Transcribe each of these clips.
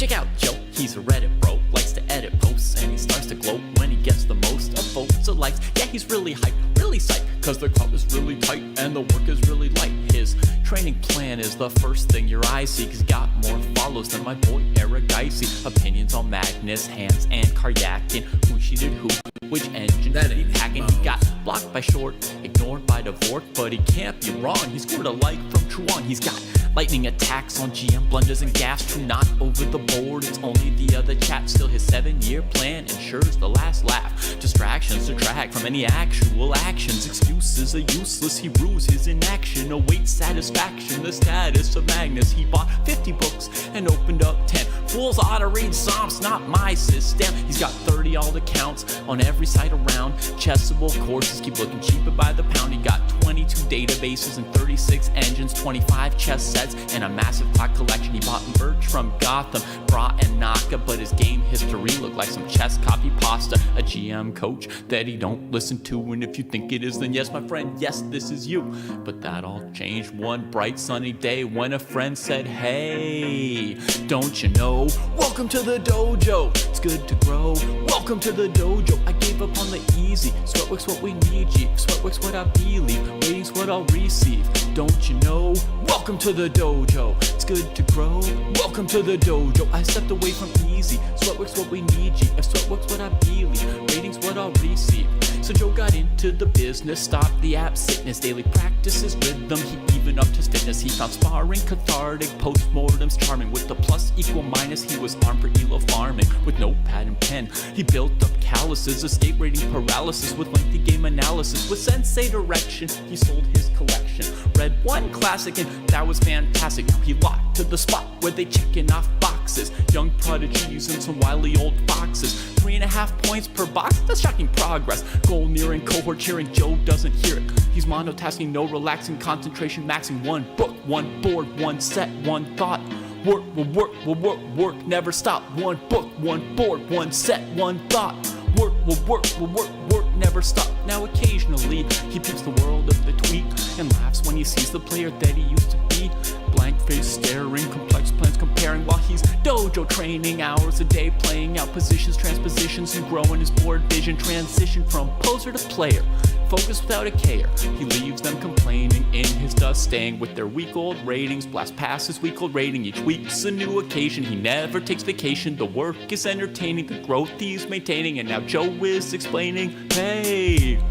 Check out Joe, he's a Reddit bro, likes to edit posts, and he starts to gloat when he gets the most of votes or likes. Yeah, he's really hyped, really psyched, cause the crowd is really tight and the work is really light. His training plan is the first thing your eyes see, cause he got more follows than my boy Resignation. Opinions on Magnus, Hans, and Karyakin, who cheated who, which engine that he hacking. He got blocked by Short, ignored by Dvorak, but he can't be wrong, he scored a like from Truong. He's got lightning attacks on GM, blunders and gaffes, true not over the board, it's only the other chap. Still his 7-year plan ensures the last laugh. Distractions detract from any actual actions. Excuses are useless, he rues his inaction. Awaits satisfaction, the status of Magnus. He bought 50 books and opened up 10. Fools ought to read Psalms, not my system. He's got 30 alt accounts on every site around. Chessable courses keep looking cheaper by the pound. He got 22 databases and 36 engines, 25 chess sets, and a massive clock collection. He bought merch from Gotham, Bra and Naka, but his game history looked like some chess copy pasta. A GM coach that he don't listen to, and if you think it is, then yes, my friend, yes, this is you. But that all changed one bright sunny day when a friend said, hey, don't you know, welcome to the dojo, it's good to grow. Welcome to the dojo, I gave up on the easy. Sweatwork's what we need, G. Sweatwork's what I believe, ratings what I'll receive. Don't you know, welcome to the dojo, it's good to grow. Welcome to the dojo, I stepped away from easy. Sweatwork's what we need, G. If sweatwork's what I believe, ratings what I'll receive. So Joe got into the business, stopped the app sickness, daily practices rhythm, he even upped his fitness. He found sparring cathartic, postmortems charming. With the plus equal minus, he was armed for elo farming. With notepad and pen, he built up calluses, escape rating paralysis with lengthy game analysis. With sensei direction, he sold his collection. Read one classic and that was fantastic. Now he locked to the spot where they checking off boxes. Young prodigies and some wily old foxes. 3.5 points per box, that's shocking progress. Goal nearing, cohort cheering, Joe doesn't hear it. He's monotasking, no relaxing, concentration maxing. One book, one board, one set, one thought. Work will work, will work, work, never stop. One book, one board, one set, one thought. Work will work, will work, work, never stop. Now occasionally, he peeps the world of the tweet and laughs when he sees the player that he used to be. Blank face staring, complex plans comparing while he's dojo training. Hours a day playing out positions, transpositions, and growing his board vision. Transition from poser to player, focus without a care. He leaves them complaining in his dust, staying with their week-old ratings. Blast past his week-old rating, each week's a new occasion. He never takes vacation, the work is entertaining, the growth he's maintaining. And now Joe is explaining, hey,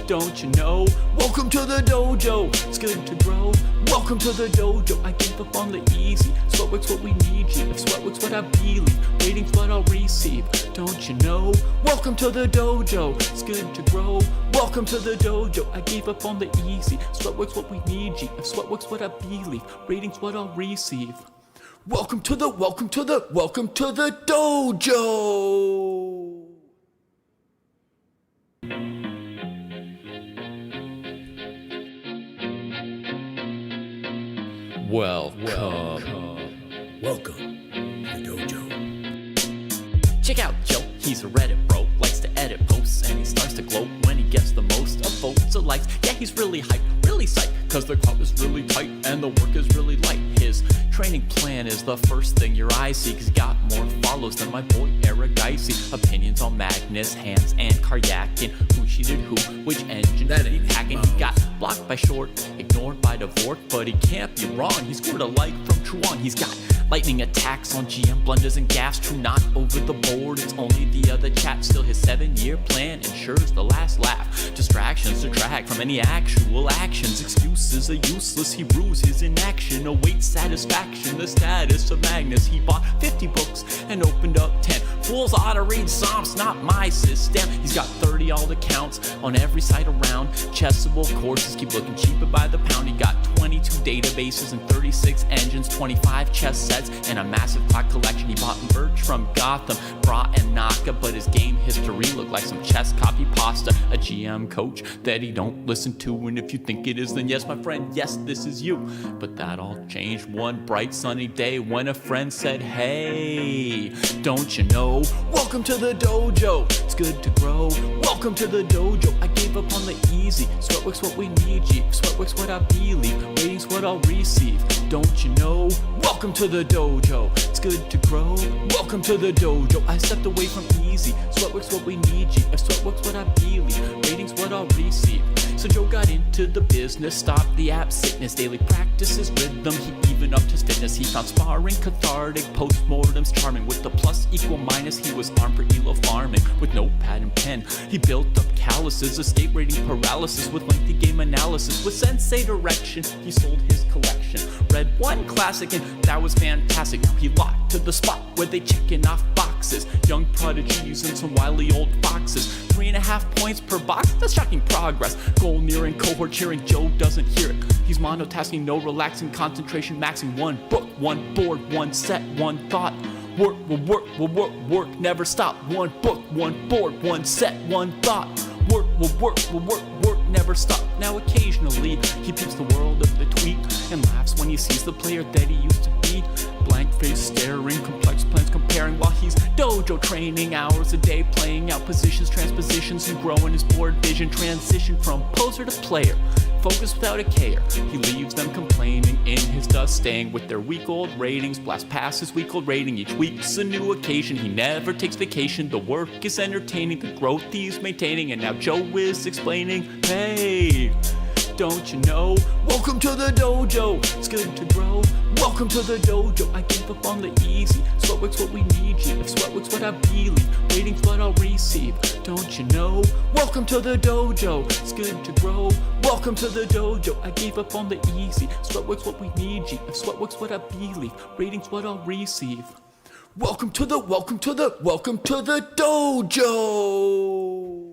don't you know, welcome to the dojo, it's good to grow. Welcome to the dojo, I gave up on the easy. Sweatwork's what we need, G. If sweatwork's what I believe, ratings what I'll receive. Don't you know, welcome to the dojo, it's good to grow. Welcome to the dojo, I gave up on the easy. Sweatwork's what we need, G. If sweatwork's what I believe, ratings what I'll receive. Welcome to the dojo. Welcome to the dojo. Check out Joe, he's a Reddit bro, likes to edit posts, and he starts to gloat when he gets the most of votes or likes. Yeah, he's really hyped, really psyched, cause the crowd is really tight and the work is really light. His training plan is the first thing your eyes see, cause he got more follows than my boy Resignation. Opinions on Magnus, Hans, and Karyakin, who cheated who, which engine that he hacking. He got blocked by Short, ignored by Dvorak, but he can't be wrong, he scored a like from Truong. He's got lightning attacks on GM, blunders and gaffes, true not over the board, it's only the other chap. Still his 7-year plan ensures the last laugh. Distractions detract from any actual actions. Excuses are useless, he rues his inaction. Awaits satisfaction, the status of Magnus. He bought 50 books and opened up 10. Fools ought to read Psalms, not my system. He's got 30 alt accounts on every site around. Chessable courses keep looking cheaper by the pound. He got 22 databases and 36 engines, 25 chess sets, and a massive clock collection. He bought merch from Gotham, Bra and Naka, but his game history looked like some chess copy pasta. A GM coach that he don't listen to, and if you think it is, then yes, my friend, yes, this is you. But that all changed one bright sunny day when a friend said, hey, don't you know, welcome to the dojo, it's good to grow. Welcome to the dojo, I gave give up on the easy. Sweatwork's what we need, G. Sweatwork's what I believe. Ratings what I'll receive. Don't you know? Welcome to the dojo. It's good to grow. Welcome to the dojo. I stepped away from easy. Sweatwork's what we need, G. If sweatwork's what I believe. Ratings what I'll receive. So Joe got into the business, stopped the app sickness, daily practices, rhythm, he even upped his fitness. He found sparring cathartic, postmortems charming. With the plus equal minus, he was armed for ELO farming. With notepad and pen, he built up calluses, escape rating paralysis. With lengthy game analysis, with sensei direction, he sold his collection. Read one classic and that was fantastic. Now he locked to the spot where they checking off boxes. Young prodigies and some wily old foxes. 3.5 points per box, that's shocking progress. Goal nearing, cohort cheering, Joe doesn't hear it. He's monotasking, no relaxing, concentration maxing. One book, one board, one set, one thought. Work will work, will work, work, never stop. One book, one board, one set, one thought. Work will work, will work, work, never stop. Now occasionally, he peeps the world of the tweet and laughs when he sees the player that he used to be. Blank face staring, complex plans comparing while he's dojo training. Hours a day playing out positions, transpositions, and growing his board vision. Transition from poser to player, focus without a care. He leaves them complaining in his dust, staying with their week-old ratings. Blast past his week-old rating, each week's a new occasion. He never takes vacation, the work is entertaining, the growth he's maintaining. And now Joe is explaining, hey, don't you know? Welcome to the dojo, it's good to grow. Welcome to the dojo, I give up on the easy. Sweatwork's what we need, G. If sweatwork's what I believe, ratings what I'll receive. Don't you know? Welcome to the dojo, it's good to grow. Welcome to the dojo, I gave up on the easy. Sweatwork's what we need, G. If sweatwork's what I believe, ratings what I'll receive. Welcome to the dojo! Welcome to the dojo.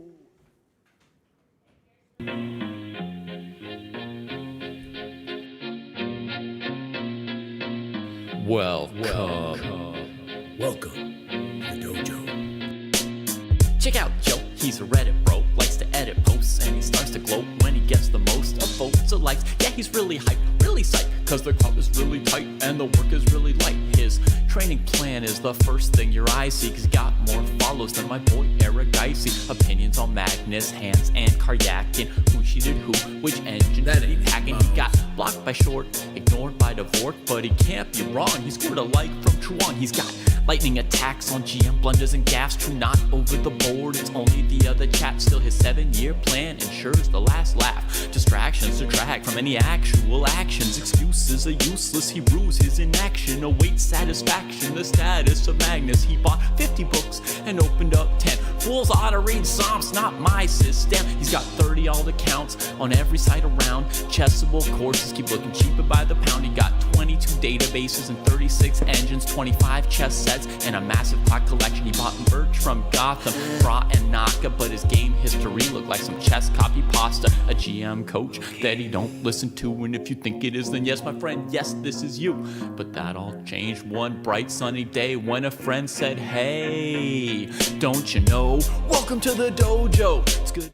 Check out Joe, he's a Reddit bro, likes to edit posts, and he starts to gloat when he gets the most of votes or likes. Yeah, he's really hyped, really psyched, cause the crowd is really tight and the work is really light. His training plan is the first thing your eyes see, cause he got more follows than my boy Eric Dicey. Opinions on Magnus, Hans, and Karyakin. Who cheated who, which engine That did he ain't packing? Mouse. He got blocked by Short, ignored by Dvorak, but he can't be wrong. He scored a like from Truong. He's got lightning attacks on GM blunders and gaffes. True, not over the board, it's only the other chat. Still his 7-year plan ensures the last laugh. Distractions detract from any actual actions. Excuses are useless, he rues his inaction. Awaits satisfaction, the status of Magnus. He bought 50 books and opened up 10. Fools ought to read Psalms, not my system. He's got 30 alt accounts on every site around. Chessable courses keep looking cheaper by the pound. He got 22 databases and 36 engines, 25 chess sets, and a massive clock collection. He bought merch from Gotham, Fra and Naka, but his game history looked like some chess copy pasta. A GM coach that he don't listen to, and if you think it is, then yes, my friend, yes, this is you. But that all changed one bright sunny day when a friend said, hey, don't you know? Welcome to the dojo. It's good.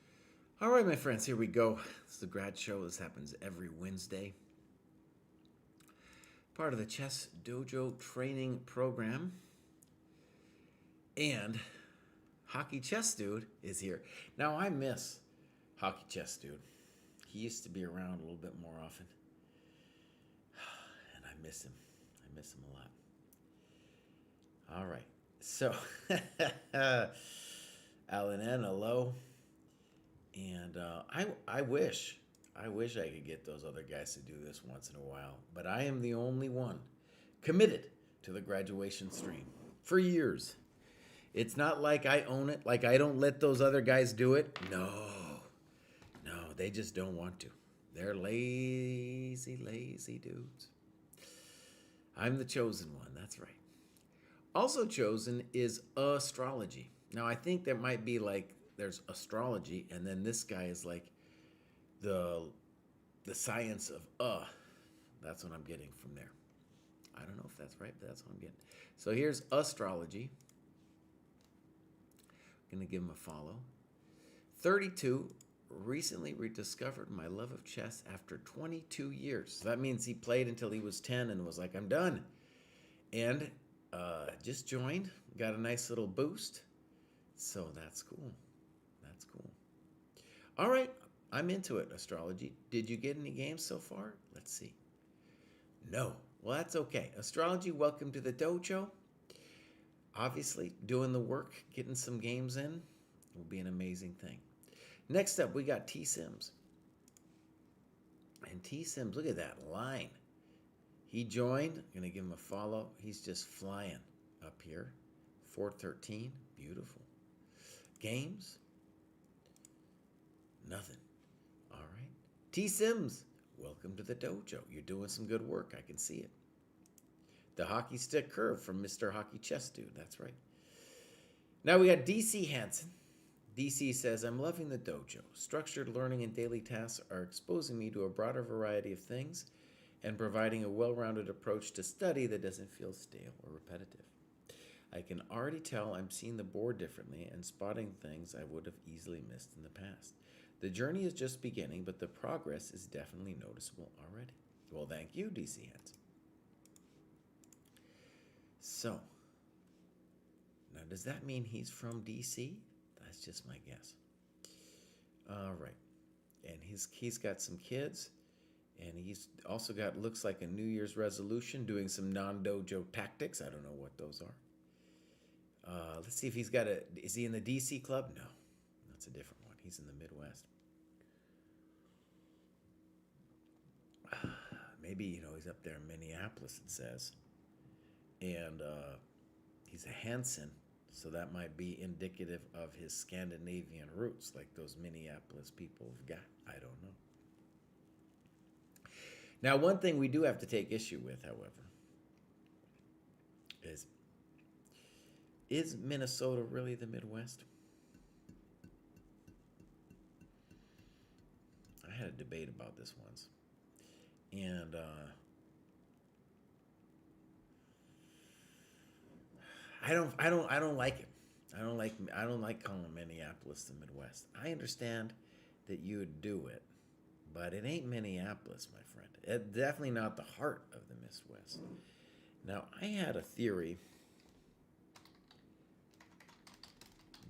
All right, my friends, here we go. It's the grad show. This happens every Wednesday. Part of the ChessDojo training program. And Hockey Chess Dude is here. Now, I miss Hockey Chess Dude. He used to be around a little bit more often. And I miss him. I miss him a lot. All right. So, Alan N, hello. And I wish I could get those other guys to do this once in a while. But I am the only one committed to the graduation stream for years. It's not like I own it, like I don't let those other guys do it. No, they just don't want to. They're lazy dudes. I'm the chosen one, that's right. Also chosen is astrology. Now, I think there might be like, there's astrology, and then this guy is like the science of That's what I'm getting from there. I don't know if that's right, but that's what I'm getting. So here's astrology. I'm going to give him a follow. 32, recently rediscovered my love of chess after 22 years. So that means he played until he was 10 and was like, I'm done. And just joined, got a nice little boost. So that's cool. That's cool. All right, I'm into it, astrology. Did you get any games so far? Let's see. No. Well, that's okay. Astrology, welcome to the dojo. Obviously, doing the work, getting some games in will be an amazing thing. Next up, we got T Sims. And T Sims, look at that line. He joined. I'm going to give him a follow. He's just flying up here. 413. Beautiful. Games? Nothing. All right. T Sims, welcome to the dojo. You're doing some good work. I can see it. The hockey stick curve from Mr. Hockey Chess Dude. That's right. Now we got DC Hansen. DC says, I'm loving the dojo. Structured learning and daily tasks are exposing me to a broader variety of things and providing a well-rounded approach to study that doesn't feel stale or repetitive. I can already tell I'm seeing the board differently and spotting things I would have easily missed in the past. The journey is just beginning, but the progress is definitely noticeable already. Well, thank you, DC Hansen. So, now does that mean he's from DC? That's just my guess. All right. And he's got some kids, and he's also got, looks like a New Year's resolution, doing some non-dojo tactics. I don't know what those are. Let's see if he's got is he in the DC club? No, that's a different one. He's in the Midwest. Maybe, he's up there in Minneapolis, it says. And he's a Hansen, so that might be indicative of his Scandinavian roots, like those Minneapolis people have got. I don't know. Now, one thing we do have to take issue with, however, is Minnesota really the Midwest? I had a debate about this once, and I don't like it. I don't like calling Minneapolis the Midwest. I understand that you would do it, but it ain't Minneapolis, my friend. It's definitely not the heart of the Midwest. Now, I had a theory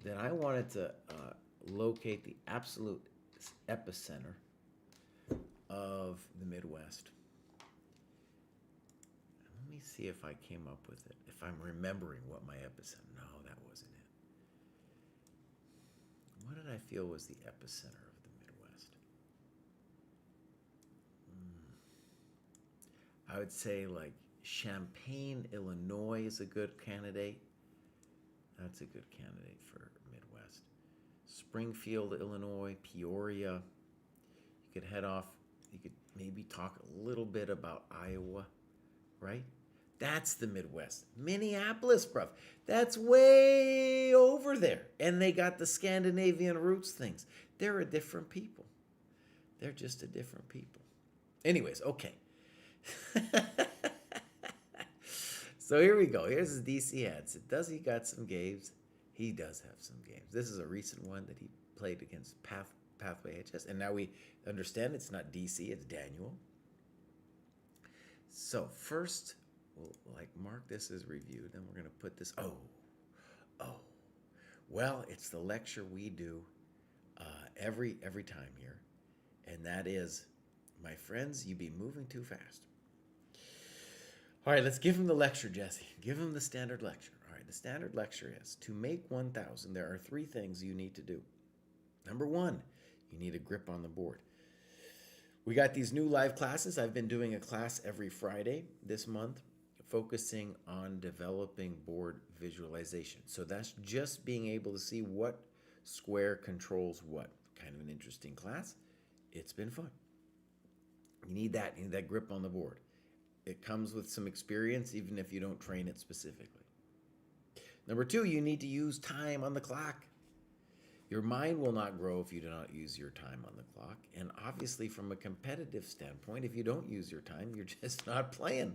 that I wanted to locate the absolute epicenter of the Midwest. Let me see if I came up with it. If I'm remembering what my epicenter. No, that wasn't it. What did I feel was the epicenter of the Midwest? I would say like Champaign, Illinois is a good candidate. That's a good candidate for Midwest. Springfield, Illinois, Peoria. You could head off. You could maybe talk a little bit about Iowa, right? That's the Midwest. Minneapolis, bruv. That's way over there. And they got the Scandinavian roots things. They're a different people. They're just a different people. Anyways, okay. So here we go. Here's his DC Hansen. Does he got some games? He does have some games. This is a recent one that he played against Pathway HS. And now we understand it's not DC, it's Daniel. So first, we'll mark this as reviewed. Then we're going to put this. Well, it's the lecture we do every time here. And that is, my friends, you be moving too fast. All right, let's give him the lecture, Jesse. Give him the standard lecture. All right, the standard lecture is, to make 1,000, there are 3 things you need to do. Number 1, you need a grip on the board. We got these new live classes. I've been doing a class every Friday this month, focusing on developing board visualization. So that's just being able to see what square controls what. Kind of an interesting class. It's been fun. You need that. You need that grip on the board. It comes with some experience, even if you don't train it specifically. Number 2, you need to use time on the clock. Your mind will not grow if you do not use your time on the clock. And obviously, from a competitive standpoint, if you don't use your time, you're just not playing.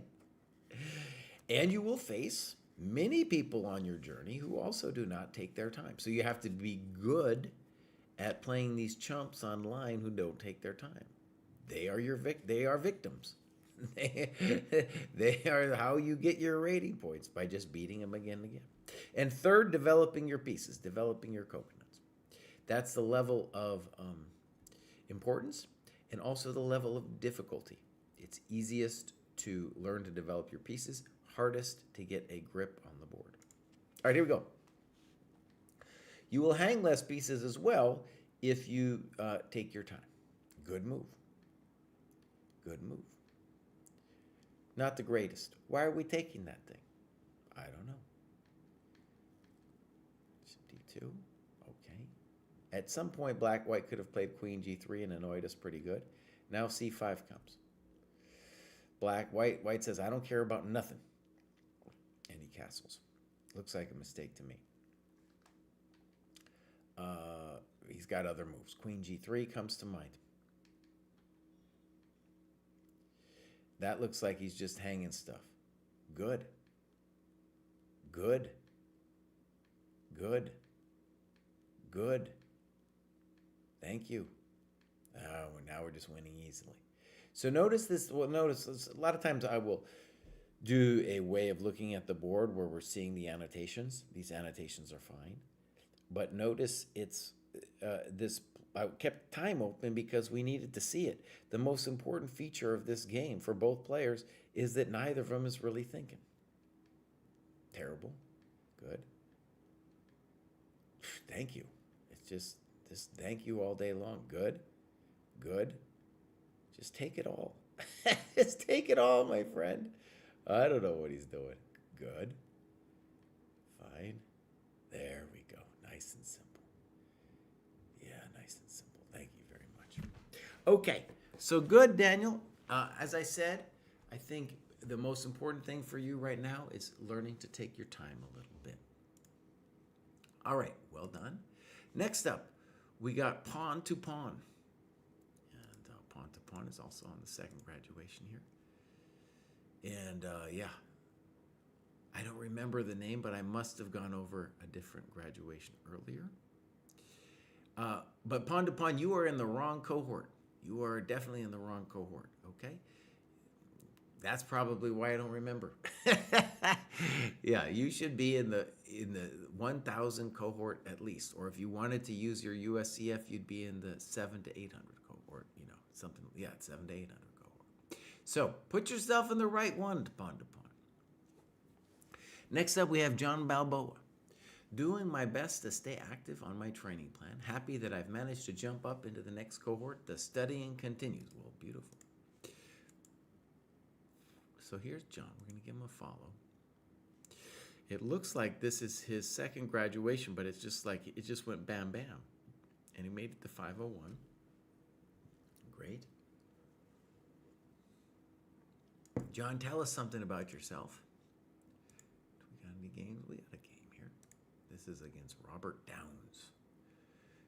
And you will face many people on your journey who also do not take their time. So you have to be good at playing these chumps online who don't take their time. They are victims. They are how you get your rating points, by just beating them again and again. And third, developing your pieces, developing your coconuts. That's the level of importance and also the level of difficulty. It's easiest to learn to develop your pieces, hardest to get a grip on the board. All right, here we go. You will hang less pieces as well if you take your time. Good move. Good move. Not the greatest. Why are we taking that thing? I don't know. D2. Okay. At some point, white could have played queen g3 and annoyed us pretty good. Now c5 comes. White says, I don't care about nothing. And he castles. Looks like a mistake to me. He's got other moves. Queen g3 comes to mind. That looks like he's just hanging stuff. Good. Good. Good. Good. Thank you. Oh, now we're just winning easily. So notice this. Well, notice this, a lot of times I will do a way of looking at the board where we're seeing the annotations. These annotations are fine. But notice it's I kept time open because we needed to see it. The most important feature of this game for both players is that neither of them is really thinking. Terrible. Good. Thank you. It's just thank you all day long. Good. Good. Just take it all. Just take it all, my friend. I don't know what he's doing. Good. Fine. There we go. Nice and simple. Yeah, nice and simple. Thank you very much. Okay, so good, Daniel. As I said, I think the most important thing for you right now is learning to take your time a little bit. All right, well done. Next up, we got pawn to pawn. And pawn to pawn is also on the second graduation here. And yeah, I don't remember the name, but I must have gone over a different graduation earlier. But pawn to pawn, you are in the wrong cohort. You are definitely in the wrong cohort, okay? That's probably why I don't remember. Yeah, you should be in the 1,000 cohort at least. Or if you wanted to use your USCF, you'd be in the 700 to 800 cohort, you know, something, yeah, 700 to 800 cohort. So put yourself in the right one, pawn to pawn. Next up, we have John Balboa. Doing my best to stay active on my training plan. Happy that I've managed to jump up into the next cohort. The studying continues. Well, beautiful. So here's John. We're going to give him a follow. It looks like this is his second graduation, but it's just like it just went bam, bam. And he made it to 501. Great. John, tell us something about yourself. Do we got any games? We got a game. This is against Robert Downs.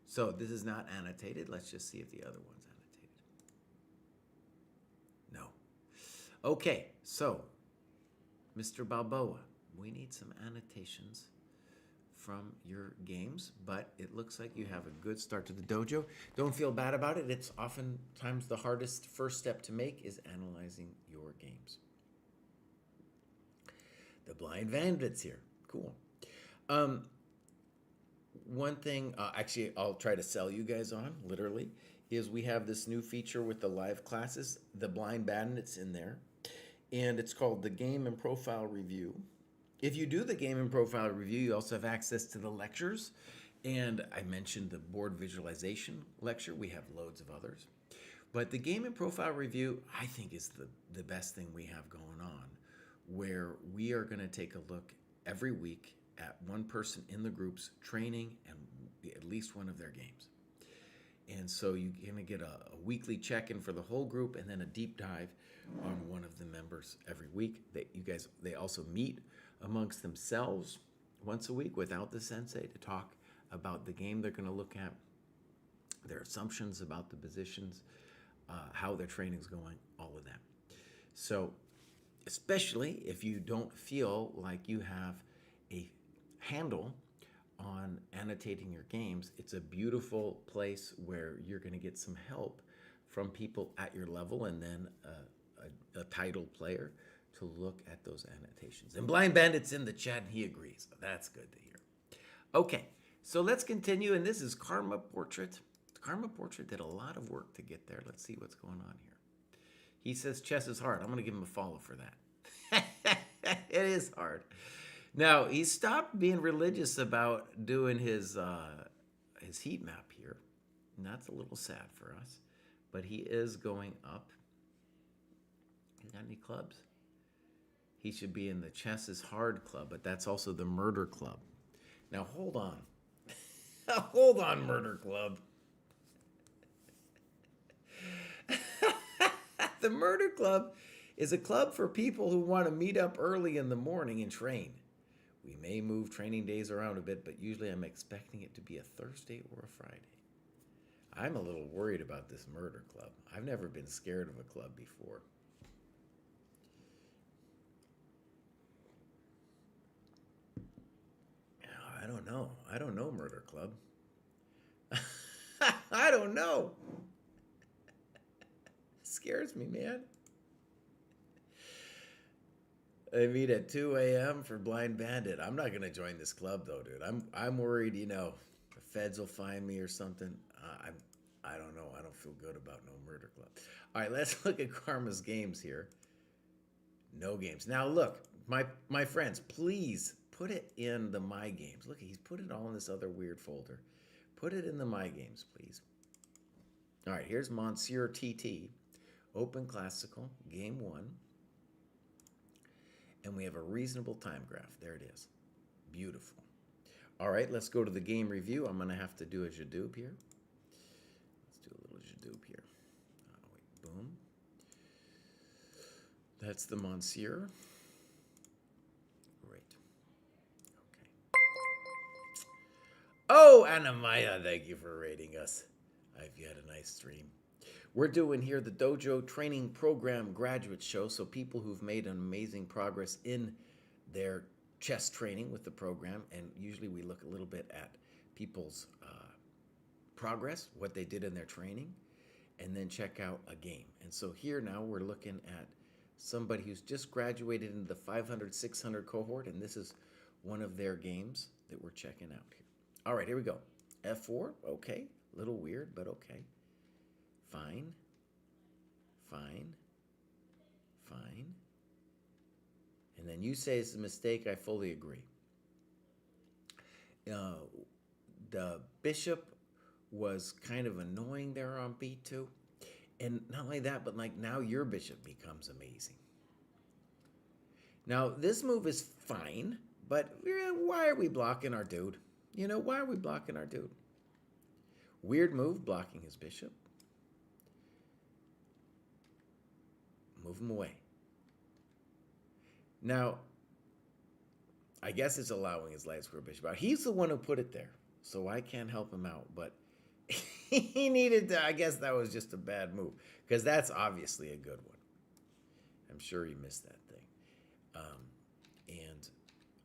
So this is not annotated. Let's just see if the other one's annotated. No. Okay, so Mr. Balboa, we need some annotations from your games, but it looks like you have a good start to the dojo. Don't feel bad about it. It's oftentimes the hardest first step to make is analyzing your games. The Blind Bandit's here. Cool. One thing, actually, I'll try to sell you guys on, literally, is we have this new feature with the live classes, the Blind Bandit's in there, and it's called the Game and Profile Review. If you do the Game and Profile Review, you also have access to the lectures, and I mentioned the board visualization lecture. We have loads of others. But the Game and Profile Review, I think, is the best thing we have going on, where we are going to take a look every week at one person in the group's training and at least one of their games. And so you're going to get a weekly check-in for the whole group and then a deep dive on one of the members every week. They also meet amongst themselves once a week without the sensei to talk about the game they're going to look at, their assumptions about the positions, how their training's going, all of that. So especially if you don't feel like you have a handle on annotating your games, it's a beautiful place where you're going to get some help from people at your level and then a title player to look at those annotations. And Blind Bandit's in the chat and he agrees. That's good to hear. Okay, so let's continue. And this is Karma Portrait. Karma Portrait did a lot of work to get there. Let's see what's going on here. He says chess is hard. I'm going to give him a follow for that. It is hard. Now, he stopped being religious about doing his heat map here. And that's a little sad for us. But he is going up. He got any clubs? He should be in the chess is hard club, but that's also the murder club. Now, hold on. Hold on, murder club. The murder club is a club for people who want to meet up early in the morning and train. We may move training days around a bit, but usually I'm expecting it to be a Thursday or a Friday. I'm a little worried about this murder club. I've never been scared of a club before. I don't know. I don't know, murder club. I don't know. Scares me, man. They meet at 2 a.m. for Blind Bandit. I'm not gonna join this club though, dude. I'm worried. You know, the feds will find me or something. I don't know. I don't feel good about no murder club. All right, let's look at Karma's games here. No games. Now look, my friends, please put it in the My Games. Look, he's put it all in this other weird folder. Put it in the My Games, please. All right, here's Monsieur TT, Open Classical, Game 1. And we have a reasonable time graph. There it is. Beautiful. All right, let's go to the game review. I'm going to have to do a Jadoub here. Let's do a little Jadoub here. Oh, wait, boom. That's the Monsieur. Great. Okay. Oh, Anamaya, thank you for rating us. I've had a nice stream. We're doing here the Dojo Training Program Graduate Show, so people who've made an amazing progress in their chess training with the program, and usually we look a little bit at people's progress, what they did in their training, and then check out a game. And so here now we're looking at somebody who's just graduated into the 500, 600 cohort, and this is one of their games that we're checking out here. All right, here we go. F4, okay, a little weird, but okay. Fine, fine, fine. And then you say it's a mistake. I fully agree. The bishop was kind of annoying there on b2. And not only that, but like now your bishop becomes amazing. Now this move is fine, but why are we blocking our dude? You know, why are we blocking our dude? Weird move, blocking his bishop. Move him away. Now, I guess it's allowing his light square bishop out. He's the one who put it there, so I can't help him out. But he needed to, I guess that was just a bad move, because that's obviously a good one. I'm sure he missed that thing. And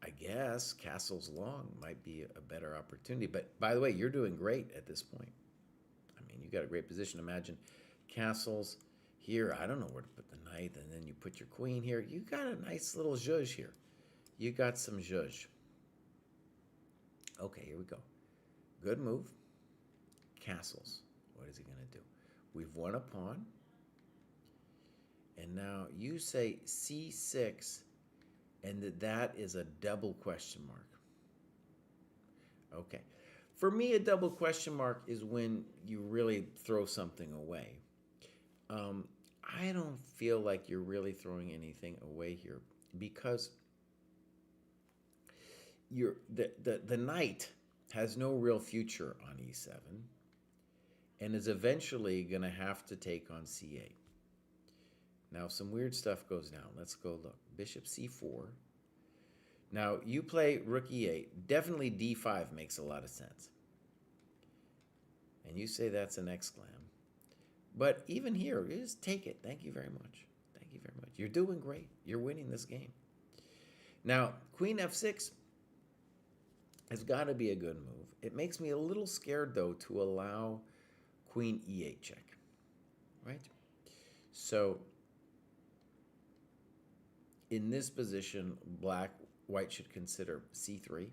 I guess castles long might be a better opportunity. But by the way, you're doing great at this point. I mean, you got a great position. Imagine castles here. I don't know where to put the knight, and then you put your queen here. You got a nice little zhuzh here. You got some zhuzh. Okay, here we go. Good move. Castles. What is he going to do? We've won a pawn. And now you say c6, and that is a double question mark. Okay. For me, a double question mark is when you really throw something away. I don't feel like you're really throwing anything away here, because the knight has no real future on e7 and is eventually going to have to take on c8. Now, some weird stuff goes down. Let's go look. Bishop c4. Now, you play rook e8. Definitely d5 makes a lot of sense. And you say that's an exclam. But even here, just take it. Thank you very much. Thank you very much. You're doing great. You're winning this game. Now, queen f6 has got to be a good move. It makes me a little scared, though, to allow queen e8 check. Right? So, in this position, white should consider c3.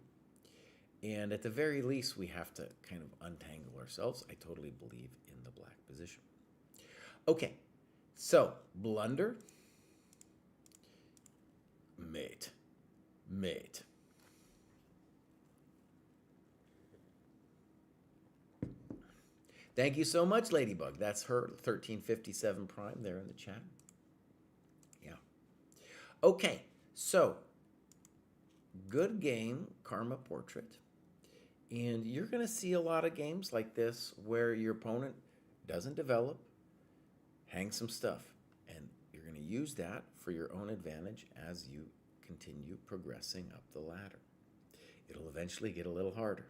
And at the very least, we have to kind of untangle ourselves. I totally believe in the black position. Okay, so blunder, mate, mate. Thank you so much, Ladybug. That's her 1357 prime there in the chat. Yeah. Okay, so good game, Karma Portrait. And you're going to see a lot of games like this where your opponent doesn't develop, hang some stuff, and you're going to use that for your own advantage as you continue progressing up the ladder. It'll eventually get a little harder.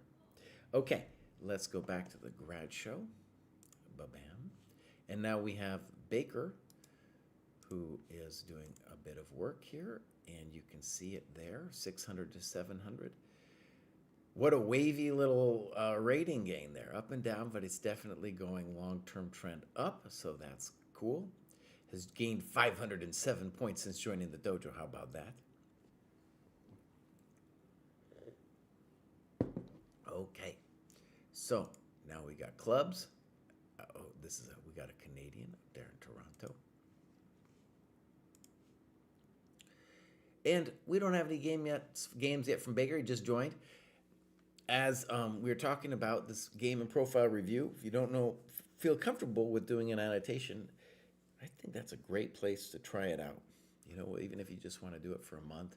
Okay, let's go back to the grad show. Ba-bam. And now we have Baker, who is doing a bit of work here, and you can see it there, 600 to 700. What a wavy little rating gain there, up and down, but it's definitely going long-term trend up, so that's cool. Has gained 507 points since joining the dojo. How about that? Okay, so now we got clubs. Oh, we got a Canadian up there in Toronto. And we don't have any games yet from Baker. He just joined. As we were talking about this game and profile review, if you don't know, feel comfortable with doing an annotation, I think that's a great place to try it out. You know, even if you just want to do it for a month,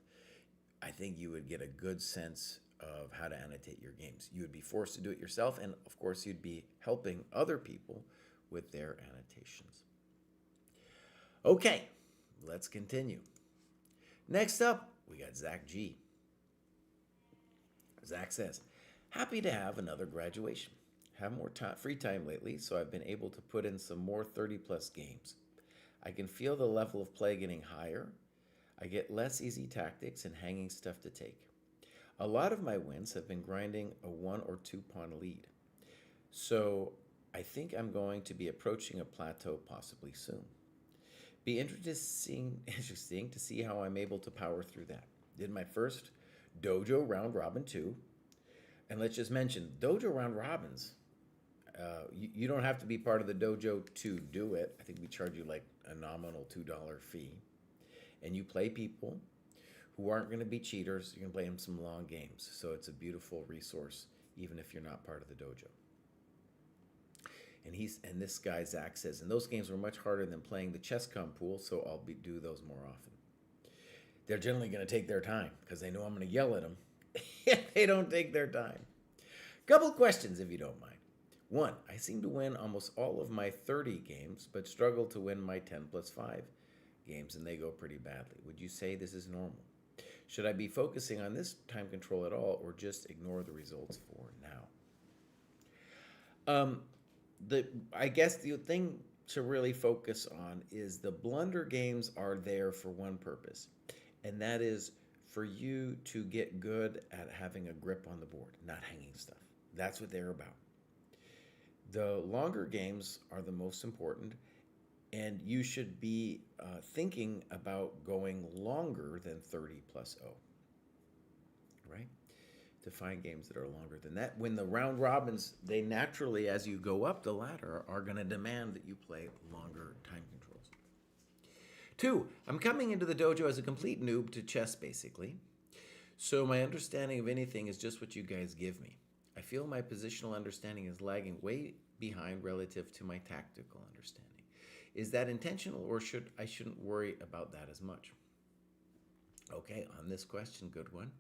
I think you would get a good sense of how to annotate your games. You would be forced to do it yourself, and of course, you'd be helping other people with their annotations. Okay, let's continue. Next up, we got Zach G. Zach says, happy to have another graduation. Have more free time lately, so I've been able to put in some more 30-plus games. I can feel the level of play getting higher. I get less easy tactics and hanging stuff to take. A lot of my wins have been grinding a 1 or 2 pawn lead. So I think I'm going to be approaching a plateau possibly soon. Be interesting to see how I'm able to power through that. Did my first Dojo round robin 2. And let's just mention, Dojo round robins, you don't have to be part of the dojo to do it. I think we charge you like a nominal $2 fee. And you play people who aren't going to be cheaters. You can play them some long games. So it's a beautiful resource, even if you're not part of the dojo. And this guy, Zach, says, and those games were much harder than playing the ChessCom pool, so I'll do those more often. They're generally going to take their time because they know I'm going to yell at them if they don't take their time. Couple questions, if you don't mind. 1, I seem to win almost all of my 30 games, but struggle to win my 10+5 games, and they go pretty badly. Would you say this is normal? Should I be focusing on this time control at all, or just ignore the results for now? I guess the thing to really focus on is the blunder games are there for one purpose, and that is for you to get good at having a grip on the board, not hanging stuff. That's what they're about. The longer games are the most important, and you should be thinking about going longer than 30+0, right? To find games that are longer than that. When the round robins, they naturally, as you go up the ladder, are going to demand that you play longer time controls. 2, I'm coming into the dojo as a complete noob to chess, basically. So my understanding of anything is just what you guys give me. I feel my positional understanding is lagging way behind relative to my tactical understanding. Is that intentional, or I shouldn't worry about that as much? Okay, on this question, good one.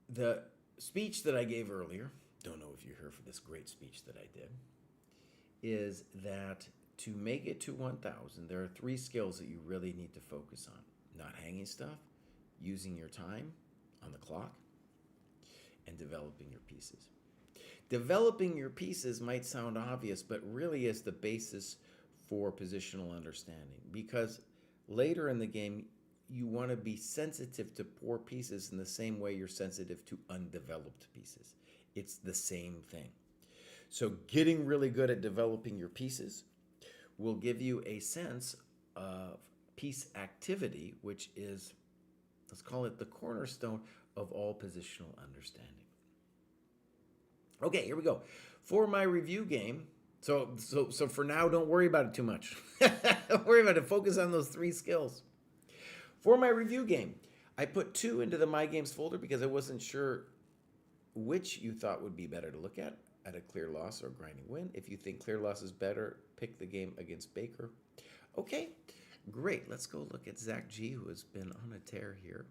The speech that I gave earlier, don't know if you're here for this great speech that I did, is that to make it to 1,000, there are 3 skills that you really need to focus on. Not hanging stuff, using your time on the clock, and developing your pieces. Developing your pieces might sound obvious, but really is the basis for positional understanding, because later in the game, you want to be sensitive to poor pieces in the same way you're sensitive to undeveloped pieces. It's the same thing. So getting really good at developing your pieces will give you a sense of piece activity, which is, let's call it the cornerstone of all positional understanding. Okay, here we go. For my review game, so for now, don't worry about it too much. Don't worry about it. Focus on those 3 skills. For my review game, I put 2 into the My Games folder because I wasn't sure which you thought would be better to look at a clear loss or grinding win. If you think clear loss is better, pick the game against Baker. Okay, great. Let's go look at Zach G, who has been on a tear here.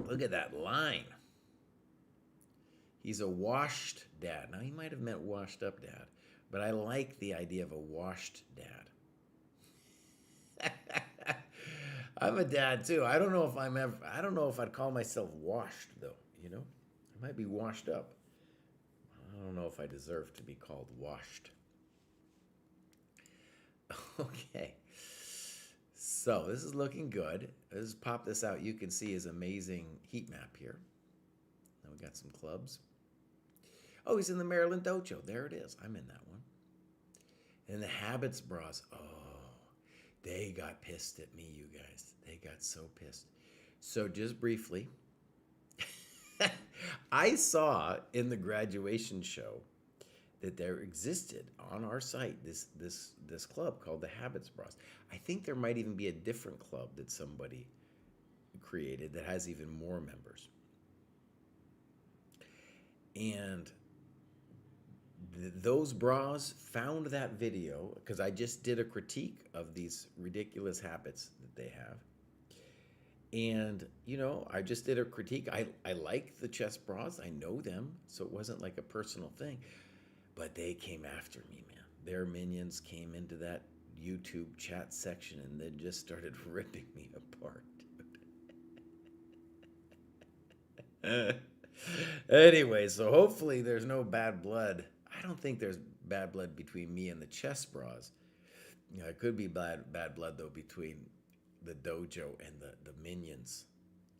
Look at that line. He's a washed dad. Now, he might have meant washed up dad, but I like the idea of a washed dad. I'm a dad too. I don't know if I don't know if I'd call myself washed though, you know? I might be washed up. I don't know if I deserve to be called washed. Okay. So this is looking good. Let's pop this out. You can see his amazing heat map here. Now we got some clubs. Oh, he's in the Maryland Dojo. There it is. I'm in that one. And the Habits Bros. Oh, they got pissed at me, you guys. They got so pissed. So just briefly, I saw in the graduation show that there existed on our site this club called the Habits Bros. I think there might even be a different club that somebody created that has even more members. And those bras found that video because I just did a critique of these ridiculous habits that they have. And, you know, I just did a critique. I like the chess bras. I know them. So it wasn't like a personal thing. But they came after me, man. Their minions came into that YouTube chat section and then just started ripping me apart, dude. Anyway, so hopefully there's no bad blood. I don't think there's bad blood between me and the chess bras. You know, it could be bad blood, though, between the dojo and the minions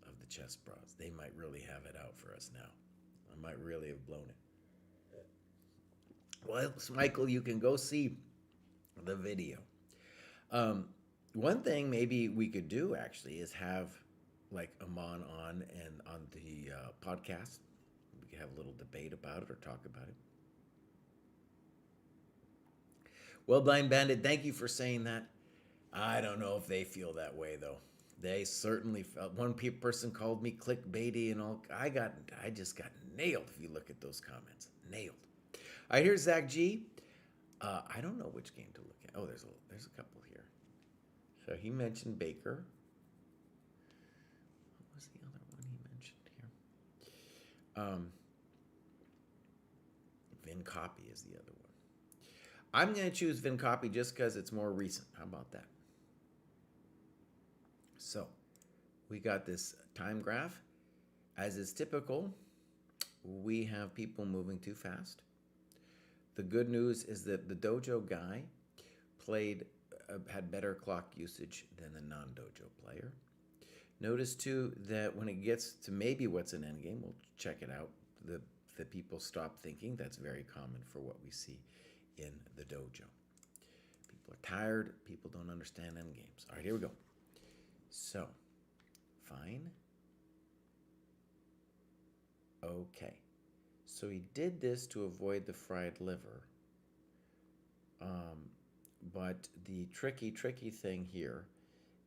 of the chess bras. They might really have it out for us now. I might really have blown it. Well, Michael, you can go see the video. One thing maybe we could do, actually, is have like Aman on and on the podcast. We could have a little debate about it or talk about it. Well, Blind Bandit, thank you for saying that. I don't know if they feel that way, though. They certainly felt. One person called me clickbaity and all. I just got nailed if you look at those comments. Nailed. All right, here's Zach G. I don't know which game to look at. Oh, there's a couple here. So he mentioned Baker. What was the other one he mentioned here? Vin Copy is the other one. I'm going to choose Vin Copy just because it's more recent. How about that? So we got this time graph. As is typical, we have people moving too fast. The good news is that the dojo guy had better clock usage than the non-dojo player. Notice too that when it gets to maybe what's an endgame, we'll check it out. The people stop thinking. That's very common for what we see in the dojo. People are tired. People don't understand endgames. All right, here we go. So, fine. Okay. So he did this to avoid the fried liver. But the tricky thing here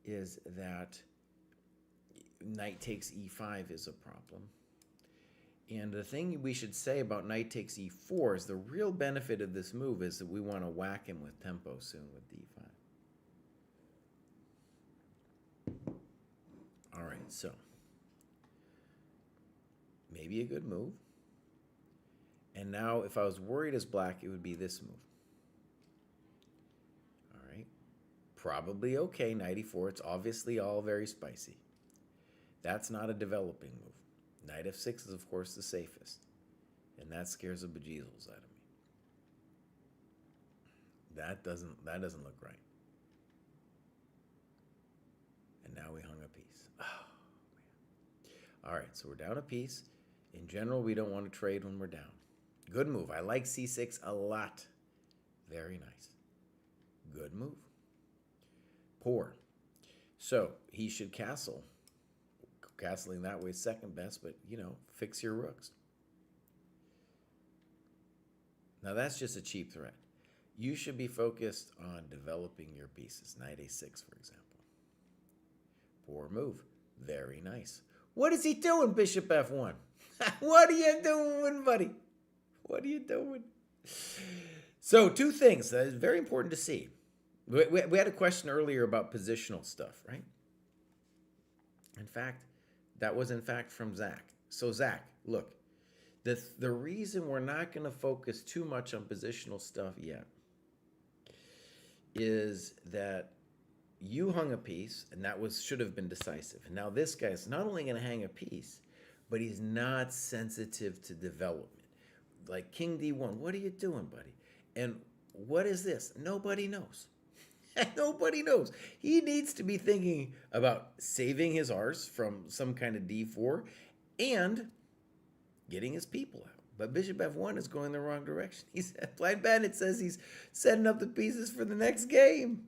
is that knight takes e5 is a problem. And the thing we should say about knight takes e4 is the real benefit of this move is that we want to whack him with tempo soon with d5. All right, so maybe a good move. And now if I was worried as black, it would be this move. All right, probably okay, knight e4. It's obviously all very spicy. That's not a developing move. Knight f6 is, of course, the safest. And that scares the bejesus out of me. That doesn't look right. And now we hung a piece. Oh, man. All right, so we're down a piece. In general, we don't want to trade when we're down. Good move. I like c6 a lot. Very nice. Good move. Poor. So he should castle. castling that way is second best, but, fix your rooks. Now, that's just a cheap threat. You should be focused on developing your pieces. Knight a6, for example. Poor move. Very nice. What is he doing, bishop f1? What are you doing, buddy? What are you doing? So, two things that is very important to see. We had a question earlier about positional stuff, right? In fact, that was from Zach. So, Zach, look, the reason we're not going to focus too much on positional stuff yet is that you hung a piece, and that should have been decisive. And now this guy's not only going to hang a piece, but he's not sensitive to development. Like King D1, what are you doing, buddy? And what is this? Nobody knows. Nobody knows. He needs to be thinking about saving his R's from some kind of D4 and getting his people out. But bishop f1 is going the wrong direction. Blind Bandit says he's setting up the pieces for the next game.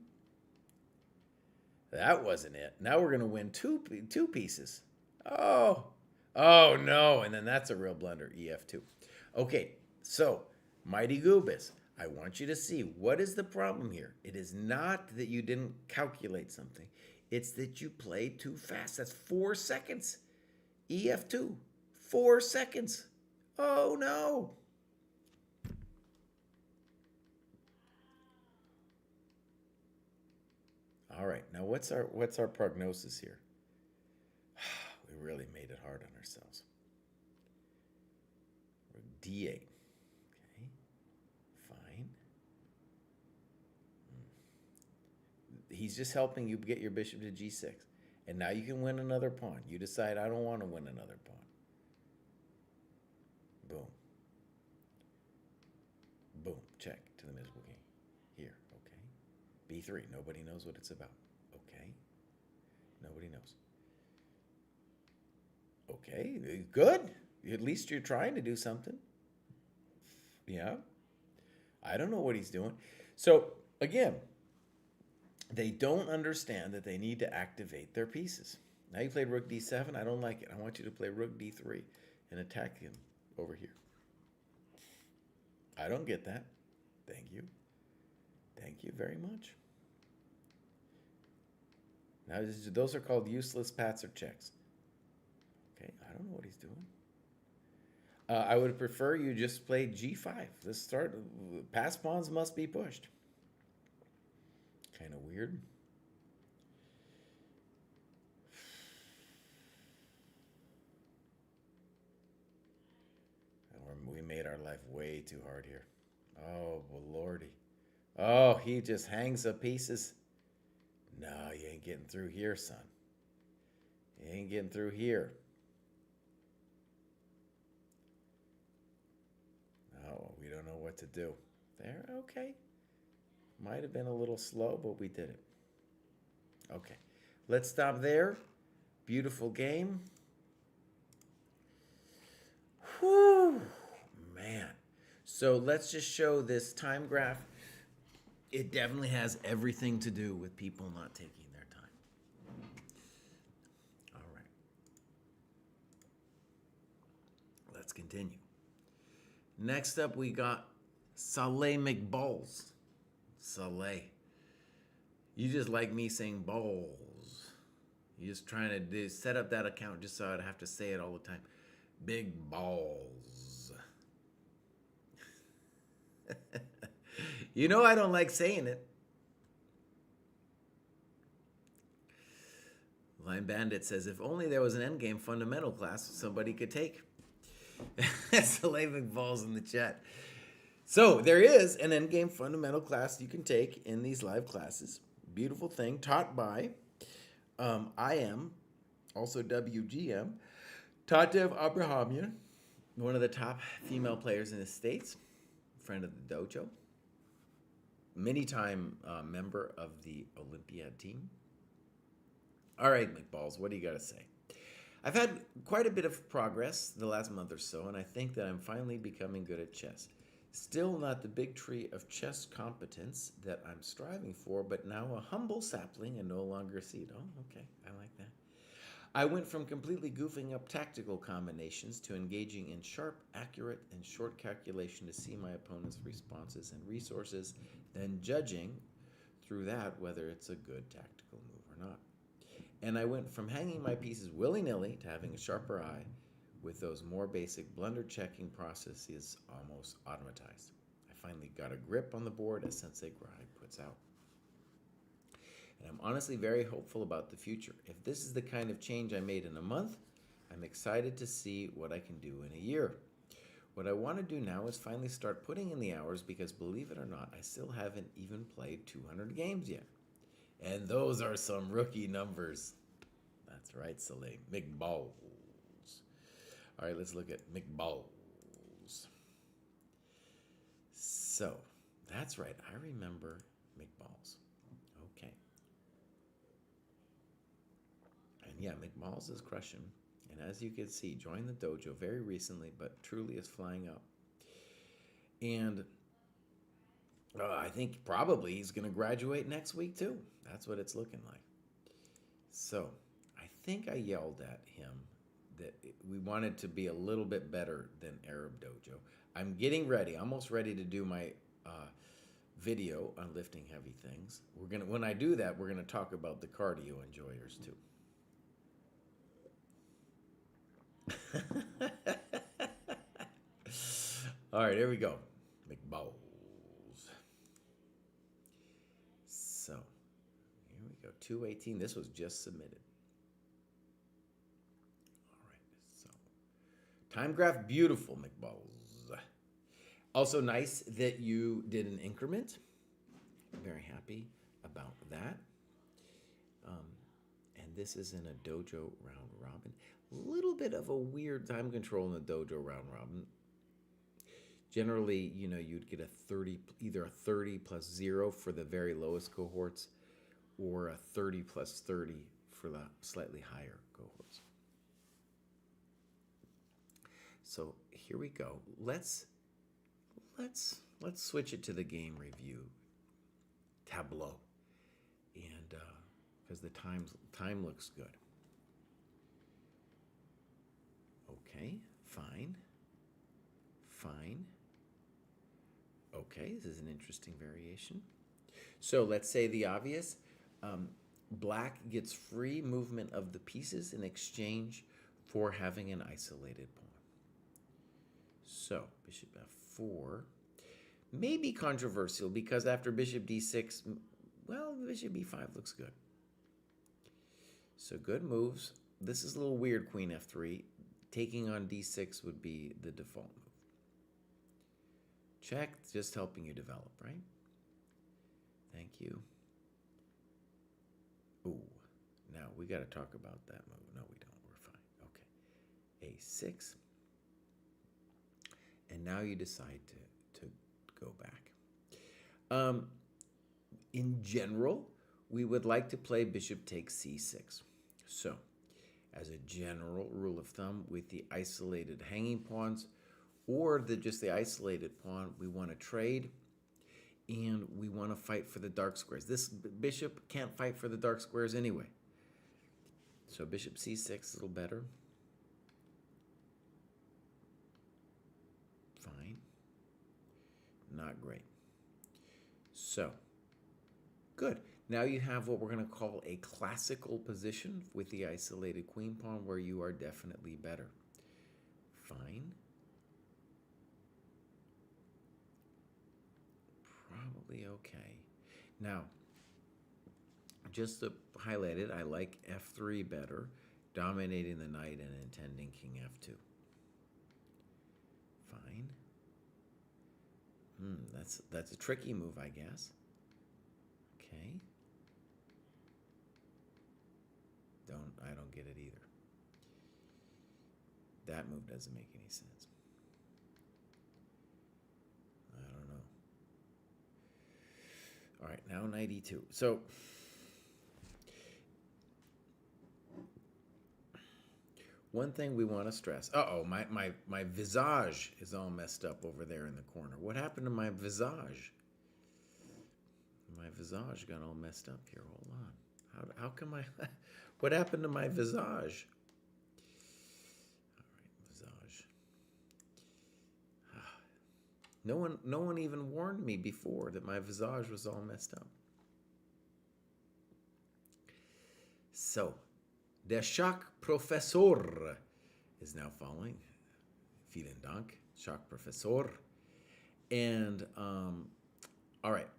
That wasn't it. Now we're going to win two pieces. Oh no. And then that's a real blunder, ef2. Okay, so Mighty Goobus, I want you to see what is the problem here. It is not that you didn't calculate something. It's that you played too fast. That's 4 seconds. ef2, 4 seconds. Oh no. All right, now what's our prognosis here? We really made it hard on ourselves. D8. Okay, fine. He's just helping you get your bishop to G6. And now you can win another pawn. You decide, I don't want to win another pawn. Boom. Boom. Check to the miserable game. Here, okay. B3. Nobody knows what it's about. Okay. Nobody knows. Okay, good. At least you're trying to do something. Yeah. I don't know what he's doing. So, again, they don't understand that they need to activate their pieces. Now you played rook d7. I don't like it. I want you to play rook d3 and attack him over here. I don't get that. Thank you. Thank you very much. Now, those are called useless pats or checks. Okay, I don't know what he's doing. I would prefer you just play g5. Let's start. Pass pawns must be pushed. Kind of weird. We made our life way too hard here. Oh, lordy. Oh, he just hangs up pieces. No, you ain't getting through here, son. You ain't getting through here. Oh, we don't know what to do. There, okay. Might have been a little slow, but we did it. Okay, let's stop there. Beautiful game. Whew, man. So let's just show this time graph. It definitely has everything to do with people not taking their time. All right. Let's continue. Next up, we got Saleh McBalls. Saleh. You just like me saying balls. You're just trying to set up that account just so I'd have to say it all the time. Big balls. You know I don't like saying it. Line Bandit says, if only there was an endgame fundamental class somebody could take. Saleh McBalls in the chat. So there is an endgame fundamental class you can take in these live classes. Beautiful thing, taught by IM, also WGM, Tatev Abrahamian, one of the top female players in the States, friend of the Dojo, many-time member of the Olympiad team. All right, McBalls, what do you got to say? I've had quite a bit of progress the last month or so, and I think that I'm finally becoming good at chess. Still not the big tree of chess competence that I'm striving for, but now a humble sapling and no longer a seed. Oh, okay, I like that. I went from completely goofing up tactical combinations to engaging in sharp, accurate, and short calculation to see my opponent's responses and resources, then judging through that whether it's a good tactical move or not. And I went from hanging my pieces willy-nilly to having a sharper eye with those more basic blunder checking processes almost automatized. I finally got a grip on the board, as Sensei Grai puts out. And I'm honestly very hopeful about the future. If this is the kind of change I made in a month, I'm excited to see what I can do in a year. What I want to do now is finally start putting in the hours because, believe it or not, I still haven't even played 200 games yet. And those are some rookie numbers. That's right, Salim. McBalls. All right, let's look at McBalls. So, that's right. I remember McBalls. Okay. And yeah, McBalls is crushing. And as you can see, joined the dojo very recently, but truly is flying up. And I think probably he's going to graduate next week too. That's what it's looking like. So I think I yelled at him that we wanted to be a little bit better than Arab Dojo. I'm getting ready, almost ready to do my video on lifting heavy things. When I do that, we're gonna talk about the cardio enjoyers too. All right, here we go. McBalls. So, here we go. 218. This was just submitted. All right. So, time graph, beautiful, McBalls. Also nice that you did an increment. I'm very happy about that. And this is in a dojo round robin. A little bit of a weird time control in the dojo round robin. Generally, you'd get either a 30 plus 0 for the very lowest cohorts or a 30 plus 30 for the slightly higher cohorts. So here we go. Let's switch it to the game review tableau, and because the time looks good. Okay, fine. Okay, this is an interesting variation. So let's say the obvious. Black gets free movement of the pieces in exchange for having an isolated pawn. So bishop f4 may be controversial because after bishop d6, well, bishop b5 looks good. So good moves. This is a little weird, queen f3. Taking on d6 would be the default move. Check, just helping you develop, right? Thank you. Ooh, now we got to talk about that move. No, we don't. We're fine. Okay. A6. And now you decide to go back. In general, we would like to play bishop takes c6. So, as a general rule of thumb, with the isolated hanging pawns or just the isolated pawn, we want to trade and we want to fight for the dark squares. This bishop can't fight for the dark squares anyway. So bishop c6 is a little better. Fine. Not great. So, good. Now you have what we're going to call a classical position with the isolated queen pawn where you are definitely better. Fine. Probably okay. Now, just to highlight it, I like f3 better, dominating the knight and intending king f2. Fine. That's a tricky move, I guess. Okay. I don't get it either. That move doesn't make any sense. I don't know. All right, now knight e2. So one thing we want to stress. Uh-oh, my visage is all messed up over there in the corner. What happened to my visage? My visage got all messed up here. Hold on. How come I... What happened to my visage? All right, visage. No one even warned me before that my visage was all messed up. So, der Schachprofessor is now following. Vielen Dank, Schachprofessor. And, all right.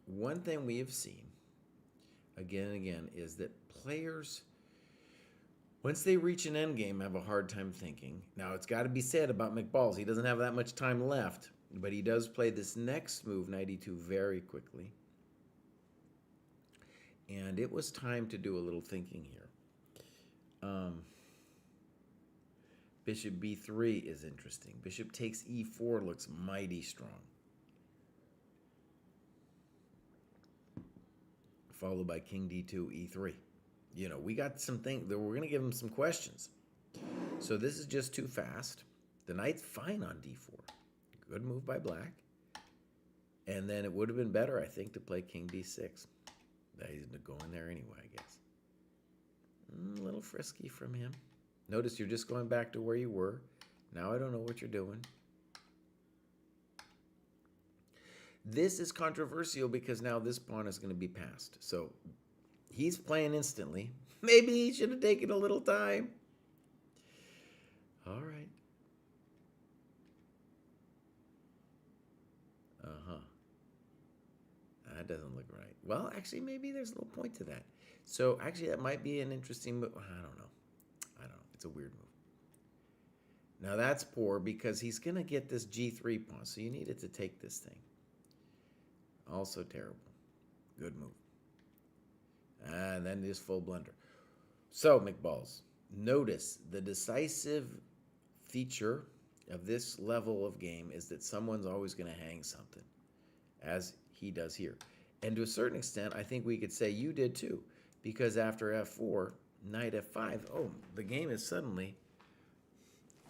One thing we have seen again and again is that players, once they reach an endgame, have a hard time thinking. Now, it's got to be said about McBalls. He doesn't have that much time left, but he does play this next move, 92, very quickly. And it was time to do a little thinking here. Bishop b3 is interesting. Bishop takes e4 looks mighty strong. Followed by king d2, e3. You know, we got some things that we're going to give him some questions. So this is just too fast. The knight's fine on d4. Good move by black. And then it would have been better, I think, to play king d6. He's going there anyway, I guess. A little frisky from him. Notice you're just going back to where you were. Now I don't know what you're doing. This is controversial because now this pawn is going to be passed. So he's playing instantly. Maybe he should have taken a little time. All right. That doesn't look right. Well, actually, maybe there's a little point to that. So actually, that might be an interesting move. I don't know. It's a weird move. Now that's poor because he's going to get this g3 pawn. So you needed to take this thing. Also terrible. Good move. And then this full blunder. So, McBalls, notice the decisive feature of this level of game is that someone's always going to hang something, as he does here. And to a certain extent, I think we could say you did too, because after f4, knight f5, oh, the game is suddenly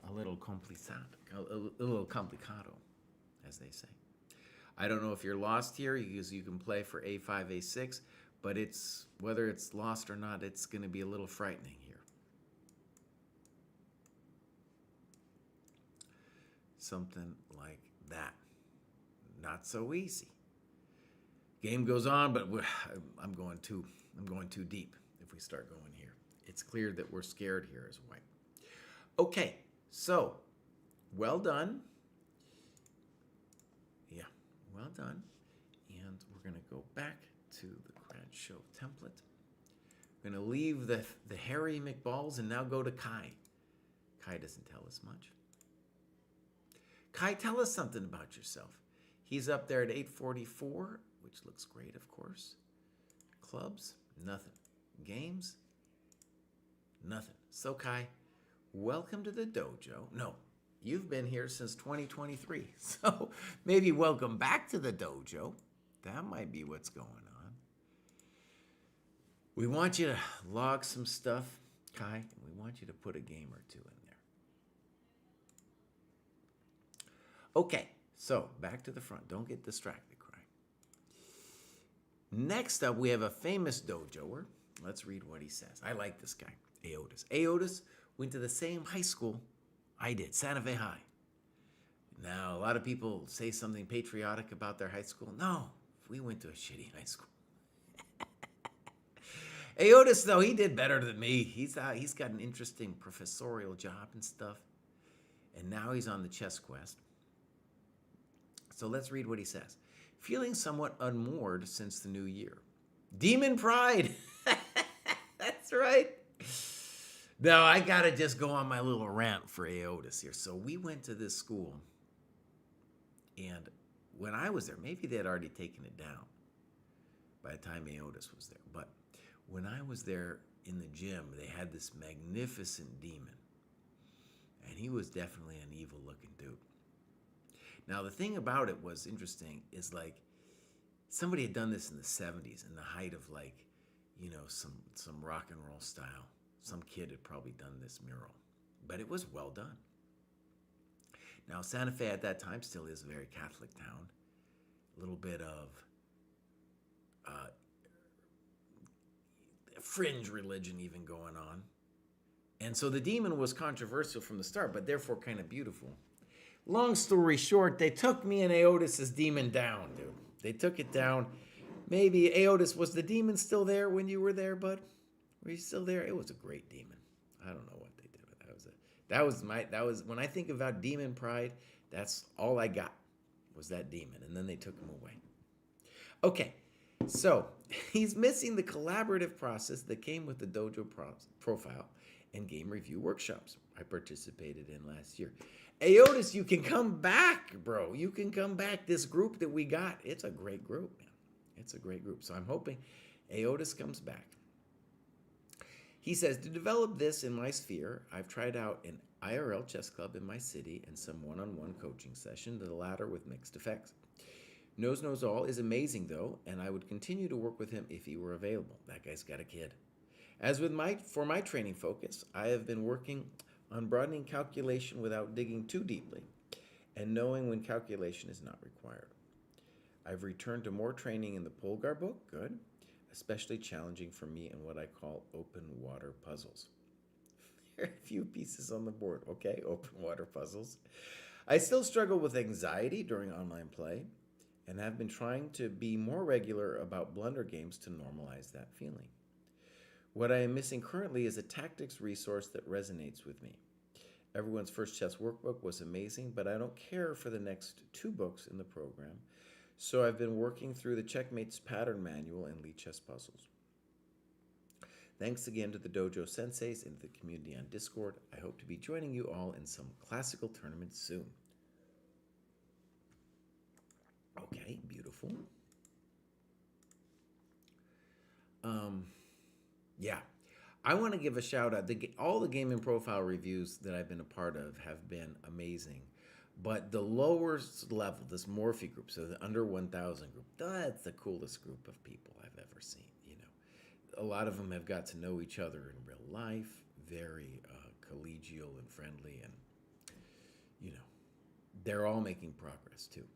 a little complicado, as they say. I don't know if you're lost here, because you can play for a5, a6, but it's whether it's lost or not, it's going to be a little frightening here. Something like that. Not so easy. Game goes on, but I'm going too deep if we start going here. It's clear that we're scared here as white. Okay, so well done. Yeah, well done. And we're going to go back to the Grad Show template. We're going to leave the hairy McBalls and now go to Kai. Kai doesn't tell us much. Kai, tell us something about yourself. He's up there at 844, which looks great, of course. Clubs, nothing. Games, nothing. So, Kai, welcome to the dojo. No, you've been here since 2023, so maybe welcome back to the dojo. That might be what's going on. We want you to log some stuff, Kai, and we want you to put a game or two in there. Okay, so back to the front. Don't get distracted, Kai. Next up, we have a famous dojoer. Let's read what he says. I like this guy, Aotis. Aotis went to the same high school I did, Santa Fe High. Now, a lot of people say something patriotic about their high school. No, we went to a shitty high school. Aotis, though, he did better than me. He's got an interesting professorial job and stuff. And now he's on the chess quest. So let's read what he says. Feeling somewhat unmoored since the new year. Demon pride. That's right. Now, I got to just go on my little rant for Aotis here. So we went to this school. And when I was there, maybe they had already taken it down by the time Aotis was there. But when I was there in the gym, they had this magnificent demon. And he was definitely an evil-looking dude. Now, the thing about it was interesting is like somebody had done this in the 70s in the height of like, you know, some rock and roll style. Some kid had probably done this mural, but it was well done. Now, Santa Fe at that time still is a very Catholic town. A little bit of fringe religion even going on. And so the demon was controversial from the start, but therefore kind of beautiful. Long story short, they took me and Aotus's demon down, dude. They took it down. Maybe Aotus, was the demon still there when you were there, bud? Were you still there? It was a great demon. I don't know what they did with that. That was when I think about demon pride, that's all I got was that demon. And then they took him away. Okay, so he's missing the collaborative process that came with the dojo profile and game review workshops I participated in last year. Aotus, you can come back, bro. You can come back. This group that we got, it's a great group, man. It's a great group. So I'm hoping Aotus comes back. He says, to develop this in my sphere, I've tried out an IRL chess club in my city and some one-on-one coaching session, the latter with mixed effects. Knows All is amazing, though, and I would continue to work with him if he were available. That guy's got a kid. As with for my training focus, I have been working on broadening calculation without digging too deeply and knowing when calculation is not required. I've returned to more training in the Polgar book, good, especially challenging for me in what I call open water puzzles. There are a few pieces on the board, okay, open water puzzles. I still struggle with anxiety during online play and have been trying to be more regular about blunder games to normalize that feeling. What I am missing currently is a tactics resource that resonates with me. Everyone's First Chess Workbook was amazing, but I don't care for the next 2 books in the program, so I've been working through the Checkmate's Pattern Manual and Lead Chess Puzzles. Thanks again to the Dojo Senseis and the community on Discord. I hope to be joining you all in some classical tournaments soon. Okay, beautiful. Yeah, I want to give a shout out. All the gaming profile reviews that I've been a part of have been amazing. But the lower level, this Morphe group, so the under 1,000 group, that's the coolest group of people I've ever seen. You know, a lot of them have got to know each other in real life, very collegial and friendly, and you know, they're all making progress too.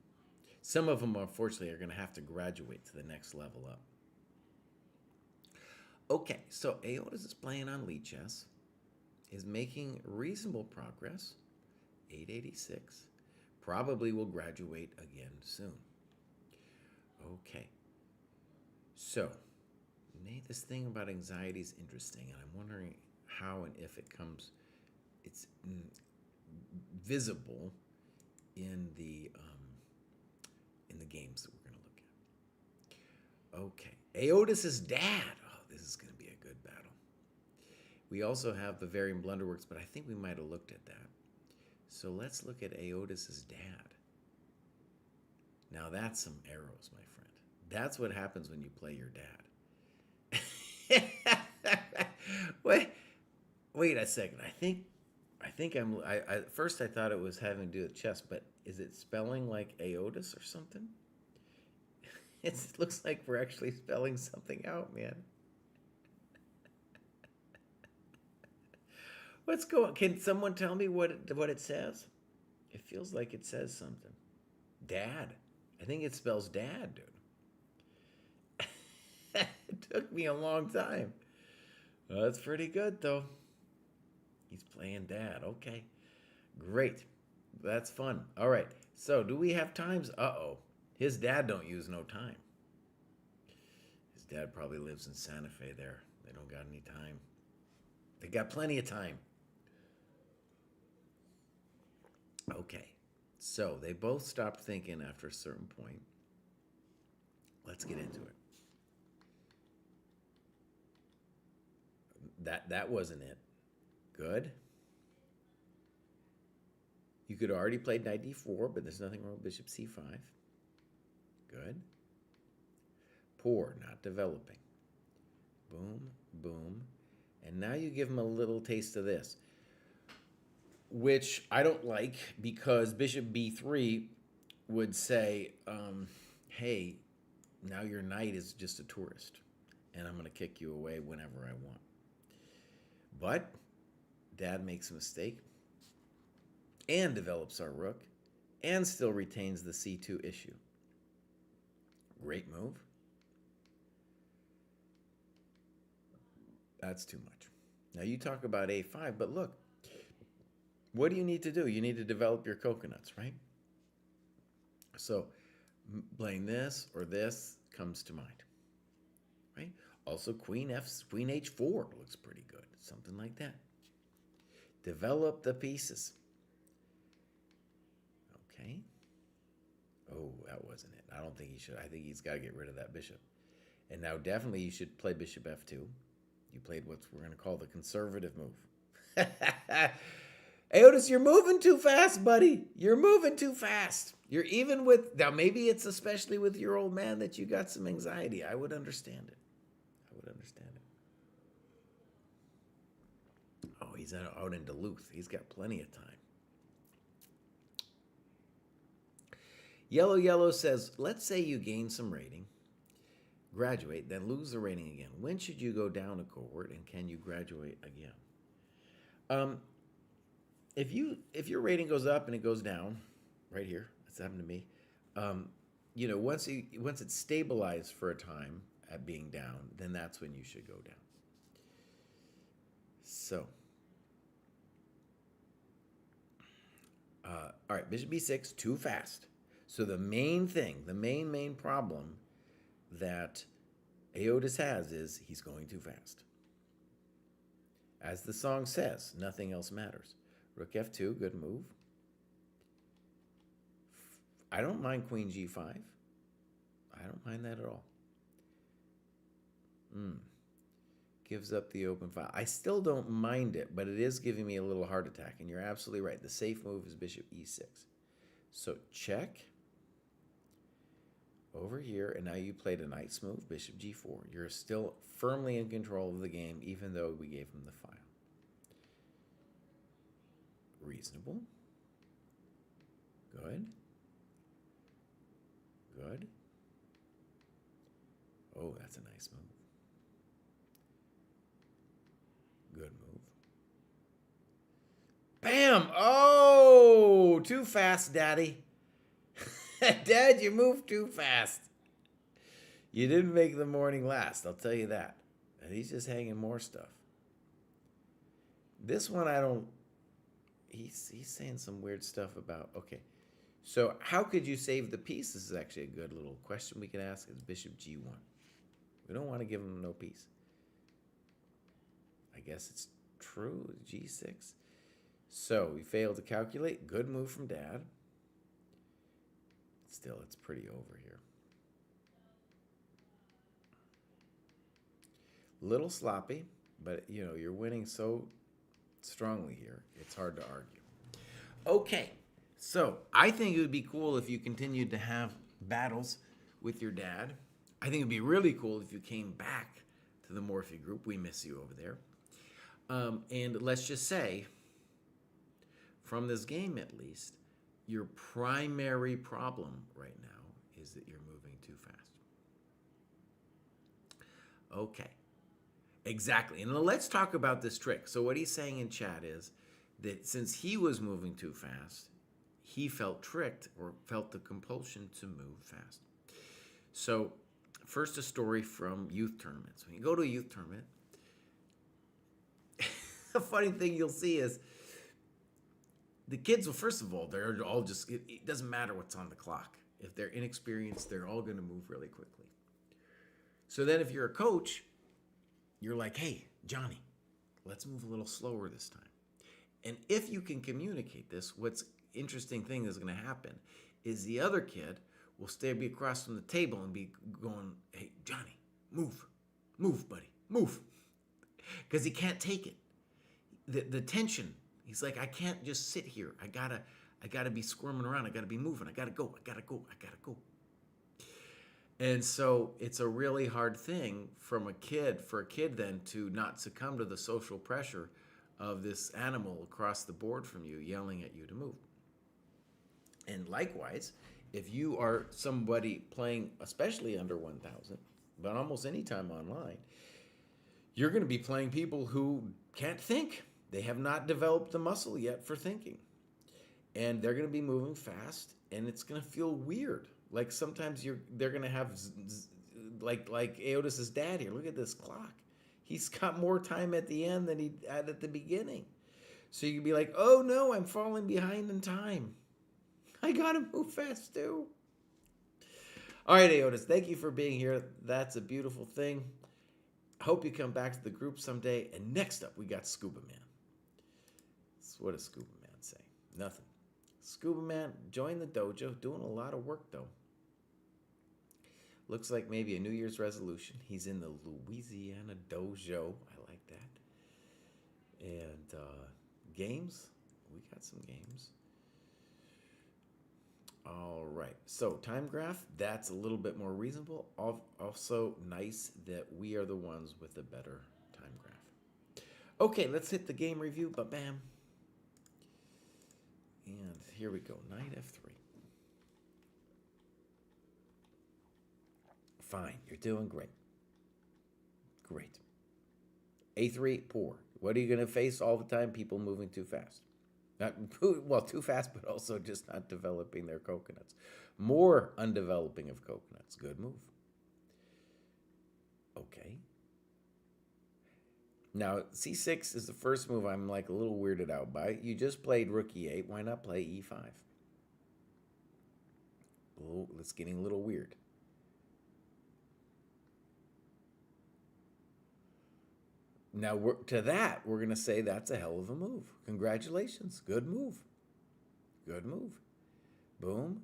Some of them, unfortunately, are going to have to graduate to the next level up. Okay, so Aotus is playing on Lead Chess, is making reasonable progress, 886. Probably will graduate again soon. Okay. So, this thing about anxiety is interesting, and I'm wondering how and if it's visible in the games that we're going to look at. Okay. Aotus's dad. Oh, this is going to be a good battle. We also have Bavarian Blunderworks, but I think we might have looked at that. So let's look at Aotus's dad. Now that's some arrows, my friend. That's what happens when you play your dad. Wait a second. At first I thought it was having to do with chess, but is it spelling like Aotus or something? It looks like we're actually spelling something out, man. What's going? Can someone tell me what it says? It feels like it says something. Dad. I think it spells dad, dude. It took me a long time. Well, that's pretty good, though. He's playing dad. Okay. Great. That's fun. All right. So, do we have times? Uh-oh. His dad don't use no time. His dad probably lives in Santa Fe there. They don't got any time. They got plenty of time. Okay. So, they both stopped thinking after a certain point. Let's get into it. That wasn't it. Good. You could already play knight d4, but there's nothing wrong with bishop c5. Good. Poor, not developing. Boom, boom. And now you give him a little taste of this, which I don't like because bishop b3 would say, hey, now your knight is just a tourist, and I'm going to kick you away whenever I want. But dad makes a mistake and develops our rook and still retains the c2 issue. Great move. That's too much. Now you talk about A5, but look, what do you need to do? You need to develop your coconuts, right? So playing this or this comes to mind, right? Also, Queen H4 looks pretty good. Something like that. Develop the pieces. Okay. Oh, that wasn't it. I don't think he should. I think he's got to get rid of that bishop. And now definitely you should play bishop F2. You played what we're going to call the conservative move. Hey, Otis, you're moving too fast, buddy. You're moving too fast. You're even with, now maybe it's especially with your old man that you got some anxiety. I would understand it. I would understand it. Oh, he's out in Duluth. He's got plenty of time. Yellow says, let's say you gain some rating, graduate, then lose the rating again. When should you go down a cohort, and can you graduate again? If your rating goes up and it goes down, right here, that's happened to me. Once it's stabilized for a time at being down, then that's when you should go down. So, all right, bishop b6, too fast. So the main thing, the main problem that Aotis has is he's going too fast. As the song says, nothing else matters. Rook f2, good move. I don't mind queen g5. I don't mind that at all. Gives up the open file. I still don't mind it, but it is giving me a little heart attack. And you're absolutely right. The safe move is bishop e6. So check. Over here, and now you played a nice move, bishop g4. You're still firmly in control of the game, even though we gave him the file. Reasonable. Good. Good. Oh, that's a nice move. Good move. Bam! Oh, too fast, Daddy. Dad, you moved too fast. You didn't make the morning last, I'll tell you that. And he's just hanging more stuff. This one I don't... He's saying some weird stuff about... Okay, so how could you save the piece? This is actually a good little question we could ask. Is bishop g1. We don't want to give him no piece. I guess it's true, g6. So we failed to calculate. Good move from Dad. Still, it's pretty over here. Little sloppy, but you're winning so strongly here. It's hard to argue. Okay, so I think it would be cool if you continued to have battles with your dad. I think it would be really cool if you came back to the Morphe group. We miss you over there. And let's just say, from this game at least, your primary problem right now is that you're moving too fast. Okay, exactly. And let's talk about this trick. So what he's saying in chat is that since he was moving too fast, he felt tricked or felt the compulsion to move fast. So first, a story from youth tournaments. When you go to a youth tournament, the funny thing you'll see is the kids, well, first of all, they're all just, it doesn't matter what's on the clock. If they're inexperienced, they're all going to move really quickly. So then if you're a coach, you're like, hey, Johnny, let's move a little slower this time. And if you can communicate this, what's interesting thing that's going to happen is the other kid will be across from the table and be going, hey, Johnny, move, buddy, move. Because he can't take it. The tension. He's like, I can't just sit here. I gotta be squirming around. I gotta be moving. I gotta go. And so it's a really hard thing for a kid then to not succumb to the social pressure of this animal across the board from you yelling at you to move. And likewise, if you are somebody playing, especially under 1,000, but almost any time online, you're going to be playing people who can't think. They have not developed the muscle yet for thinking. And they're going to be moving fast, and it's going to feel weird. Like sometimes they're going to have, like Aotis's dad here. Look at this clock. He's got more time at the end than he had at the beginning. So you can be like, oh no, I'm falling behind in time. I gotta move fast too. All right, Aotis, thank you for being here. That's a beautiful thing. I hope you come back to the group someday. And next up, we got Scuba Man. So what does Scuba Man say? Nothing. Scuba Man joined the dojo, doing a lot of work though. Looks like maybe a New Year's resolution. He's in the Louisiana Dojo. I like that. And games. We got some games. All right. So time graph, that's a little bit more reasonable. Also nice that we are the ones with the better time graph. Okay, let's hit the game review. Ba-bam. And here we go. Knight F3. Fine. You're doing great. Great. A3, poor. What are you going to face all the time? People moving too fast. Not, well, too fast, but also just not developing their coconuts. More undeveloping of coconuts. Good move. Okay. Now, C6 is the first move I'm like a little weirded out by. You just played rook E8. Why not play E5? Oh, it's getting a little weird. Now, we're going to say that's a hell of a move. Congratulations. Good move. Good move. Boom.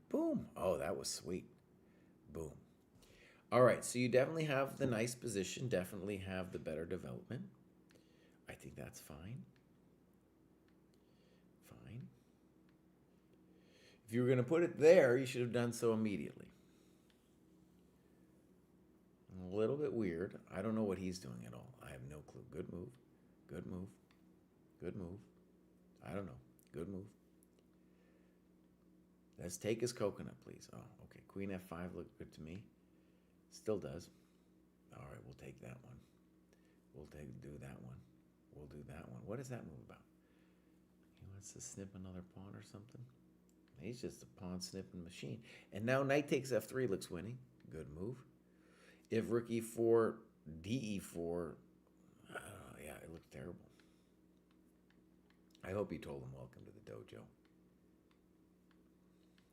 Boom. Oh, that was sweet. Boom. All right, so you definitely have the nice position, definitely have the better development. I think that's fine. Fine. If you were going to put it there, you should have done so immediately. A little bit weird. I don't know what he's doing at all. I have no clue. Good move. Good move. Good move. I don't know. Good move. Let's take his coconut, please. Oh, okay. Queen F5 looked good to me. Still does. All right, we'll take that one. We'll do that one. We'll do that one. What is that move about? He wants to snip another pawn or something? He's just a pawn snipping machine. And now knight takes F3 looks winning. Good move. If rook E4, DE4, yeah, it looked terrible. I hope he told him welcome to the dojo.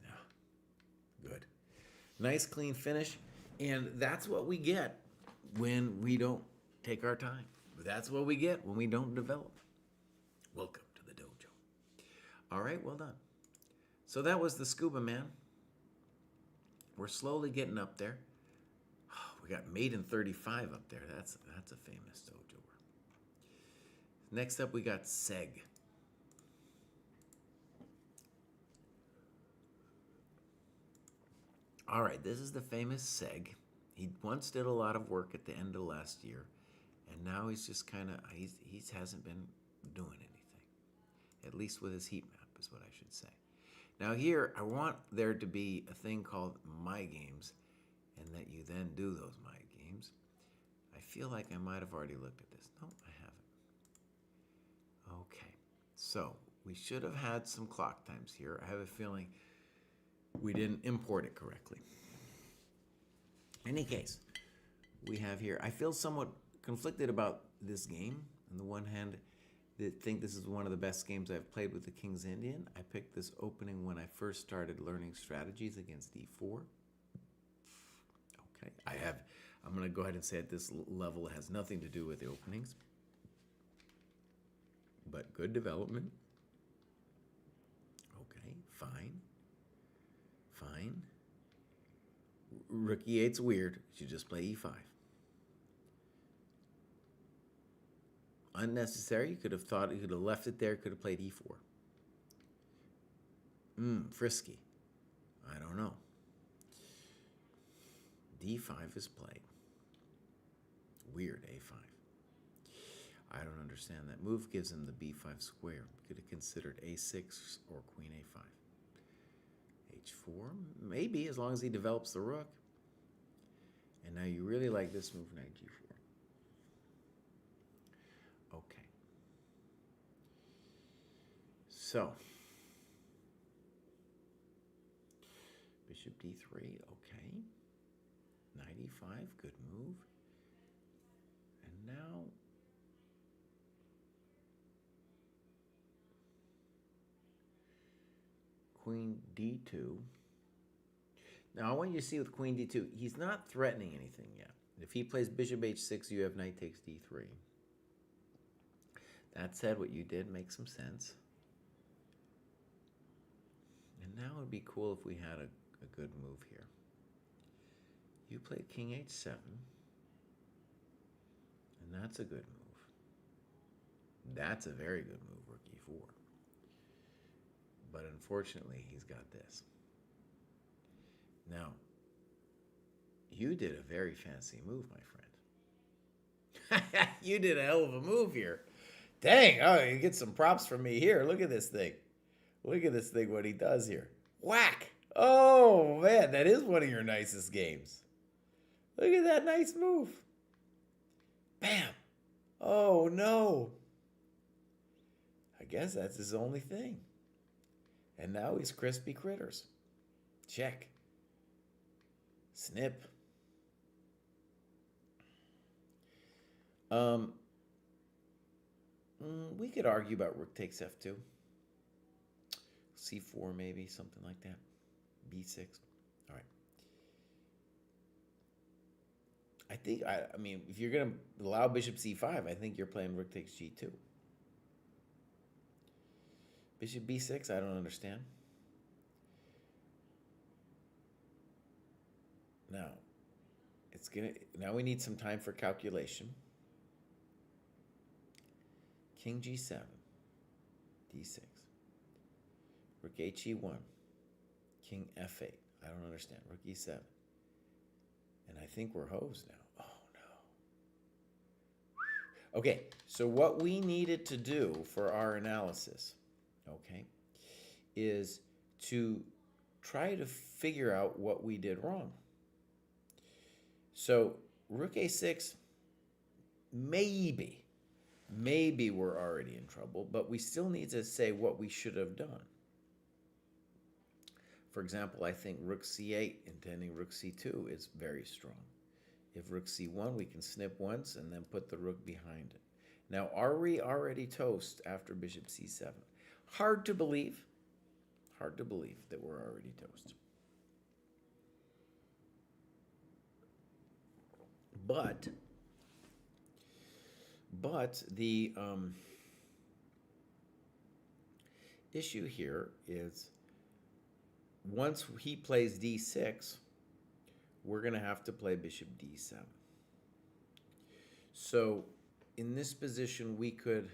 Yeah, good. Nice clean finish. And that's what we get when we don't take our time. That's what we get when we don't develop. Welcome to the dojo. All right, well done. So that was the Scuba Man. We're slowly getting up there. Oh, we got Maiden 35 up there. That's a famous dojo. Next up, we got Seg. All right, this is the famous Seg. He once did a lot of work at the end of last year, and now he's just kind of, he hasn't been doing anything, at least with his heat map is what I should say. Now here, I want there to be a thing called My Games, and that you then do those My Games. I feel like I might have already looked at this. No, I haven't. Okay, so we should have had some clock times here. I have a feeling we didn't import it correctly. In any case, we have here, I feel somewhat conflicted about this game. On the one hand, I think this is one of the best games I've played with the King's Indian. I picked this opening when I first started learning strategies against D4. Okay, I'm going to go ahead and say at this level it has nothing to do with the openings. But good development. Okay, fine. Fine. Rook E8's weird. You should just play E5. Unnecessary. You could have thought, you could have left it there, could have played E4. Frisky. I don't know. D5 is played. Weird, A5. I don't understand that. Move gives him the B5 square. Could have considered A6 or Queen A5. H4, maybe, as long as he develops the rook. And now you really like this move, knight G4. Okay. So, bishop D3, okay. Knight E5, good move. And now Queen D2. Now I want you to see with Queen D2, he's not threatening anything yet. If he plays Bishop H6, you have Knight takes D3. That said, what you did makes some sense. And now it would be cool if we had a good move here. You played King H7. And that's a good move. That's a very good move, Rook E4. But unfortunately, he's got this. Now, you did a very fancy move, my friend. You did a hell of a move here. Dang, oh, you get some props from me here. Look at this thing. Look at this thing, what he does here. Whack! Oh, man, that is one of your nicest games. Look at that nice move. Bam! Oh, no. I guess that's his only thing. And now he's crispy critters. Check. Snip. We could argue about rook takes f2. C4 maybe, something like that. B6. All right. I mean, if you're going to allow bishop c5, I think you're playing rook takes g2. Bishop b6, I don't understand. Now we need some time for calculation. King g7, d6, rook he1, king f8. I don't understand. Rook e7. And I think we're hosed now. Oh, no. Okay, so what we needed to do for our analysis, okay, is to try to figure out what we did wrong. So rook a6, maybe we're already in trouble, but we still need to say what we should have done. For example, I think rook c8 intending rook c2 is very strong. If rook c1, we can snip once and then put the rook behind it. Now, are we already toast after bishop c7? Hard to believe. Hard to believe that we're already toast. But the issue here is once he plays d6, we're going to have to play bishop d7. So in this position, we could...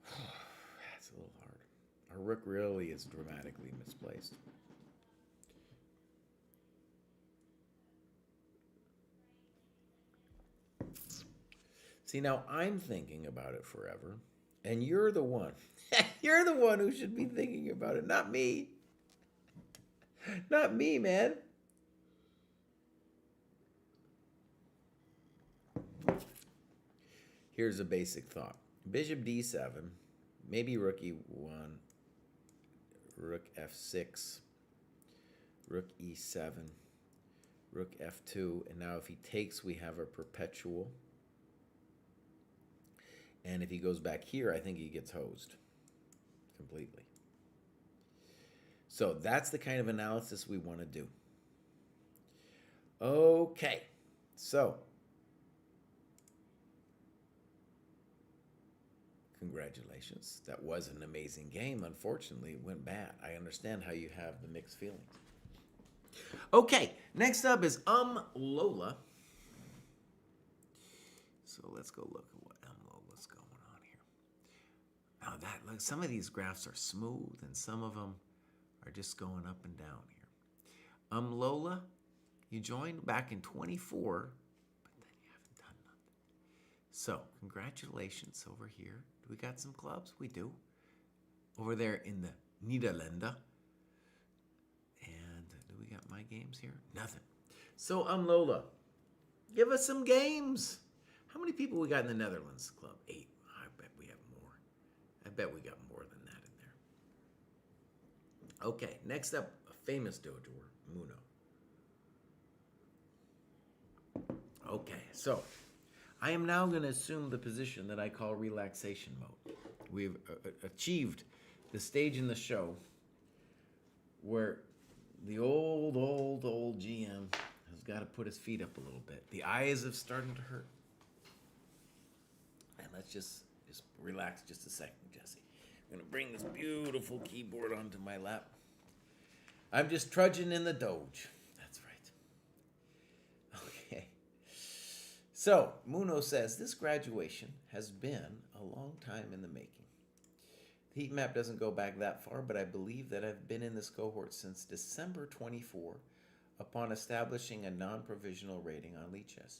That's a little hard. Our rook really is dramatically misplaced. See, now I'm thinking about it forever, and you're the one. You're the one who should be thinking about it, not me. Not me, man. Here's a basic thought. Bishop d7, maybe rook e1, rook f6, rook e7, rook f2, and now if he takes, we have a perpetual. And if he goes back here, I think he gets hosed completely. So that's the kind of analysis we want to do. Okay, so congratulations. That was an amazing game. Unfortunately, it went bad. I understand how you have the mixed feelings. Okay, next up is Lola. So let's go look at what Lola's going on here. Now look, some of these graphs are smooth and some of them are just going up and down here. Lola, you joined back in 24, but then you haven't done nothing. So congratulations over here. Do we got some clubs? We do. Over there in the Nederlanden. And do we got my games here? Nothing. So Lola, give us some games. How many people we got in the Netherlands club? 8. I bet we have more. I bet we got more than that in there. Okay, next up, a famous dojoer, Muno. Okay, so I am now going to assume the position that I call relaxation mode. We've achieved the stage in the show where the old GM has got to put his feet up a little bit. The eyes have started to hurt. And let's just relax just a second, Jesse. I'm going to bring this beautiful keyboard onto my lap. I'm just trudging in the Dojo. That's right. Okay. So, Muno says, this graduation has been a long time in the making. The heat map doesn't go back that far, but I believe that I've been in this cohort since December 24 upon establishing a non-provisional rating on Lichess.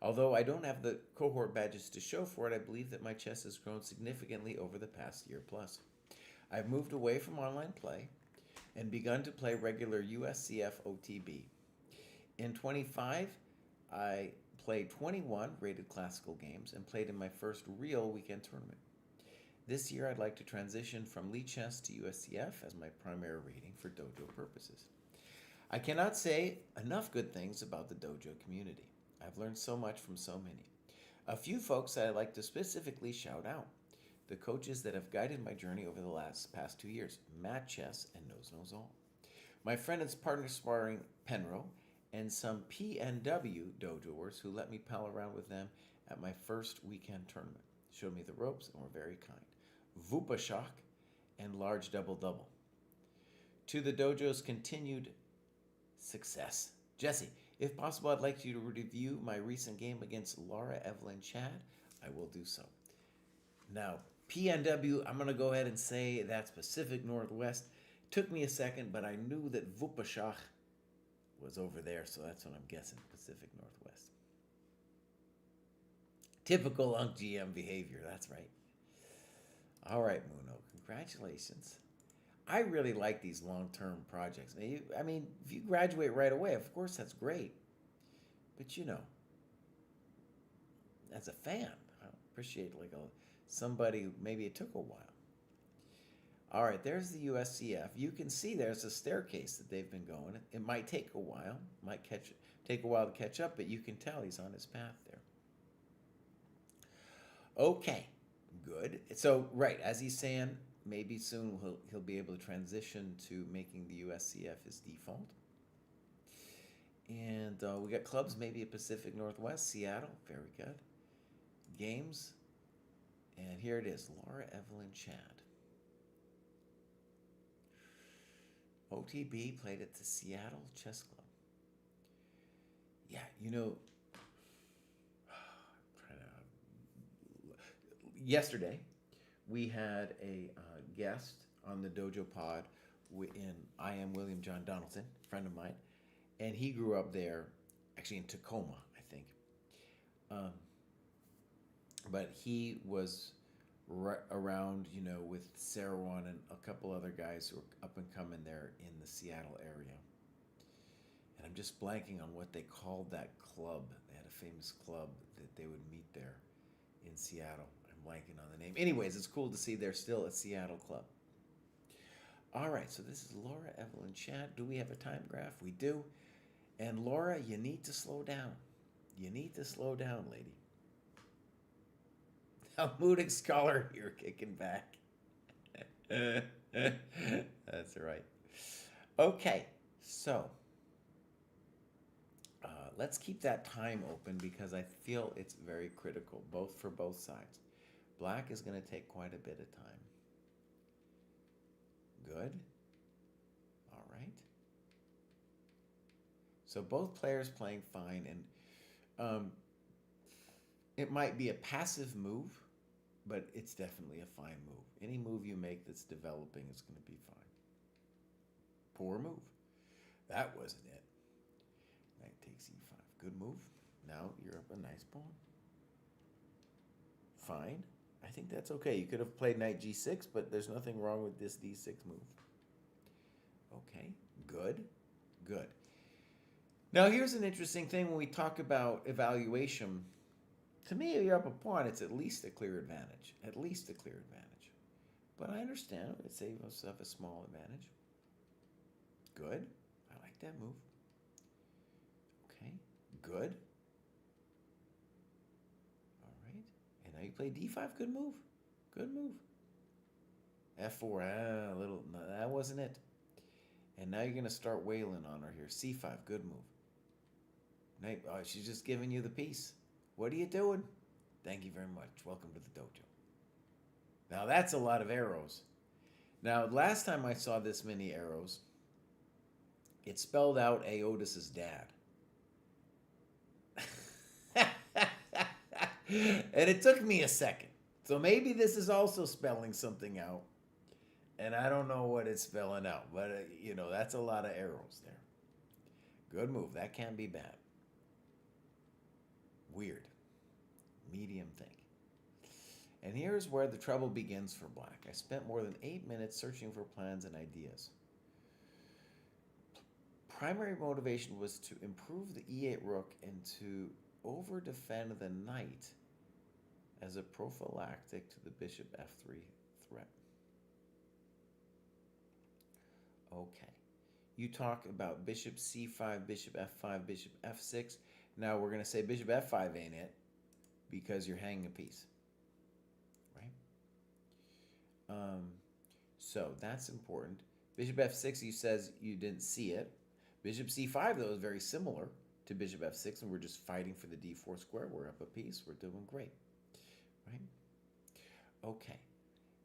Although I don't have the cohort badges to show for it, I believe that my chess has grown significantly over the past year plus. I've moved away from online play and begun to play regular USCF OTB. In 25, I played 21 rated classical games and played in my first real weekend tournament. This year, I'd like to transition from Lichess to USCF as my primary rating for dojo purposes. I cannot say enough good things about the dojo community. I've learned so much from so many. A few folks that I'd like to specifically shout out. The coaches that have guided my journey over the past 2 years, Matt Chess and Knows All. My friend and partner sparring, Penro, and some PNW dojoers who let me pal around with them at my first weekend tournament. Showed me the ropes and were very kind. Vupashak and Large Double Double. To the dojo's continued success. Jesse, if possible, I'd like you to review my recent game against Laura Evelyn Chad. I will do so. Now, PNW, I'm going to go ahead and say that's Pacific Northwest. Took me a second, but I knew that Vupashak was over there, so that's what I'm guessing, Pacific Northwest. Typical Unk GM behavior, that's right. All right, Muno, congratulations. I really like these long-term projects. I mean, if you graduate right away, of course, that's great. But, you know, as a fan, I appreciate somebody, maybe it took a while. All right, there's the USCF. You can see there's a staircase that they've been going. It might take a while, take a while to catch up, but you can tell he's on his path there. Okay, good. So, right, as he's saying, maybe soon he'll be able to transition to making the USCF his default. And we got clubs, maybe at Pacific Northwest, Seattle, very good. Games, and here it is, Laura Evelyn Chad. OTB played at the Seattle Chess Club. Yeah, you know, yesterday we had a guest on the Dojo Pod I am William John Donaldson, friend of mine, and he grew up there, actually in Tacoma, I think. But he was around, you know, with Sarawan and a couple other guys who were up and coming there in the Seattle area. And I'm just blanking on what they called that club. They had a famous club that they would meet there in Seattle. I'm blanking on the name. Anyways, it's cool to see they're still a Seattle club. All right, so this is Laura Evelyn Chad. Do we have a time graph? We do. And Laura, you need to slow down. You need to slow down, lady. Talmudic scholar here kicking back. That's right. Okay, so let's keep that time open because I feel it's very critical, for both sides. Black is going to take quite a bit of time. Good. All right. So both players playing fine, and it might be a passive move, but it's definitely a fine move. Any move you make that's developing is going to be fine. Poor move. That wasn't it. Knight takes e5. Good move. Now you're up a nice pawn. Fine. I think that's okay. You could have played knight g6, but there's nothing wrong with this d6 move. Okay. Good. Good. Now here's an interesting thing when we talk about evaluation. To me, if you're up a pawn, it's at least a clear advantage. At least a clear advantage. But I understand. It saves us a small advantage. Good. I like that move. Okay. Good. All right. And now you play d5. Good move. Good move. f4. No, that wasn't it. And now you're going to start wailing on her here. c5. Good move. Oh, she's just giving you the piece. What are you doing? Thank you very much. Welcome to the dojo. Now that's a lot of arrows. Now, last time I saw this many arrows, it spelled out Aotis's dad. And it took me a second. So maybe this is also spelling something out. And I don't know what it's spelling out. But, that's a lot of arrows there. Good move. That can be bad. Weird. Medium thing. And here's where the trouble begins for black. I spent more than 8 minutes searching for plans and ideas. Primary motivation was to improve the e8 rook and to over-defend the knight as a prophylactic to the bishop f3 threat. Okay. You talk about bishop c5, bishop f5, bishop f6. Now we're going to say bishop f5 ain't it because you're hanging a piece. So that's important. Bishop f6, you says you didn't see it. Bishop c5, though, is very similar to bishop f6, and we're just fighting for the d4 square. We're up a piece. We're doing great. Right? Okay.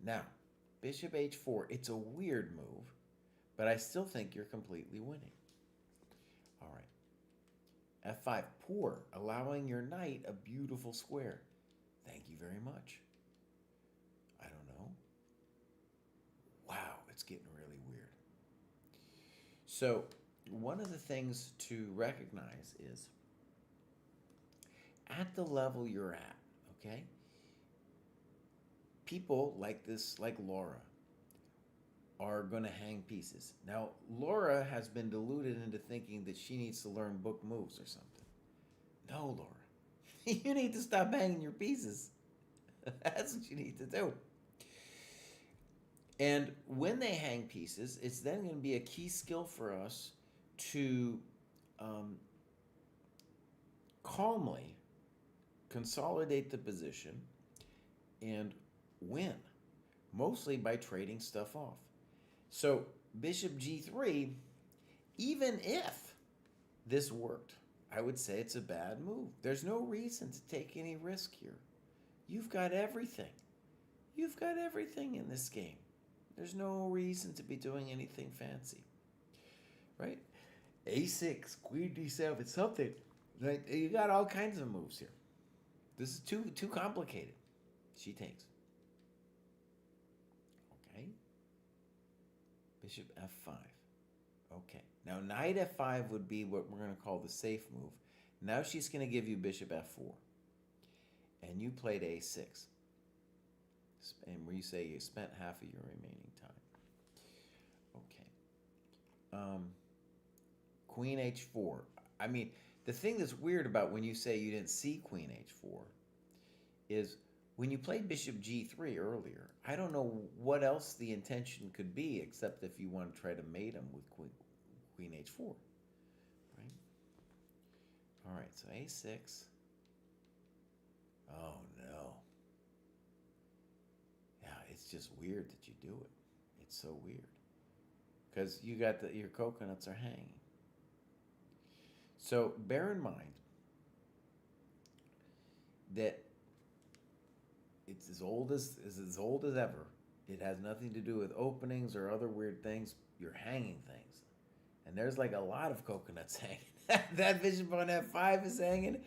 Now, bishop h4, it's a weird move, but I still think you're completely winning. All right. f5, poor, allowing your knight a beautiful square. Thank you very much. I don't know. Wow, it's getting really weird. So, one of the things to recognize is at the level you're at, okay? People like this, like Laura, are going to hang pieces. Now, Laura has been deluded into thinking that she needs to learn book moves or something. No, Laura. You need to stop hanging your pieces. That's what you need to do. And when they hang pieces, it's then going to be a key skill for us to calmly consolidate the position and win, mostly by trading stuff off. So bishop g3, even if this worked, I would say it's a bad move. There's no reason to take any risk here. You've got everything. You've got everything in this game. There's no reason to be doing anything fancy, right? A6, queen d7, something. Right? You got all kinds of moves here. This is too complicated. She takes. Okay. Bishop f5. Okay. Now knight f5 would be what we're going to call the safe move. Now she's going to give you bishop f4. And you played a6. And where you say you spent half of your remaining time. Okay. Queen h4. I mean, the thing that's weird about when you say you didn't see queen h4 is when you played bishop g3 earlier, I don't know what else the intention could be except if you want to try to mate him with queen h4. Right? All right, so a6. Oh, no. Yeah, it's just weird that you do it. It's so weird. Because you got your coconuts are hanging. So bear in mind that it's as old as ever. It has nothing to do with openings or other weird things. You're hanging things. And there's like a lot of coconuts hanging. That bishop on f5 is hanging.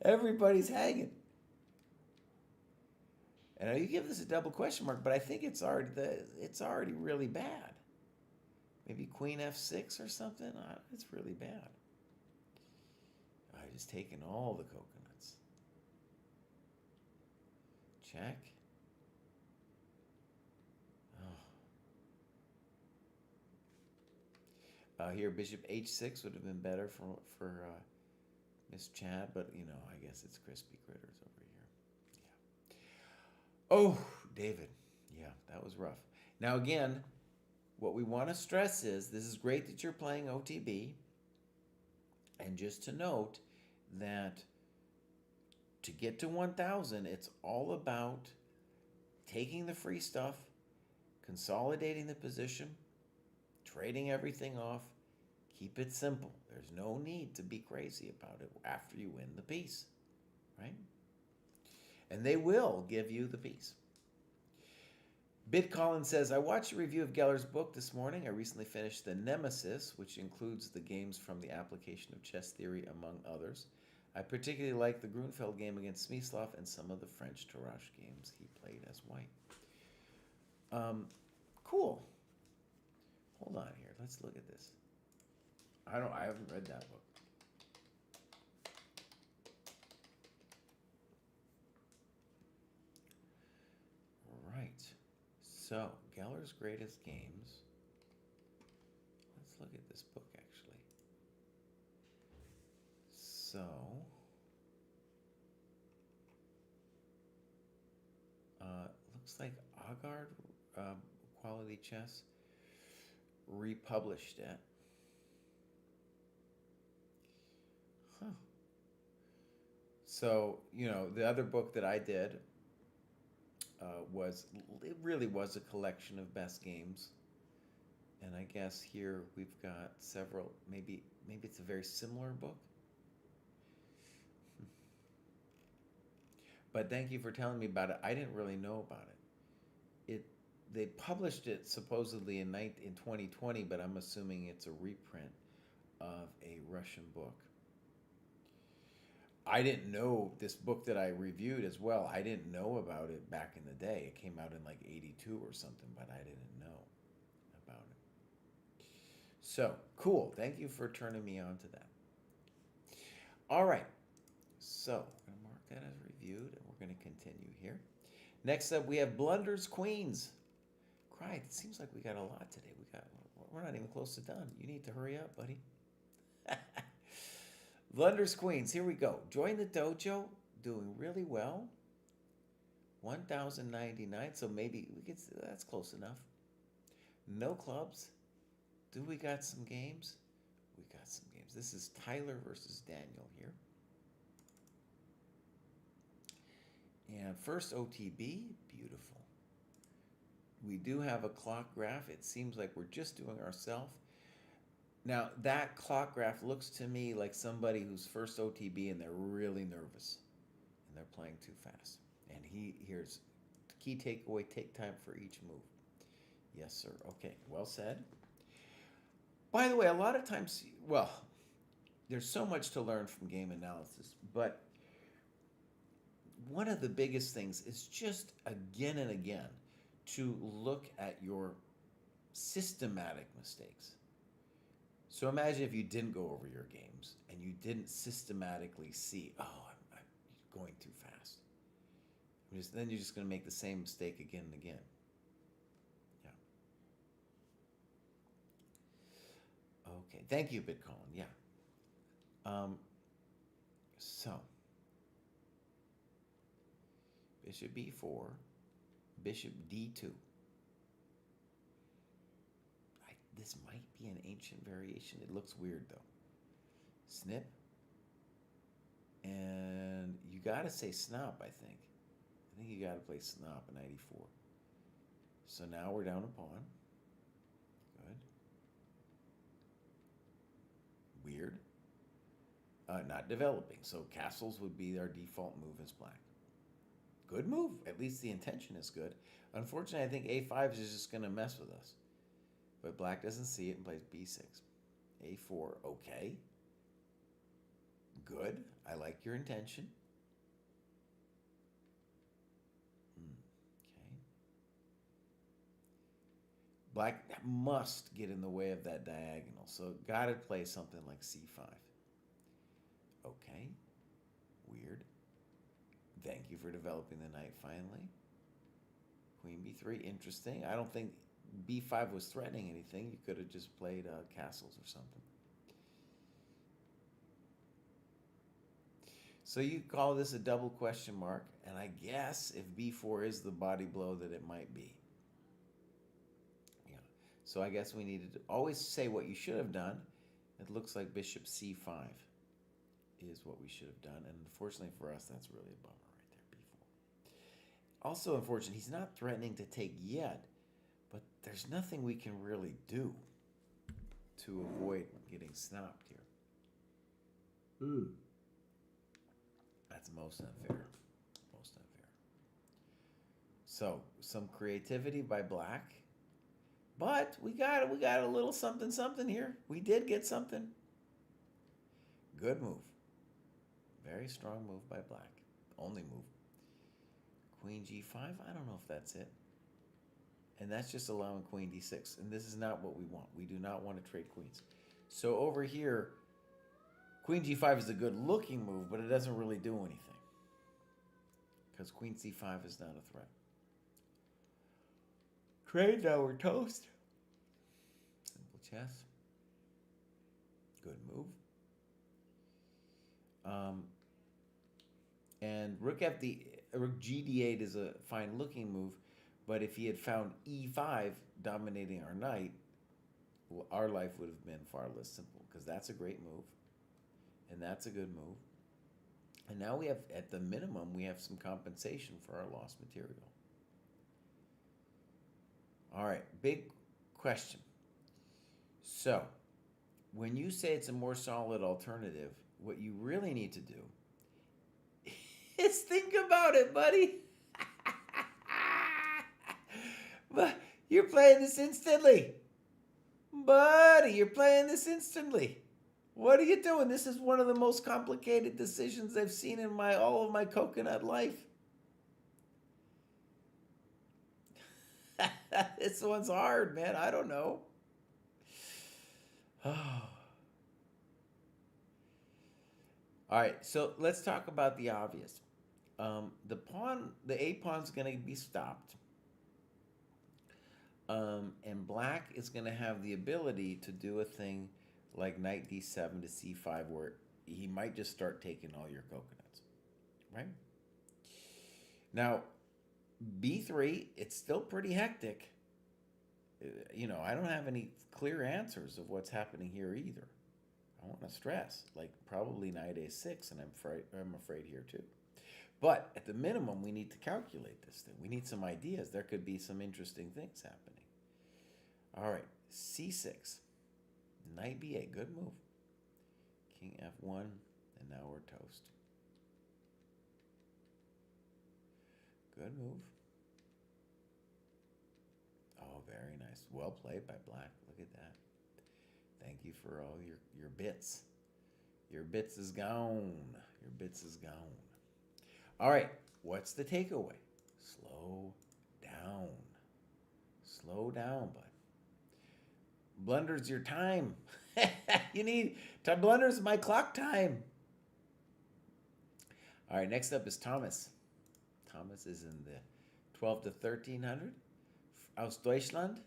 Everybody's hanging. And you give this a double question mark, but I think it's already really bad. Maybe queen f6 or something. It's really bad. I just taken all the coconuts. Check. Oh. Here, bishop h6 would have been better for Miss Chad, but I guess it's crispy critters over here. Yeah. Oh, David. Yeah, that was rough. Now again, what we want to stress is this is great that you're playing OTB, and just to note that to get to 1,000, it's all about taking the free stuff, consolidating the position, trading everything off. Keep it simple. There's no need to be crazy about it after you win the piece, right? And they will give you the piece. BitCollin says, I watched a review of Geller's book this morning. I recently finished The Nemesis, which includes the games from the application of chess theory, among others. I particularly like the Grunfeld game against Smyslov and some of the French Tarrasch games he played as white. Cool. Hold on here. Let's look at this. I haven't read that book. Right. So, Geller's Greatest Games. Let's look at this book, actually. So, looks like Agard Quality Chess republished it. Huh. So, the other book that I did it really was a collection of best games. And I guess here we've got several, maybe it's a very similar book. But thank you for telling me about it. I didn't really know about it. They published it supposedly in 2020, but I'm assuming it's a reprint of a Russian book. I didn't know this book that I reviewed as well. I didn't know about it back in the day. It came out in like 82 or something, but I didn't know about it. So, cool. Thank you for turning me on to that. All right. So, I'm going to mark that as reviewed, and we're going to continue here. Next up, we have Blunders Queens. Cried. It seems like we got a lot today. We're not even close to done. You need to hurry up, buddy. Blunders Queens, here we go. Join the dojo, doing really well. 1,099, so maybe that's close enough. No clubs. Do we got some games? We got some games. This is Tyler versus Daniel here. And first OTB, beautiful. We do have a clock graph. It seems like we're just doing ourselves. Now, that clock graph looks to me like somebody who's first OTB and they're really nervous and they're playing too fast. And here's the key takeaway, take time for each move. Yes, sir. Okay, well said. By the way, a lot of times, well, there's so much to learn from game analysis, but one of the biggest things is just again and again to look at your systematic mistakes. So imagine if you didn't go over your games and you didn't systematically see, I'm going too fast. Then you're just going to make the same mistake again and again. Yeah. Okay. Thank you, BitCollin. Yeah. So, Bishop B4, Bishop D2. This might be an ancient variation. It looks weird, though. Snip. And you got to say snop, I think. I think you got to play snop in 94. So now we're down a pawn. Good. Weird. Not developing. So castles would be our default move as black. Good move. At least the intention is good. Unfortunately, I think A5 is just going to mess with us. But black doesn't see it and plays B6. A4, okay. Good. I like your intention. Okay. Black must get in the way of that diagonal. So got to play something like C5. Okay. Weird. Thank you for developing the knight finally. Queen B3, interesting. I don't think B5 was threatening anything. You could have just played castles or something. So you call this a double question mark, and I guess if B4 is the body blow that it might be. Yeah. So I guess we needed to always say what you should have done. It looks like Bishop C5. is what we should have done. And unfortunately for us, that's really a bummer right there, b4. Also, unfortunately, he's not threatening to take yet, but there's nothing we can really do to avoid getting snapped here. That's most unfair. Most unfair. So, some creativity by black. But we got a little something something here. We did get something. Good move. Very strong move by black. Only move. Queen g5. I don't know if that's it. And that's just allowing queen d6. And this is not what we want. We do not want to trade queens. So over here, queen g5 is a good looking move, but it doesn't really do anything. Because queen c5 is not a threat. Trade, now we're toast. Simple chess. Good move. And rook gd8 is a fine looking move, but if he had found e5 dominating our knight, well, our life would have been far less simple, because that's a great move, and that's a good move. And now we have, at the minimum, we have some compensation for our lost material. All right, big question. So, when you say it's a more solid alternative, what you really need to do is think about it, buddy. But you're playing this instantly. Buddy, you're playing this instantly. What are you doing? This is one of the most complicated decisions I've seen in all of my coconut life. This one's hard, man. I don't know. All right, so let's talk about the obvious. The A pawn's going to be stopped. And black is going to have the ability to do a thing like knight d7 to c5, where he might just start taking all your coconuts, right? Now, b3, it's still pretty hectic. You know, I don't have any clear answers of what's happening here either. I want to stress, like probably knight a6, and I'm afraid here too. But at the minimum, we need to calculate this thing. We need some ideas. There could be some interesting things happening. All right, c6, knight b8, good move. King f1, and now we're toast. Good move. Oh, very nice. Well played by black. Look at that. Thank you for all your bits. Your bits is gone. Your bits is gone. All right, what's the takeaway? Slow down. Slow down, bud. Blunders your time. You need to blunders my clock time. All right, next up is Thomas. Thomas is in the 12 to 1300. Aus Deutschland.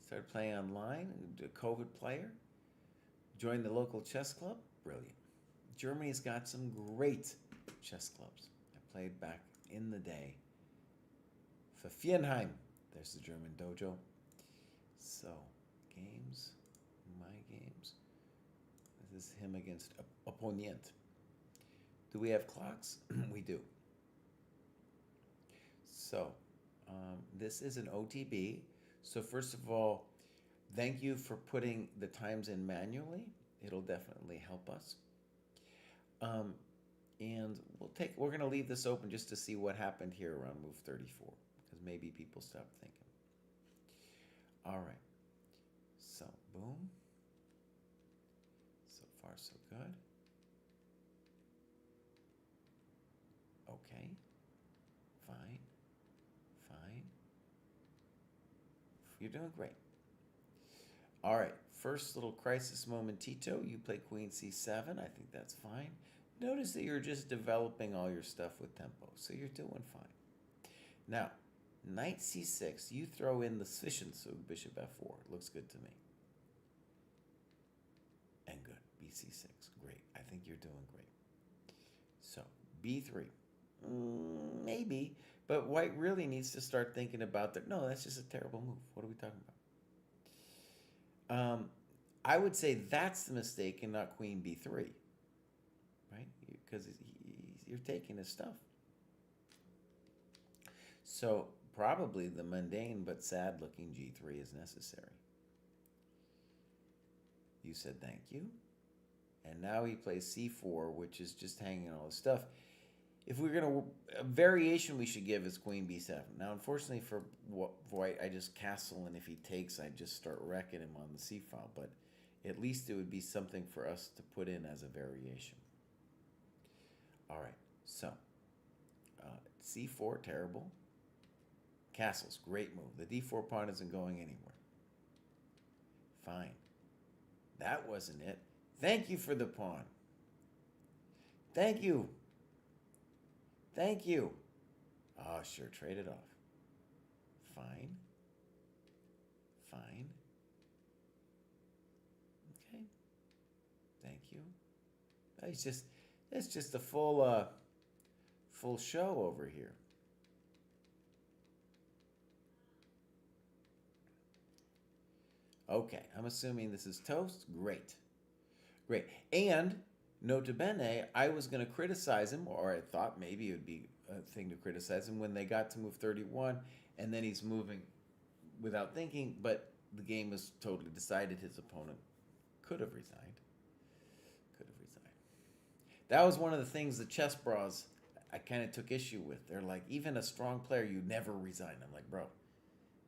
Started playing online. A COVID player. Joined the local chess club. Brilliant. Germany's got some great chess clubs. I played back in the day. Pfeffenheim. There's the German dojo. So, games. My games. This is him against opponent. Do we have clocks? We do. So, this is an OTB. So first of all, thank you for putting the times in manually. It'll definitely help us. And we're going to leave this open just to see what happened here around move 34, because maybe people stopped thinking. All right. So, boom. So far, so good. Okay. Fine. Fine. You're doing great. All right. First little crisis momentito. You play queen c7. I think that's fine. Notice that you're just developing all your stuff with tempo, so you're doing fine. Now, knight c6, you throw in the Zwischenzug, bishop f4. Looks good to me. And good, bc6, great. I think you're doing great. So, b3, maybe, but white really needs to start thinking about that. No, that's just a terrible move. What are we talking about? I would say that's the mistake and not queen b3. because you're taking his stuff. So probably the mundane but sad-looking g3 is necessary. You said thank you. And now he plays c4, which is just hanging all his stuff. If we're going to... A variation we should give is queen b7. Now, unfortunately for white, I just castle, and if he takes, I just start wrecking him on the c file. But at least it would be something for us to put in as a variation. All right, so c4, terrible. Castles, great move. The d4 pawn isn't going anywhere. Fine. That wasn't it. Thank you for the pawn. Thank you. Thank you. Oh, sure, trade it off. Fine. Fine. Okay. Thank you. It's just a full show over here. Okay, I'm assuming this is toast. Great. Great. And, nota bene, I was going to criticize him, or I thought maybe it would be a thing to criticize him when they got to move 31, and then he's moving without thinking, but the game was totally decided. His opponent could have resigned. Could have resigned. That was one of the things the chess bras I kind of took issue with. They're like, even a strong player, you never resign. I'm like, bro,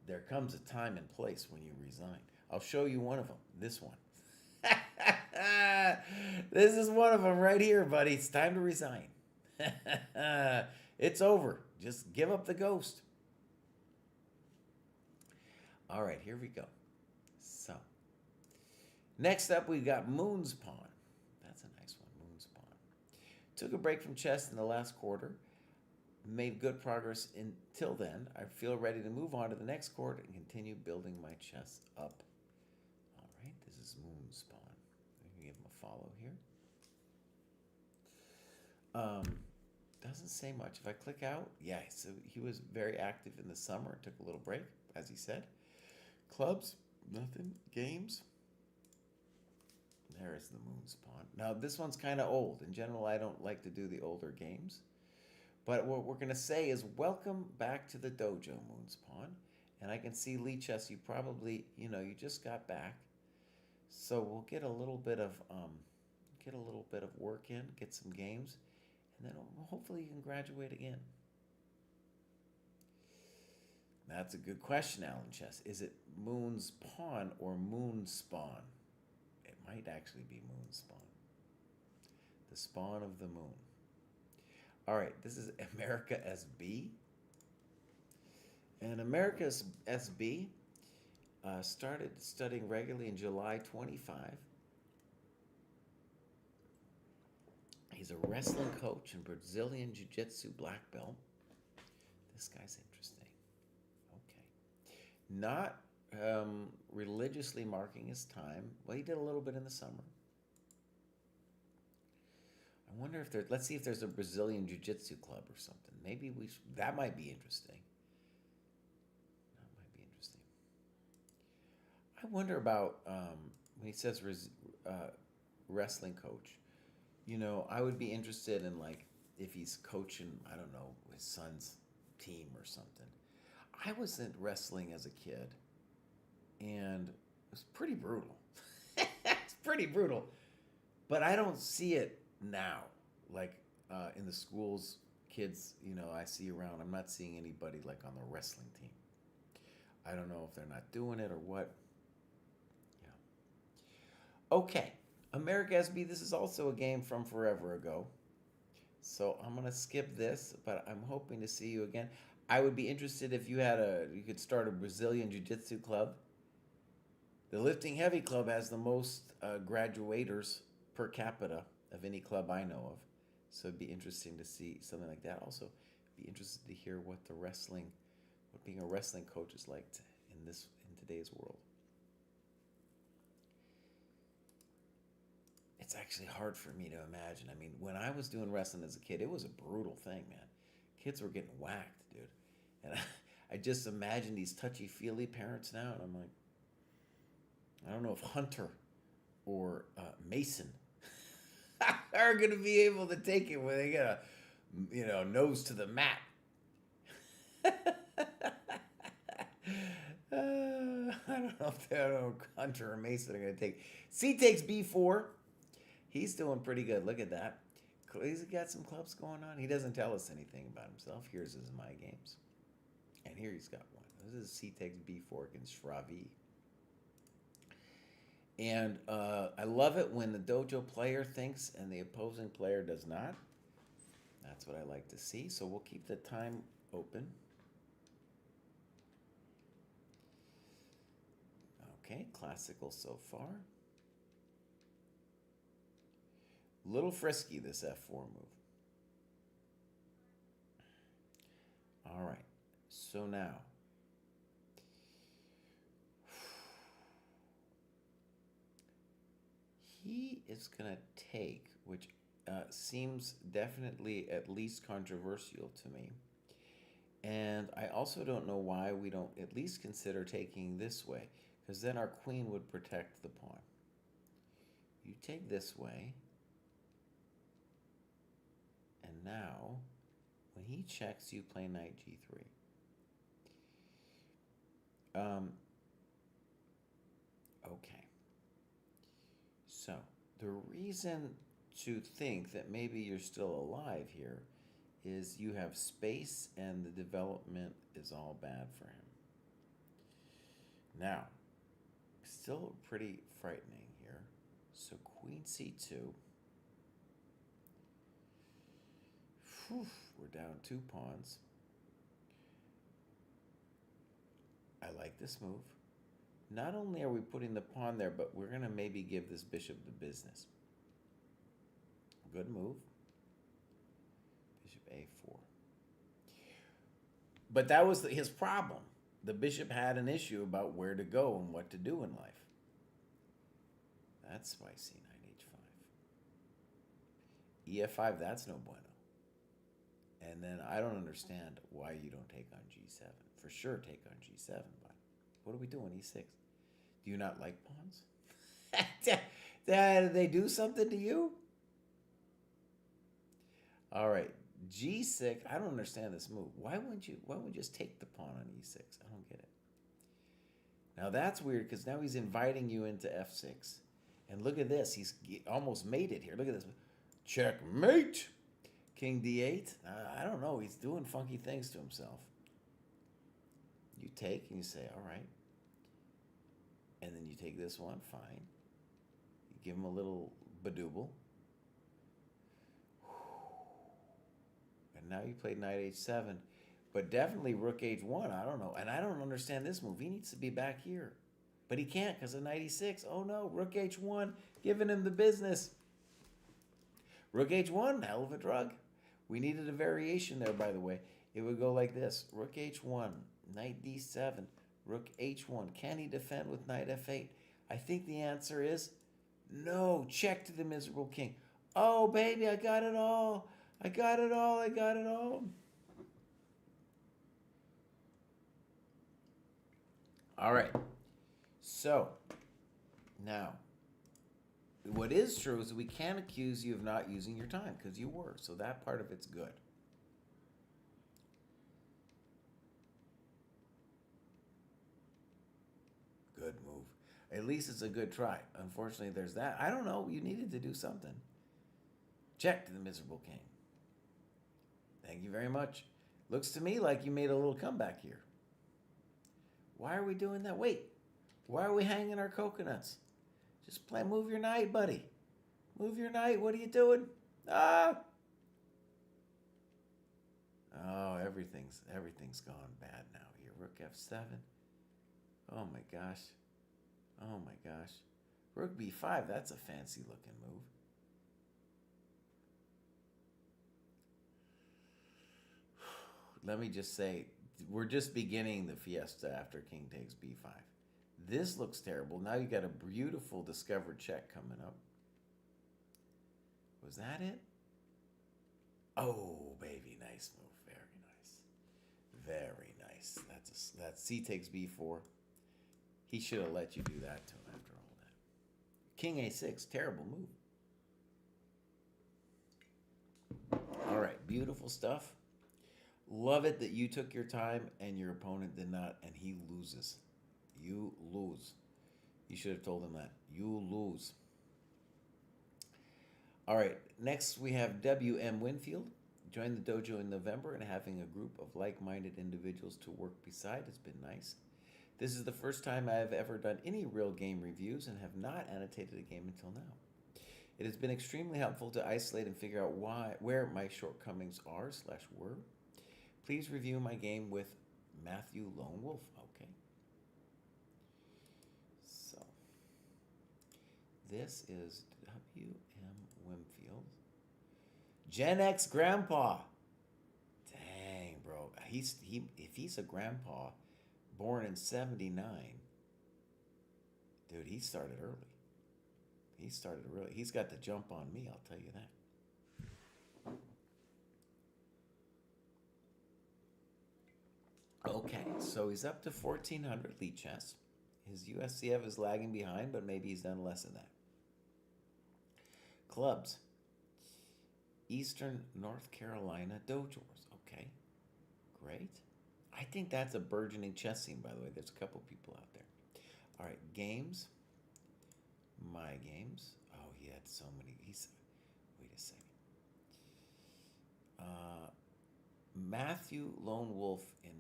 there comes a time and place when you resign. I'll show you one of them. This one. This is one of them right here, buddy. It's time to resign. It's over. Just give up the ghost. All right, here we go. So, next up, we got Moon's Pawn. That's a nice one, Moon's Pawn. Took a break from chess in the last quarter. Made good progress until then. I feel ready to move on to the next court and continue building my chess up. All right, this is Moon's Pawn. I'm going to give him a follow here. Doesn't say much. If I click out, yeah, so he was very active in the summer. Took a little break, as he said. Clubs, nothing. Games. There is the Moon's Pawn. Now, this one's kind of old. In general, I don't like to do the older games. But what we're going to say is welcome back to the dojo, Moon's Pawn. And I can see Lee Chess, you probably, you just got back. So we'll get a little bit of work in, get some games, and then hopefully you can graduate again. That's a good question, Alan Chess. Is it Moon's Pawn or Moon Spawn? It might actually be Moon Spawn. The spawn of the moon. All right, this is America SB. And America SB started studying regularly in July 25. He's a wrestling coach and Brazilian Jiu-Jitsu black belt. This guy's interesting. Okay. Not religiously marking his time. Well, he did a little bit in the summer. I wonder if let's see if there's a Brazilian Jiu-Jitsu club or something. Maybe that might be interesting. That might be interesting. I wonder about when he says wrestling coach. I would be interested in, like, if he's coaching, I don't know, his son's team or something. I was in wrestling as a kid, and it was pretty brutal. It's pretty brutal. But I don't see it now. Like, in the schools, kids, I see around. I'm not seeing anybody, like, on the wrestling team. I don't know if they're not doing it or what. Yeah. Okay. America SB, this is also a game from forever ago. So I'm going to skip this, but I'm hoping to see you again. I would be interested if you could start a Brazilian Jiu-Jitsu club. The Lifting Heavy Club has the most graduators per capita of any club I know of. So it'd be interesting to see something like that. Also, be interested to hear what being a wrestling coach is like in today's world. It's actually hard for me to imagine. I mean, when I was doing wrestling as a kid, it was a brutal thing, man. Kids were getting whacked, dude. And I just imagine these touchy-feely parents now, and I'm like, I don't know if Hunter or Mason are going to be able to take it when they get a, nose to the mat. I don't know if Hunter or Mason are going to take. C takes B4. He's doing pretty good. Look at that. He's got some clubs going on. He doesn't tell us anything about himself. Here's his my games. And here he's got one. This is C takes B4 against Shravi. And I love it when the dojo player thinks and the opposing player does not. That's what I like to see. So we'll keep the time open. Okay, classical so far. Little frisky, this F4 move. All right, so now. He is going to take, which seems definitely at least controversial to me. And I also don't know why we don't at least consider taking this way, because then our queen would protect the pawn. You take this way. And now, when he checks, you play knight g3. Okay. So, the reason to think that maybe you're still alive here is you have space and the development is all bad for him. Now, still pretty frightening here. So queen c2. Whew, we're down 2 pawns. I like this move. Not only are we putting the pawn there, but we're going to maybe give this bishop the business. Good move. Bishop a4. But that was his problem. The bishop had an issue about where to go and what to do in life. That's why c9 h5. e5, that's no bueno. And then I don't understand why you don't take on g7. For sure take on g7, but what are we doing, e6? Do you not like pawns? Did they do something to you? All right, g6. I don't understand this move. Why wouldn't you just take the pawn on e6? I don't get it. Now that's weird because now he's inviting you into f6. And look at this. He's almost made it here. Look at this. Checkmate. King d8. I don't know. He's doing funky things to himself. You take and you say, all right. And then you take this one. Fine. You give him a little badooble. And now you play knight h7. But definitely rook h1. I don't know. And I don't understand this move. He needs to be back here. But he can't because of knight e6. Oh no. Rook h1. Giving him the business. Rook h1. Hell of a drug. We needed a variation there, by the way. It would go like this. Rook h1. Knight d7. Rook h1. Can he defend with knight f8? I think the answer is no. Check to the miserable king. Oh, baby, I got it all. I got it all. I got it all. All right. So, now, what is true is we can't accuse you of not using your time because you were. So that part of it's good. Good move. At least it's a good try. Unfortunately, there's that. I don't know. You needed to do something. Check to the miserable king. Thank you very much. Looks to me like you made a little comeback here. Why are we doing that? Wait. Why are we hanging our coconuts? Just move your knight, buddy. Move your knight. What are you doing? Ah! Oh, everything's gone bad now here. Rook f7. Oh my gosh. Oh my gosh. Rook b5, that's a fancy looking move. Let me just say, we're just beginning the fiesta after king takes b5. This looks terrible. Now you got a beautiful discovered check coming up. Was that it? Oh, baby, nice move. Very nice. Very nice. That's c takes b4. He should have let you do that to him after all that. King a6, terrible move. All right, beautiful stuff. Love it that you took your time and your opponent did not, and he loses. You lose. You should have told him that. You lose. All right, next we have W.M. Winfield. Joined the dojo in November and having a group of like-minded individuals to work beside has been nice. This is the first time I have ever done any real game reviews and have not annotated a game until now. It has been extremely helpful to isolate and figure out where my shortcomings are/were. Please review my game with Matthew Lone Wolf. Okay. So, this is W.M. Winfield. Gen X Grandpa. Dang, bro. If he's a grandpa born in 79, dude, he started early. He started early. He's got the jump on me, I'll tell you that. Okay, so he's up to 1400 lead chess. His USCF is lagging behind, but maybe he's done less of that. Clubs. Eastern North Carolina Dojos. Okay, great. I think that's a burgeoning chess scene, by the way. There's a couple people out there. All right, games. My games. Oh, he had so many. Wait a second. Matthew Lone Wolf in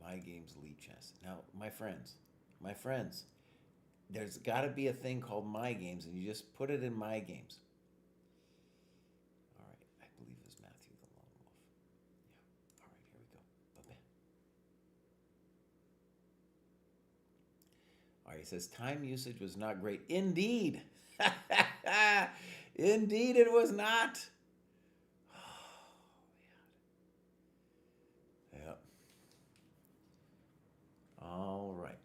My Games Lead Chess. Now, my friends, there's got to be a thing called My Games, and you just put it in My Games. All right, I believe it was Matthew the Lone Wolf. Yeah. All right, here we go. Ba-bam. All right, he says time usage was not great. Indeed. Indeed, it was not. Yep. All right.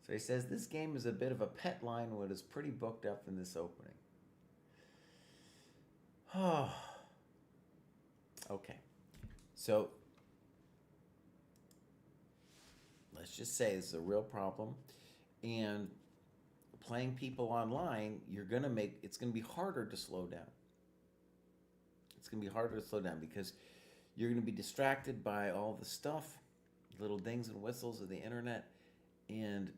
So he says this game is a bit of a pet line when it's pretty booked up in this opening. Oh. Okay. So let's just say this is a real problem. And playing people online, it's gonna be harder to slow down. It's gonna be harder to slow down because you're gonna be distracted by all the stuff, little dings and whistles of the internet, and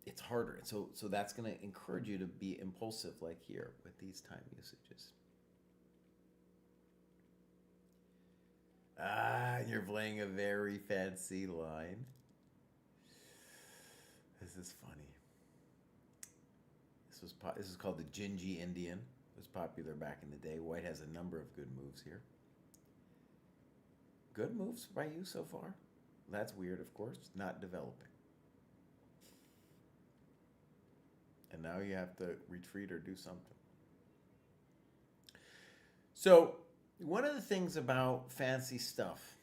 it's harder. So that's gonna encourage you to be impulsive, like here with these time usages. You're playing a very fancy line. This is funny. This is called the Gingy Indian. It was popular back in the day. White has a number of good moves here. Good moves by you so far? That's weird, of course. Not developing. And now you have to retreat or do something. So, one of the things about fancy stuff,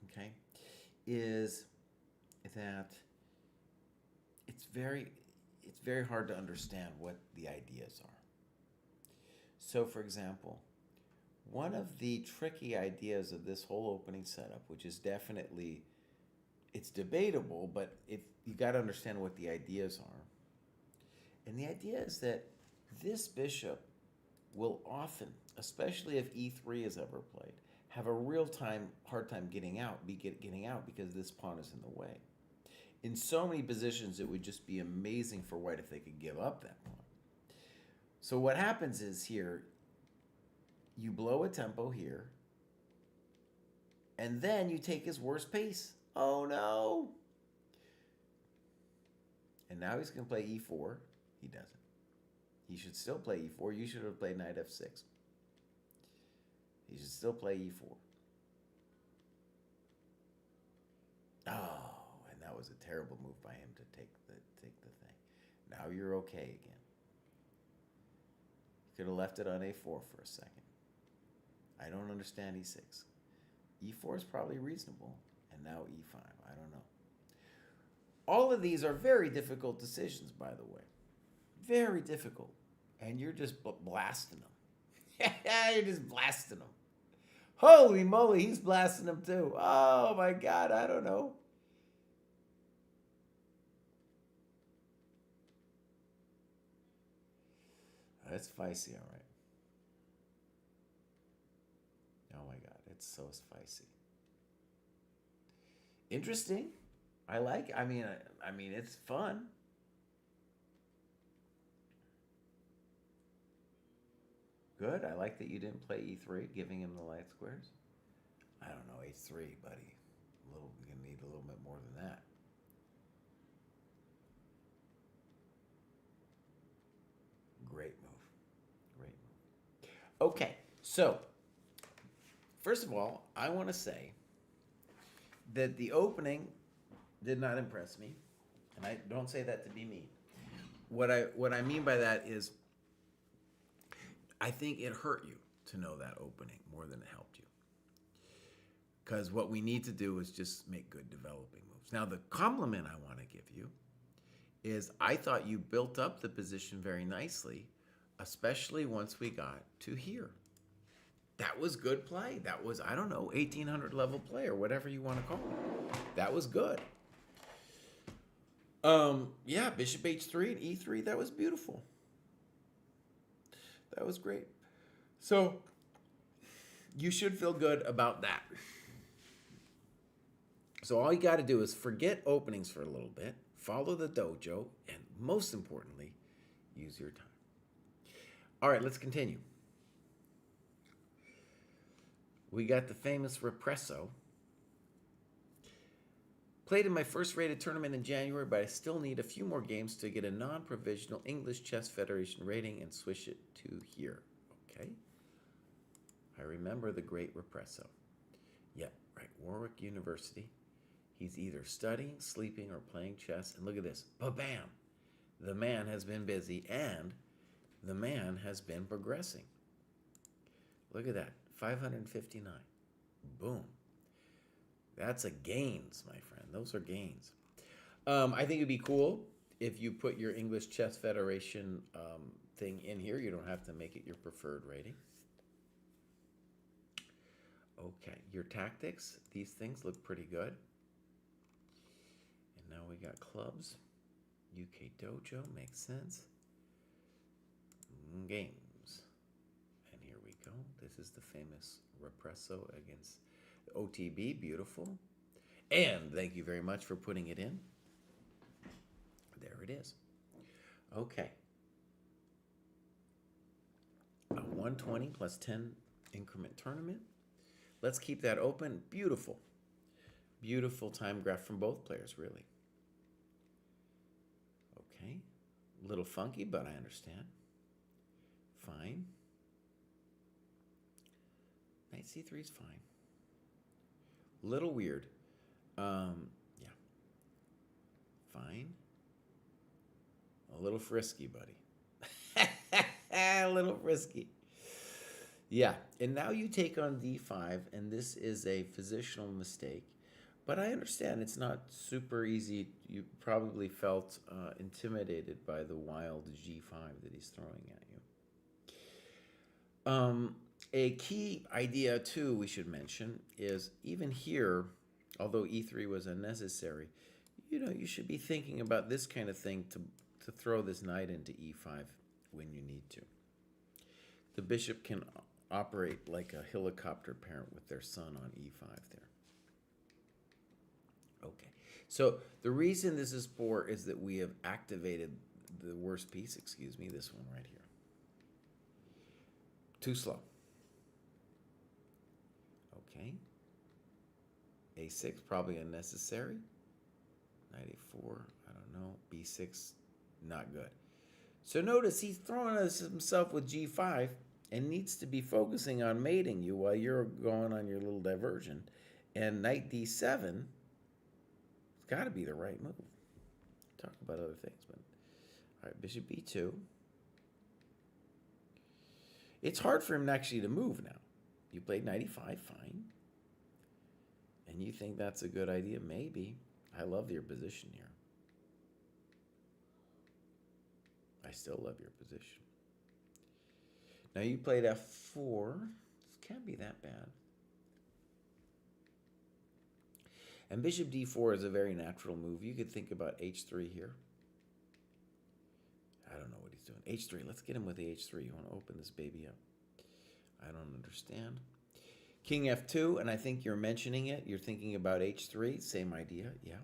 okay, is that it's very hard to understand what the ideas are. So, for example, one of the tricky ideas of this whole opening setup, which is definitely, it's debatable, but if you got to understand what the ideas are. And the idea is that this bishop will often, especially if e3 is ever played, have a hard time getting out because this pawn is in the way. In so many positions, it would just be amazing for white if they could give up that pawn. So what happens is here, you blow a tempo here, and then you take his worst piece. Oh no! And now he's going to play e4. He doesn't. He should still play e4. You should have played knight f6. He should still play e4. Oh, and that was a terrible move by him to take the thing. Now you're okay again. You could have left it on a4 for a second. I don't understand e6. e4 is probably reasonable, and now e5. I don't know. All of these are very difficult decisions, by the way. Very difficult. And you're just blasting them. You're just blasting them. Holy moly, he's blasting them too. Oh my God, I don't know. That's feisty, all right. gets so spicy. Interesting. I like. I mean, it's fun. Good. I like that you didn't play e3, giving him the light squares. I don't know, h3, buddy. You're gonna need a little bit more than that. Great move. Great move. Okay, so first of all, I want to say that the opening did not impress me, and I don't say that to be mean. What I mean by that is, I think it hurt you to know that opening more than it helped you. Because what we need to do is just make good developing moves. Now, the compliment I want to give you is I thought you built up the position very nicely, especially once we got to here. That was good play. That was, I don't know, 1800 level play or whatever you want to call it. That was good. Yeah, bishop h3 and e3, that was beautiful. That was great. So you should feel good about that. So all you got to do is forget openings for a little bit, follow the dojo, and most importantly, use your time. All right, let's continue. We got the famous Represso. Played in my first rated tournament in January, but I still need a few more games to get a non-provisional English Chess Federation rating and switch it to here. Okay. I remember the great Represso. Yep, right. Warwick University. He's either studying, sleeping, or playing chess. And look at this. Ba-bam! The man has been busy, and the man has been progressing. Look at that. 559. Boom. That's a gains, my friend. Those are gains. I think it'd be cool if you put your English Chess Federation thing in here. You don't have to make it your preferred rating. Okay, your tactics, these things look pretty good. And now we got clubs. UK Dojo, makes sense. Games. And here we go. This is the famous Represso against OTB, beautiful. And thank you very much for putting it in. There it is. Okay. A 120 plus 10 increment tournament. Let's keep that open. Beautiful. Beautiful time graph from both players, really. Okay. A little funky, but I understand. Fine. Knight c3 is fine. Little weird. Yeah. Fine. A little frisky, buddy. A little frisky. Yeah, and now you take on d5, and this is a positional mistake. But I understand it's not super easy. You probably felt intimidated by the wild g5 that he's throwing at you. A key idea, too, we should mention, is even here, although e3 was unnecessary, you should be thinking about this kind of thing to throw this knight into e5 when you need to. The bishop can operate like a helicopter parent with their son on e5 there. Okay, so the reason this is poor is that we have activated the worst piece, this one right here. Too slow. Okay. A6, probably unnecessary. Knight a4, I don't know. B6, not good. So notice he's throwing us himself with g5 and needs to be focusing on mating you while you're going on your little diversion. And knight d7, it's got to be the right move. Talk about other things, but all right, bishop b2. It's hard for him actually to move now. You played knight e5, fine. And you think that's a good idea? Maybe. I love your position here. I still love your position. Now you played f4. This can't be that bad. And bishop d4 is a very natural move. You could think about h3 here. I don't know what he's doing. h3. Let's get him with the h3. You want to open this baby up. I don't understand. King F2, and I think you're mentioning it. You're thinking about H3. Same idea, yeah.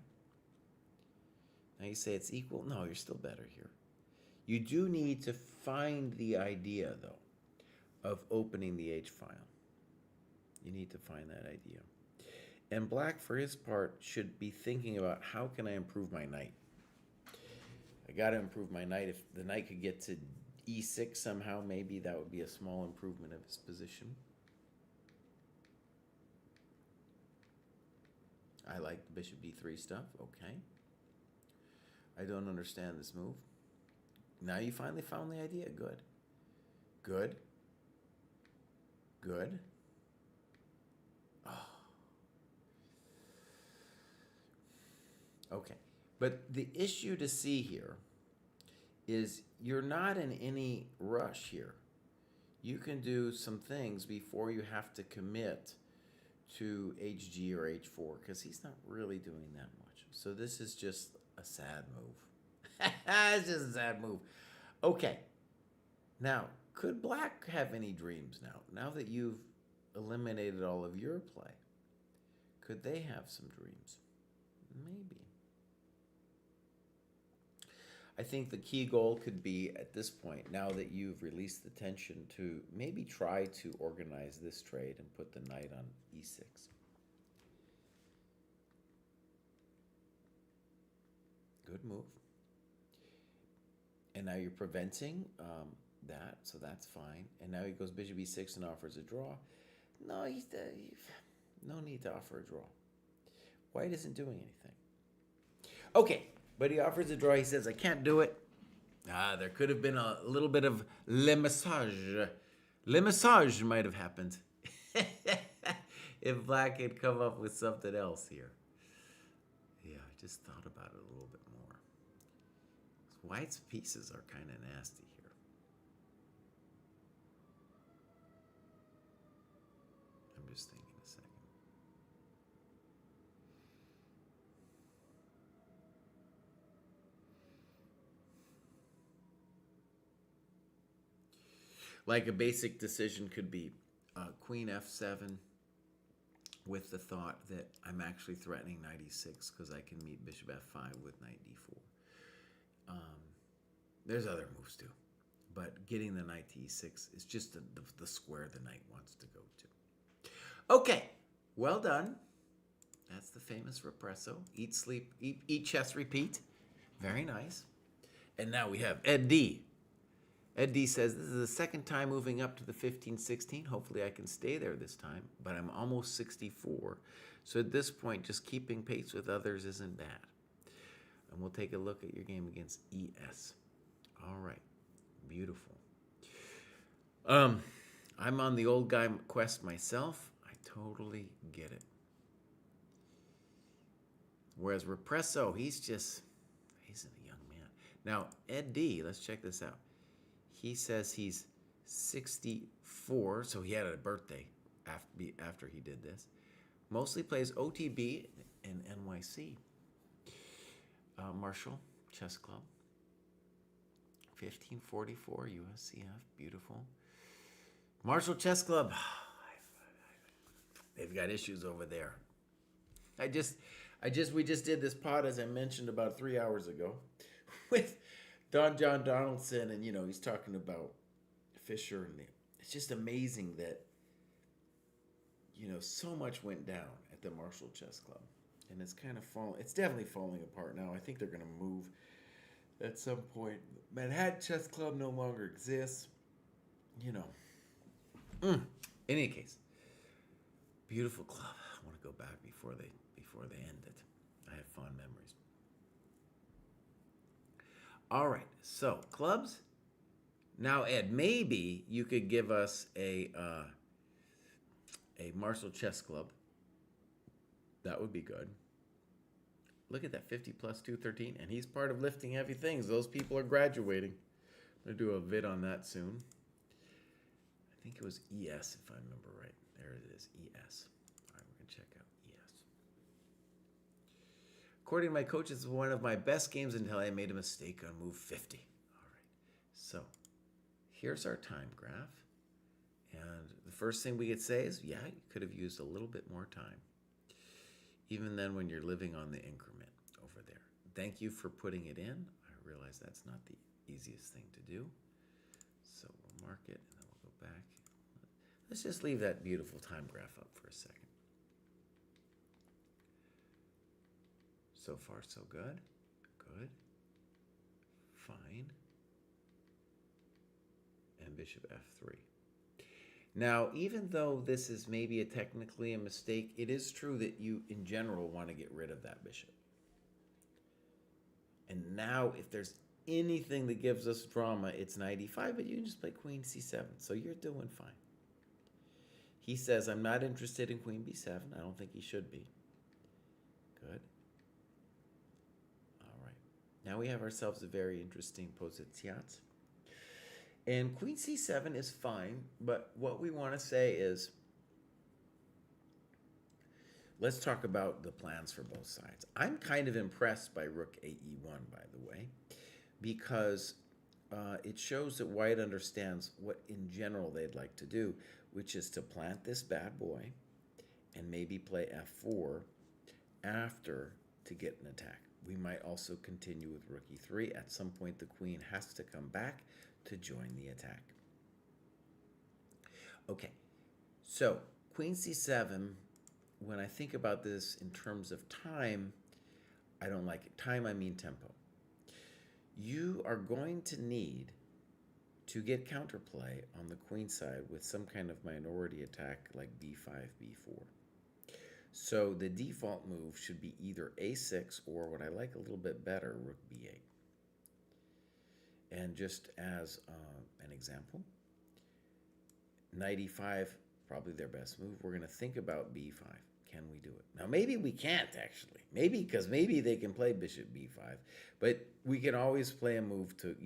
Now you say it's equal. No, you're still better here. You do need to find the idea, though, of opening the H file. You need to find that idea. And black, for his part, should be thinking about how can I improve my knight? I got to improve my knight. If the knight could get to E6 somehow, maybe that would be a small improvement of his position. I like the bishop D3 stuff. Okay. I don't understand this move. Now you finally found the idea. Good. Good. Good. Oh. Okay. But the issue to see here is you're not in any rush here. You can do some things before you have to commit to HG or H4 because he's not really doing that much. So this is just a sad move. It's just a sad move. Okay. Now, could black have any dreams now? Now that you've eliminated all of your play, could they have some dreams? Maybe. I think the key goal could be at this point, now that you've released the tension, to maybe try to organize this trade and put the knight on E6. Good move. And now you're preventing that, so that's fine. And now he goes bishop E6 and offers a draw. No, no need to offer a draw. White isn't doing anything. Okay. But he offers a draw. He says, I can't do it. There could have been a little bit of le message. Le message might have happened if black had come up with something else here. Yeah, I just thought about it a little bit more. White's pieces are kind of nasty here. I'm just thinking a second. Like a basic decision could be queen f7 with the thought that I'm actually threatening knight e6 because I can meet bishop f5 with knight d4. There's other moves too. But getting the knight to e6 is just the square the knight wants to go to. Okay, well done. That's the famous represso. Eat, sleep, eat, chess, repeat. Very nice. And now we have Ed D. Ed D says, this is the second time moving up to the 15-16. Hopefully I can stay there this time, but I'm almost 64. So at this point, just keeping pace with others isn't bad. And we'll take a look at your game against ES. All right. Beautiful. I'm on the old guy quest myself. I totally get it. Whereas Represso, he's a young man. Now, Ed D, let's check this out. He says he's 64, so he had a birthday after he did this. Mostly plays OTB and NYC. Marshall Chess Club. 1544 USCF, beautiful. Marshall Chess Club. They've got issues over there. We just did this pod, as I mentioned, about 3 hours ago with Don John Donaldson, and he's talking about Fisher, and it's just amazing that so much went down at the Marshall Chess Club, and it's kind of it's definitely falling apart now. I think they're going to move at some point. Manhattan Chess Club no longer exists. In any case, beautiful club. I want to go back before they end it. I have fond memories. All right, so clubs. Now, Ed, maybe you could give us a Marshall Chess Club. That would be good. Look at that, 50 plus 213, and he's part of Lifting Heavy Things. Those people are graduating. I'm going to do a vid on that soon. I think it was ES, if I remember right. There it is, ES. All right, we're going to check out ES. According to my coach, it's one of my best games until I made a mistake on move 50. All right, so here's our time graph. And the first thing we could say is, yeah, you could have used a little bit more time. Even then when you're living on the increment over there. Thank you for putting it in. I realize that's not the easiest thing to do. So we'll mark it and then we'll go back. Let's just leave that beautiful time graph up for a second. So far, so good. Good. Fine. And bishop f3. Now, even though this is maybe technically a mistake, it is true that you, in general, want to get rid of that bishop. And now, if there's anything that gives us drama, it's knight e5, but you can just play queen c7, so you're doing fine. He says, I'm not interested in queen b7. I don't think he should be. Good. All right. Now we have ourselves a very interesting position. And queen c7 is fine, but what we want to say is, let's talk about the plans for both sides. I'm kind of impressed by rook ae1, by the way, because it shows that white understands what in general they'd like to do, which is to plant this bad boy and maybe play f4 after to get an attack. We might also continue with rook e3. At some point, the queen has to come back to join the attack. Okay, so queen c7, when I think about this in terms of time, I don't like it. Time, I mean tempo. You are going to need to get counterplay on the queen side with some kind of minority attack like b5, b4. So the default move should be either a6 or what I like a little bit better, rook b8. And just as an example, knight e5, probably their best move. We're going to think about b5. Can we do it? Now, maybe we can't, actually. Maybe, because maybe they can play bishop b5. But we can always play a move to,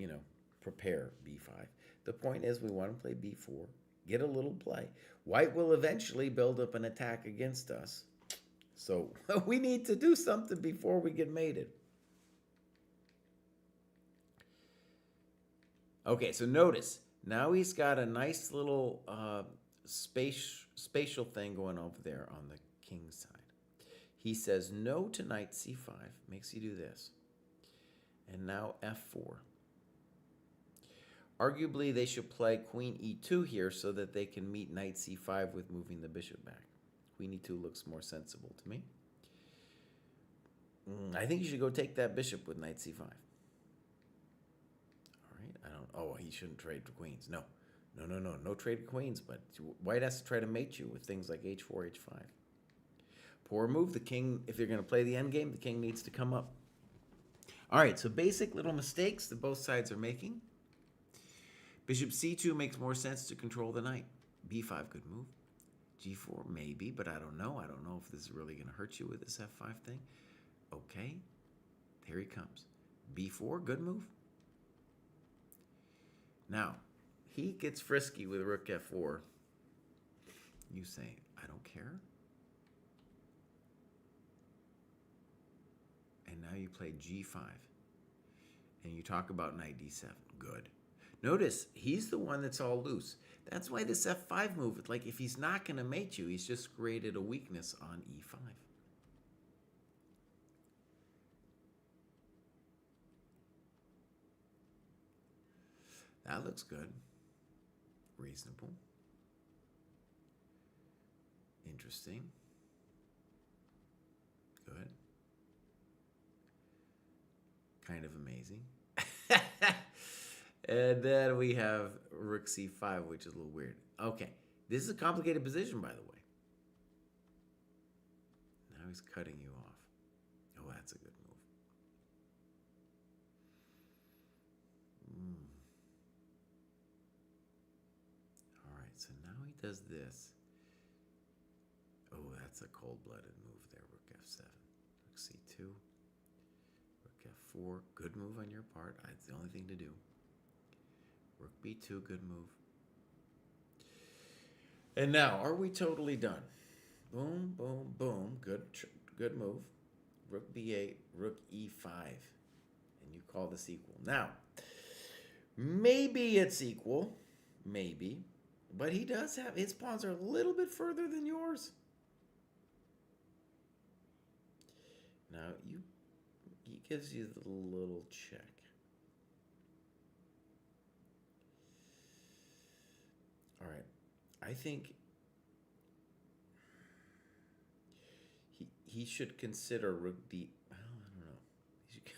prepare b5. The point is we want to play b4, get a little play. White will eventually build up an attack against us. So we need to do something before we get mated. Okay, so notice, now he's got a nice little spatial thing going over there on the king's side. He says no to knight c5, makes you do this. And now f4. Arguably, they should play queen e2 here so that they can meet knight c5 with moving the bishop back. Queen e2 looks more sensible to me. I think you should go take that bishop with knight c5. Oh, he shouldn't trade for queens. No trade queens, but white has to try to mate you with things like h4, h5. Poor move. The king, if you're going to play the endgame, the king needs to come up. All right, so basic little mistakes that both sides are making. Bishop c2 makes more sense to control the knight. b5, good move. g4, maybe, but I don't know. I don't know if this is really going to hurt you with this f5 thing. Okay, here he comes. b4, good move. Now, he gets frisky with rook f4. You say, I don't care. And now you play g5. And you talk about knight d7. Good. Notice, he's the one that's all loose. That's why this f5 move, like if he's not going to mate you, he's just created a weakness on e5. That looks good. Reasonable. Interesting. Good. Kind of amazing. And then we have rook c5, which is a little weird. Okay. This is a complicated position, by the way. Now he's cutting you off. Oh, that's a good move. All right, so now he does this. Oh, that's a cold-blooded move there, rook f7. Rook c2. Rook f4. Good move on your part. That's the only thing to do. Rook b2, good move. And now, are we totally done? Boom, boom, boom. Good move. Rook b8, rook e5. And you call this equal. Now, maybe it's equal. Maybe. But he does have, his pawns are a little bit further than yours. Now, he gives you the little check. All right. I think he should consider rook d. Well,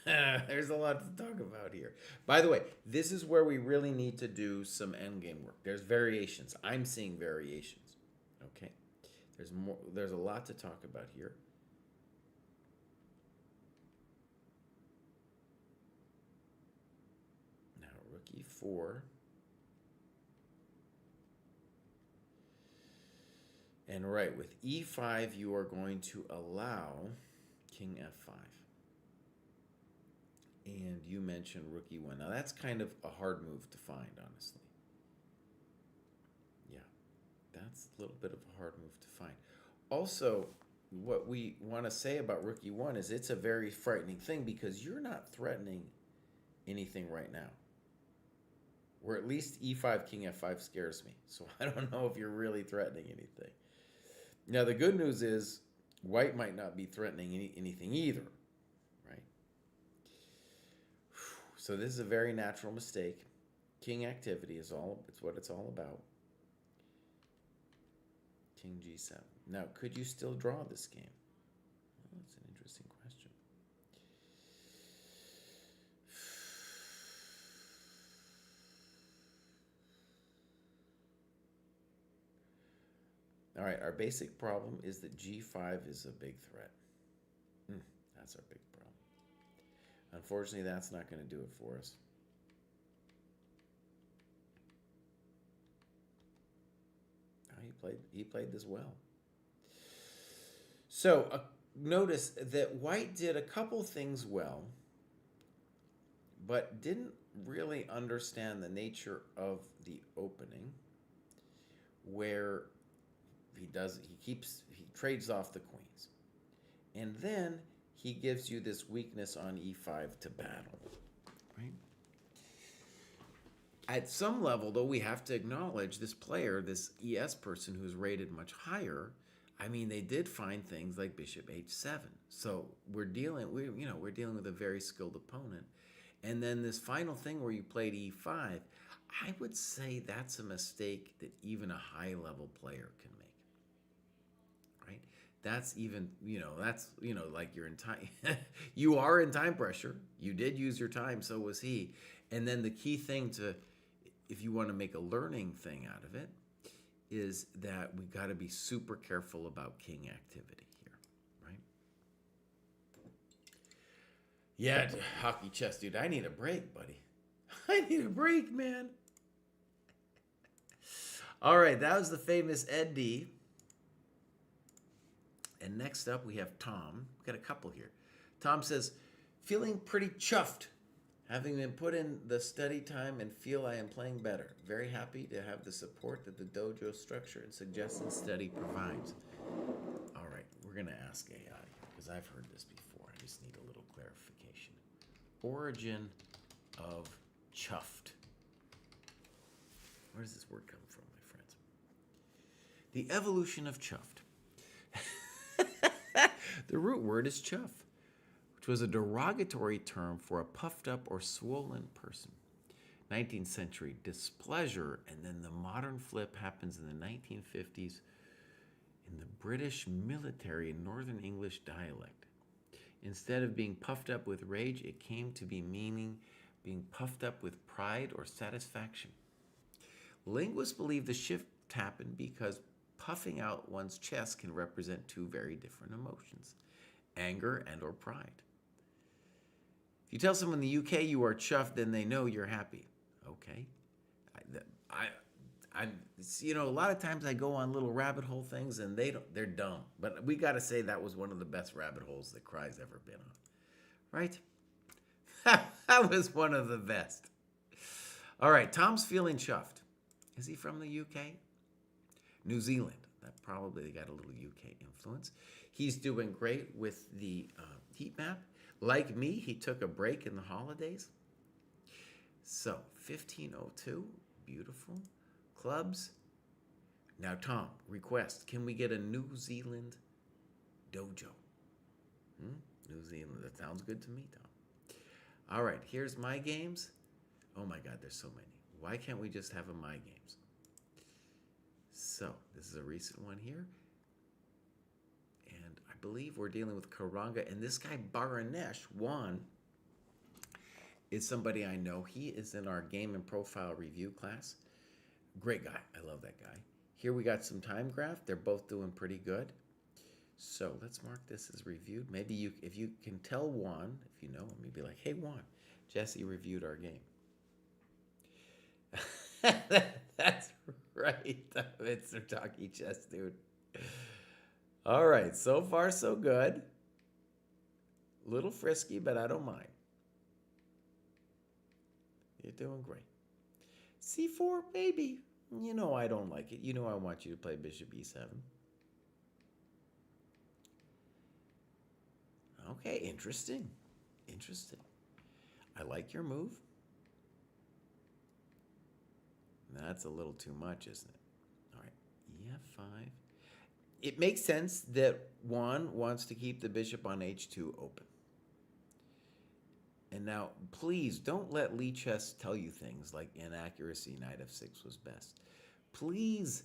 I don't know. There's a lot to talk about here. By the way, this is where we really need to do some endgame work. There's variations. I'm seeing variations. Okay. There's more. There's a lot to talk about here. Now, rook e4. And right, with e5, you are going to allow king f5. And you mentioned rook e1. Now, that's kind of a hard move to find, honestly. Yeah, that's a little bit of a hard move to find. Also, what we want to say about rook e1 is it's a very frightening thing because you're not threatening anything right now. Or at least e5, king f5 scares me. So I don't know if you're really threatening anything. Now, the good news is white might not be threatening anything either, right? So this is a very natural mistake. King activity is what it's all about. King g7. Now, could you still draw this game? Well, that's an interesting question. All right, our basic problem is that g5 is a big threat. That's our big problem. Unfortunately, that's not going to do it for us. He played this well. So notice that white did a couple things well, but didn't really understand the nature of the opening, where he trades off the queens. And then he gives you this weakness on e5 to battle, right? At some level, though, we have to acknowledge this player, this ES person who's rated much higher. I mean, they did find things like bishop h7. So we're dealing with a very skilled opponent. And then this final thing where you played e5, I would say that's a mistake that even a high-level player can make, right? That's even, like you're in time. You are in time pressure. You did use your time, so was he. And then the key thing if you want to make a learning thing out of it, is that we got to be super careful about king activity here, right? Yeah, hockey chess, dude, I need a break, buddy. I need a break, man. All right, that was the famous Ed D. And next up, we have Tom. We've got a couple here. Tom says, feeling pretty chuffed, having been put in the study time and feel I am playing better. Very happy to have the support that the dojo structure and suggested study provides. All right, we're going to ask AI, because I've heard this before. I just need a little clarification. Origin of chuffed. Where does this word come from, my friends? The evolution of chuffed. The root word is chuff, which was a derogatory term for a puffed up or swollen person. 19th century displeasure, and then the modern flip happens in the 1950s in the British military and Northern English dialect. Instead of being puffed up with rage, it came to be meaning being puffed up with pride or satisfaction. Linguists believe the shift happened because puffing out one's chest can represent two very different emotions, anger and or pride. If you tell someone in the UK you are chuffed, then they know you're happy. Okay. A lot of times I go on little rabbit hole things and they're dumb. But we got to say that was one of the best rabbit holes that Cry's ever been on. Right? That was one of the best. All right, Tom's feeling chuffed. Is he from the UK? New Zealand. That probably got a little UK influence. He's doing great with the heat map. Like me, he took a break in the holidays. So, 1502, beautiful. Clubs, Now, Tom, request, can we get a New Zealand dojo? New Zealand, that sounds good to me, Tom. All right, here's my games. Oh my God, there's so many. Why can't we just have a my games? So, this is a recent one here. And I believe we're dealing with Karanga. And this guy, Baranesh, Juan, is somebody I know. He is in our game and profile review class. Great guy. I love that guy. Here we got some time graph. They're both doing pretty good. So let's mark this as reviewed. Maybe you, if you can tell Juan, if you know him, you'd be like, hey, Juan, Jesse reviewed our game. That's right. It's Talkie Chess, dude. All right. So far, so good. Little frisky, but I don't mind. You're doing great. C4, baby. You know I don't like it. You know I want you to play bishop e7. Okay, interesting. Interesting. I like your move. That's a little too much, isn't it? All right, e5. It makes sense that Juan wants to keep the bishop on h2 open. And now, please don't let Lee Chess tell you things like inaccuracy, knight f6 was best. Please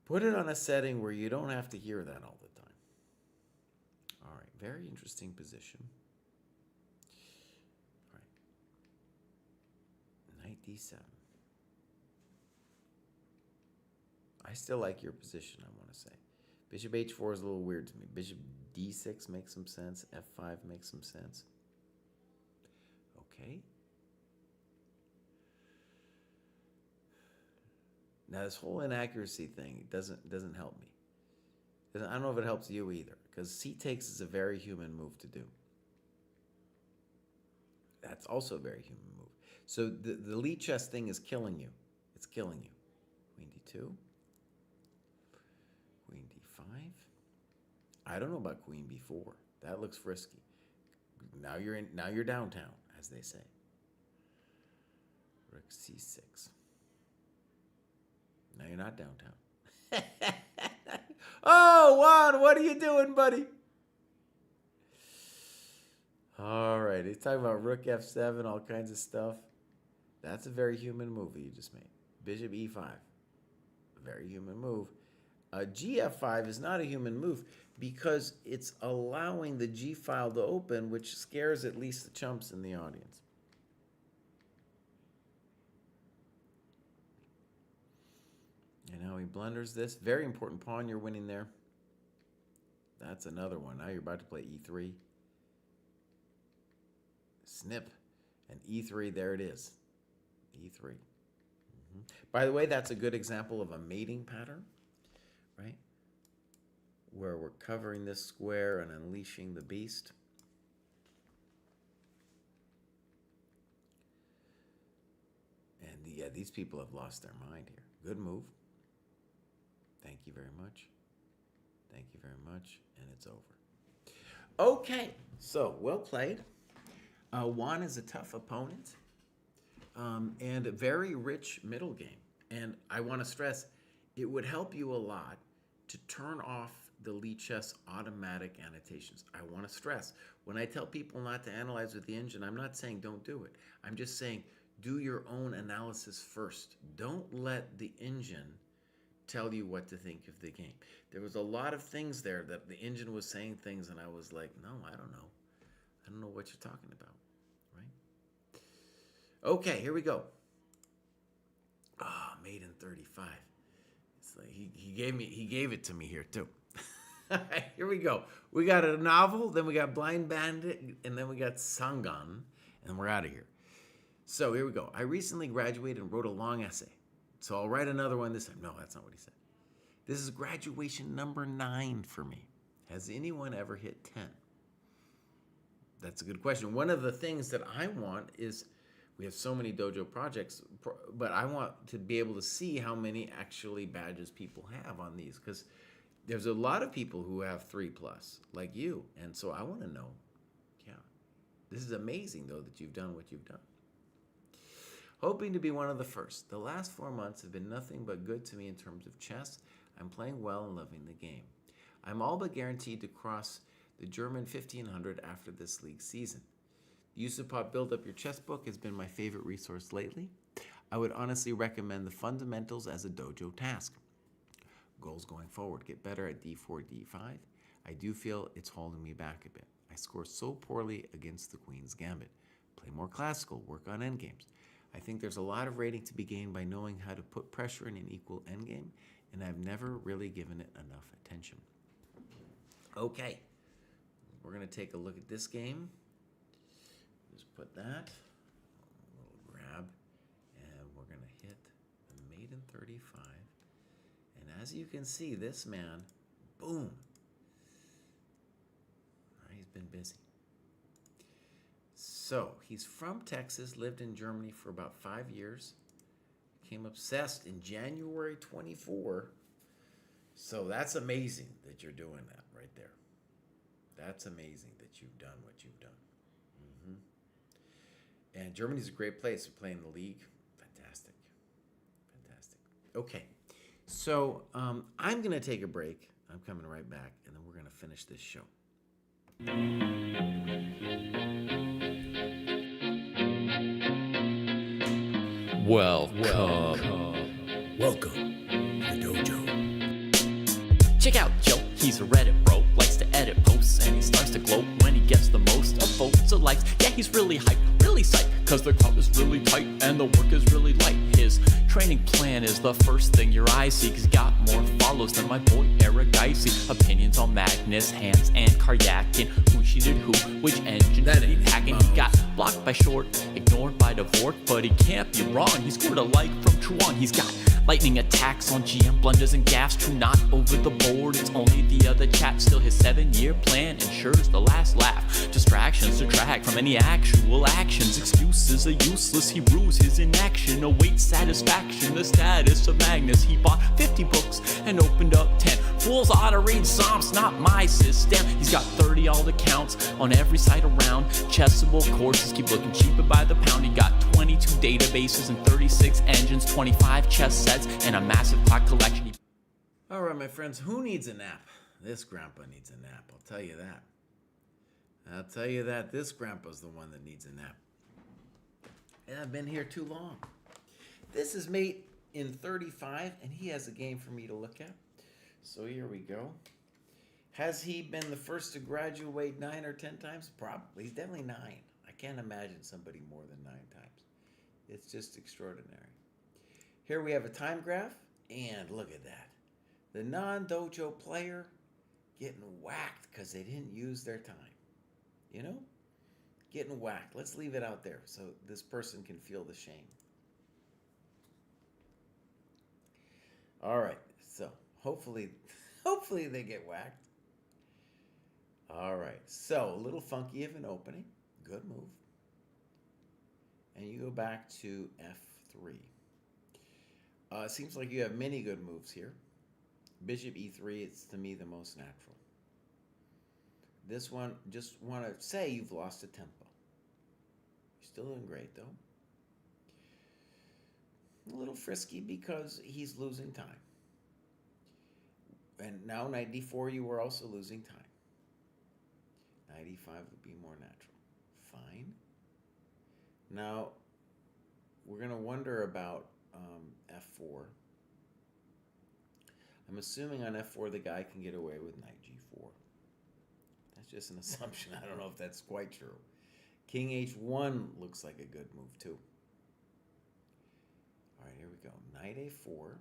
put it on a setting where you don't have to hear that all the time. All right, very interesting position. All right, knight d7. I still like your position, I want to say. Bishop h4 is a little weird to me. Bishop d6 makes some sense. f5 makes some sense. Okay. Now this whole inaccuracy thing doesn't help me. I don't know if it helps you either, because c takes is a very human move to do. That's also a very human move. So the Lee Chess thing is killing you. It's killing you. Queen d2. Queen d5. I don't know about queen b4. That looks frisky. Now you're downtown, as they say. Rook c6. Now you're not downtown. Oh, Juan, what are you doing, buddy? All right, he's talking about rook f7, all kinds of stuff. That's a very human move you just made. Bishop e5. A very human move. Gf5 is not a human move because it's allowing the G file to open, which scares at least the chumps in the audience. And now he blunders this. Very important pawn you're winning there. That's another one. Now you're about to play e3. Snip. And e3, there it is. e3. By the way, that's a good example of a mating pattern, right? Where we're covering this square and unleashing the beast. And yeah, these people have lost their mind here. Good move. Thank you very much. Thank you very much. And it's over. Okay, so well played. Juan is a tough opponent and a very rich middle game. And I want to stress, it would help you a lot to turn off the Lee Chess automatic annotations. I want to stress, when I tell people not to analyze with the engine, I'm not saying don't do it. I'm just saying do your own analysis first. Don't let the engine tell you what to think of the game. There was a lot of things there that the engine was saying things and I was like, no, I don't know. I don't know what you're talking about, right? Okay, here we go. Ah, made in 35. It's like he gave it to me here too. All right, here we go. We got a novel, then we got Blind Bandit, and then we got Sangan, and we're out of here. So here we go. I recently graduated and wrote a long essay. So I'll write another one this time. No, that's not what he said. This is graduation number 9 for me. Has anyone ever hit 10? That's a good question. One of the things that I want is, we have so many dojo projects, but I want to be able to see how many actually badges people have on these, because there's a lot of people who have 3+, like you, and so I want to know. Yeah, this is amazing though that you've done what you've done. hoping to be one of the first. The last 4 months have been nothing but good to me in terms of chess. I'm playing well and loving the game. I'm all but guaranteed to cross the German 1500 after this league season. The Yusupop Build Up Your Chess book has been my favorite resource lately. I would honestly recommend the fundamentals as a dojo task. Goals going forward: get better at d4, d5. I do feel it's holding me back a bit. I score so poorly against the Queen's Gambit. Play more classical, work on endgames. I think there's a lot of rating to be gained by knowing how to put pressure in an equal endgame, and I've never really given it enough attention. Okay, we're going to take a look at this game. Just put that, a little grab, and we're going to hit the mate in 35. And as you can see, this man, boom, he's been busy. So he's from Texas, lived in Germany for about 5 years, became obsessed in January 24. So that's amazing that you're doing that right there. That's amazing that you've done what you've done. And Germany's a great place to play in the league. Fantastic. Fantastic. Okay. So I'm going to take a break. I'm coming right back, and then we're going to finish this show. Welcome to Dojo. Check out Joe, he's a Reddit bro, likes to edit posts, and he starts to gloat when he gets the most of votes or likes. Yeah, he's really hyped, really psyched, cause the crowd is really tight and the work is really light. His training plan is the first thing your eyes see, cause he got more follows than my boy Eric Dicey. Opinions on Magnus, Hans, and Karyakin, who cheated who, which engine That did he ain't hack, and Mouse. he got blocked by Short, ignored by Dvorak, but he can't be wrong. He scored a like from Truong. He's got lightning attacks on GM, blunders and gaffes, true not over the board. It's only the other chap. Still his 7-year plan ensures the last laugh. Distractions detract from any actual actions. Excuses are useless. He rues his inaction. Awaits satisfaction. The status of Magnus. He bought 50 books and opened up 10. Fools ought to read Psalms, not my system. He's got 30 alt accounts on every site around. Chessable courses keep looking cheaper by the pound. He got 22 databases and 36 engines, 25 chess sets, and a massive clock collection. All right, my friends, who needs a nap? This grandpa needs a nap, I'll tell you that. I'll tell you that this grandpa's the one that needs a nap. And I've been here too long. This is mate in 35, and he has a game for me to look at. So here we go. Has he been the first to graduate 9 or 10 times? Probably. He's definitely 9. I can't imagine somebody more than 9 times. It's just extraordinary. Here we have a time graph, and look at that. The non-dojo player getting whacked because they didn't use their time. You know? Getting whacked. Let's leave it out there so this person can feel the shame. All right, so hopefully they get whacked. All right, so a little funky of an opening. Good move. And you go back to F3. It seems like you have many good moves here. Bishop E3, it's to me the most natural. This one, just want to say you've lost a tempo. You're still doing great, though. A little frisky because he's losing time. And now knight d4, you were also losing time. Knight e5 would be more natural. Fine. Now, we're going to wonder about f4. I'm assuming on f4 the guy can get away with knight g4. That's just an assumption. I don't know if that's quite true. King h1 looks like a good move too. All right, here we go. Knight a4.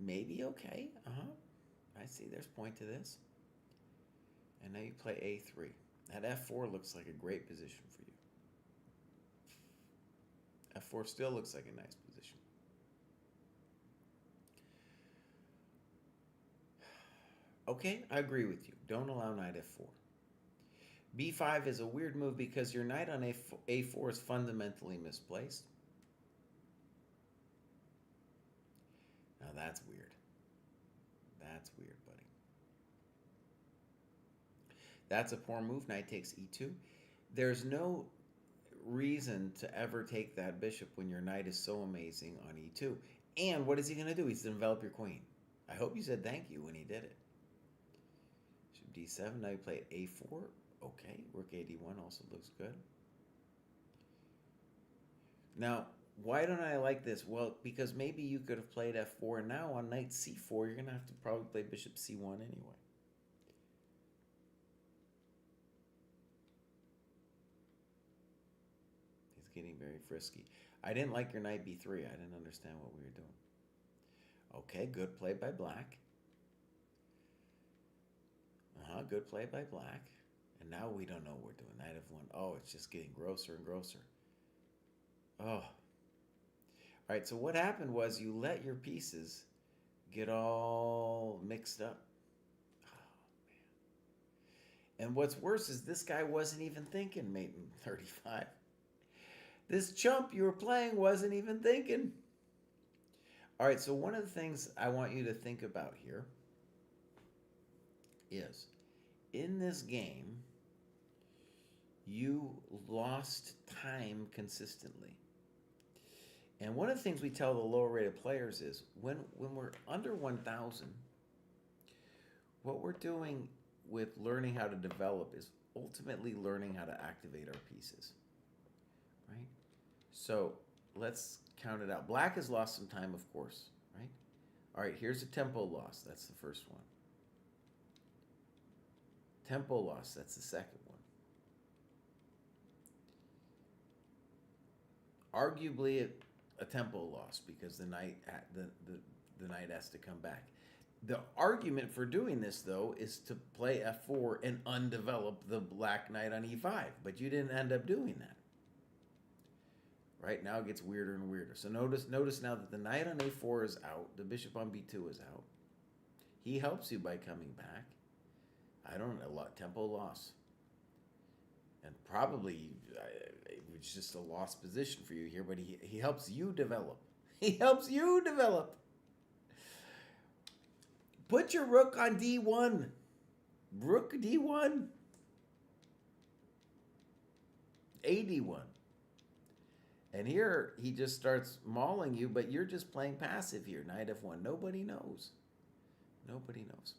Maybe okay. I see there's point to this. And now you play a3. That f4 looks like a great position for you. f4 still looks like a nice position. Okay, I agree with you. Don't allow knight f4. b5 is a weird move because your knight on a4 is fundamentally misplaced. Now that's weird. That's weird, buddy. That's a poor move. Knight takes e2. There's no reason to ever take that bishop when your knight is so amazing on e2. And what is he going to do? He's going to envelop your queen. I hope you said thank you when he did it. Bishop d7. Now you play a4. Okay. Rook ad1 also looks good. Now, why don't I like this? Well, because maybe you could have played f4, and now on knight c4, you're going to have to probably play bishop c1 anyway. He's getting very frisky. I didn't like your knight b3. I didn't understand what we were doing. Okay, good play by black. Good play by black. And now we don't know what we're doing. Knight f1. Oh, it's just getting grosser and grosser. Oh. All right, so what happened was you let your pieces get all mixed up. Oh, man. And what's worse is this guy wasn't even thinking mate in 35. This chump you were playing wasn't even thinking. All right, so one of the things I want you to think about here is in this game, you lost time consistently. And one of the things we tell the lower rated players is when we're under 1,000, what we're doing with learning how to develop is ultimately learning how to activate our pieces, right? So let's count it out. Black has lost some time, of course, right? All right, here's a tempo loss. That's the first one. Tempo loss, that's the second one. Arguably a tempo loss because the knight has to come back. The argument for doing this, though, is to play f4 and undevelop the black knight on e5, but you didn't end up doing that. Right now it gets weirder and weirder. So notice now that the knight on a4 is out, the bishop on b2 is out. He helps you by coming back. I don't know, a lot tempo loss. And probably it's just a lost position for you here, but he helps you develop. He helps you develop. Put your rook on d1. Rook d1. ad1. And here he just starts mauling you, but you're just playing passive here. Knight f1. Nobody knows. Nobody knows.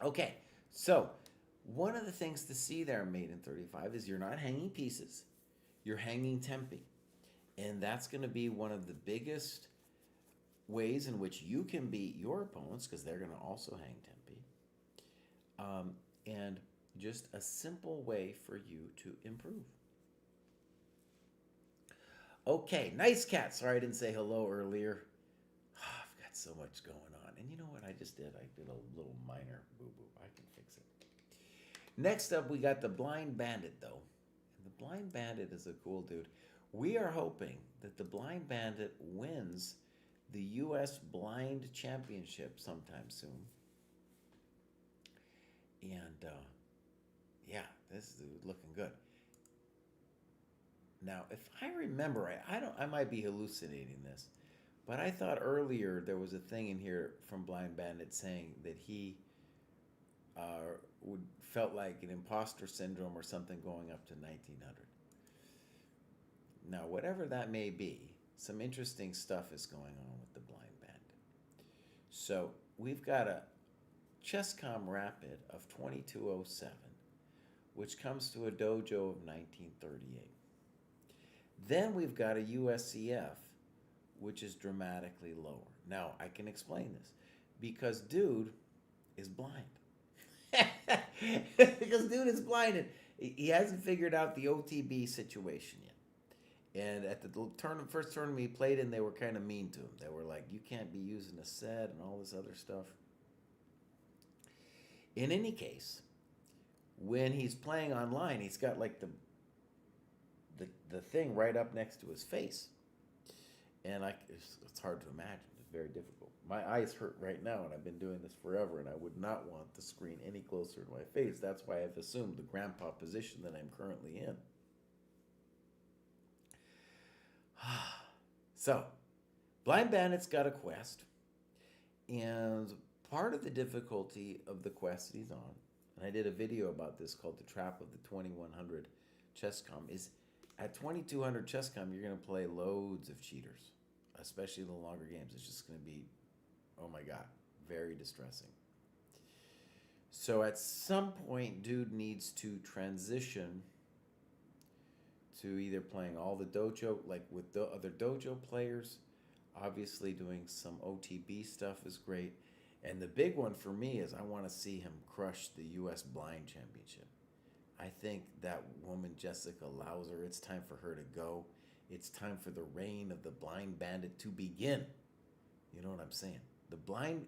Okay, so one of the things to see there, mate in 35, is you're not hanging pieces. You're hanging tempi. And that's going to be one of the biggest ways in which you can beat your opponents, because they're going to also hang tempi. And just a simple way for you to improve. Okay, nice cat. Sorry I didn't say hello earlier. I've got so much going on. And you know what I just did? I did a little minor boo-boo. I can fix it. Next up, we got the Blind Bandit, though. And the Blind Bandit is a cool dude. We are hoping that the Blind Bandit wins the U.S. Blind Championship sometime soon. And, yeah, this is looking good. Now, if I remember right, I might be hallucinating this, but I thought earlier there was a thing in here from Blind Bandit saying that he felt like an imposter syndrome or something going up to 1900. Now, whatever that may be, some interesting stuff is going on with the Blind Bandit. So we've got a ChessCom Rapid of 2207, which comes to a dojo of 1938. Then we've got a USCF, which is dramatically lower. Now, I can explain this. Because dude is blind. Because dude is blinded. He hasn't figured out the OTB situation yet. And at the first tournament he played in, they were kind of mean to him. They were like, you can't be using a set and all this other stuff. In any case, when he's playing online, he's got like the thing right up next to his face. And it's hard to imagine. It's very difficult. My eyes hurt right now, and I've been doing this forever, and I would not want the screen any closer to my face. That's why I've assumed the grandpa position that I'm currently in. So, Blind Bandit's got a quest, and part of the difficulty of the quest that he's on, and I did a video about this called The Trap of the 2100 ChessCom, is At 2200 chess.com, you're going to play loads of cheaters, especially the longer games. It's just going to be, oh my God, very distressing. So at some point, dude needs to transition to either playing all the dojo, like with the other dojo players. Obviously, doing some OTB stuff is great. And the big one for me is I want to see him crush the U.S. Blind Championship. I think that woman, Jessica Lauser, it's time for her to go. It's time for the reign of the Blind Bandit to begin. You know what I'm saying?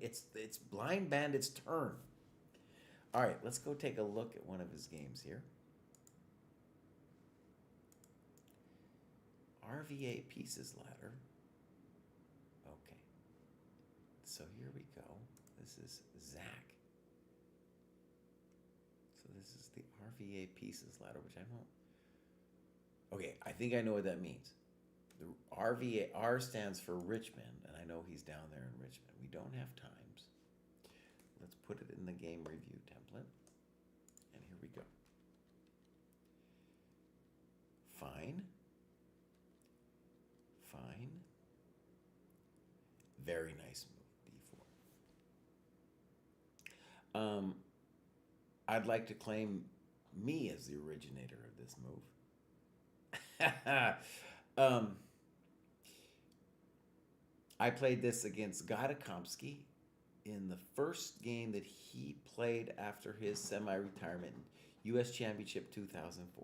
It's Blind Bandit's turn. All right, let's go take a look at one of his games here. RVA Pieces Ladder. Okay. So here we go. This is Zach. So this is the RVA Pieces Ladder, which I don't... Okay, I think I know what that means. The RVA, R stands for Richmond, and I know he's down there in Richmond. We don't have times. Let's put it in the game review template. And here we go. Fine. Fine. Very nice move, b4. I'd like to claim me as the originator of this move. I played this against Gadakomsky in the first game that he played after his semi-retirement, U.S. Championship 2004.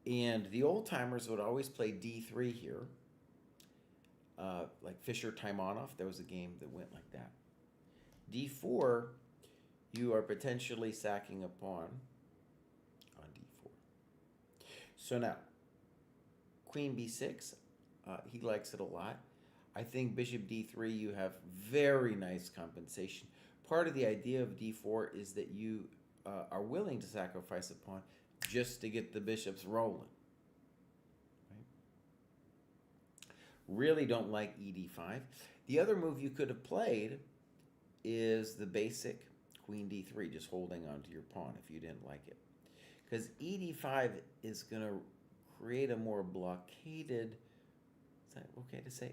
And the old-timers would always play D3 here, like Fischer Taimanov. There was a game that went like that. D4, you are potentially sacking a pawn on D4. So now, Queen B6, he likes it a lot. I think Bishop D3, you have very nice compensation. Part of the idea of D4 is that you are willing to sacrifice a pawn just to get the bishops rolling. Right? Really don't like ED5. The other move you could have played is the basic Queen D3, just holding onto your pawn if you didn't like it. Because ED5 is going to create a more blockaded, is that okay to say?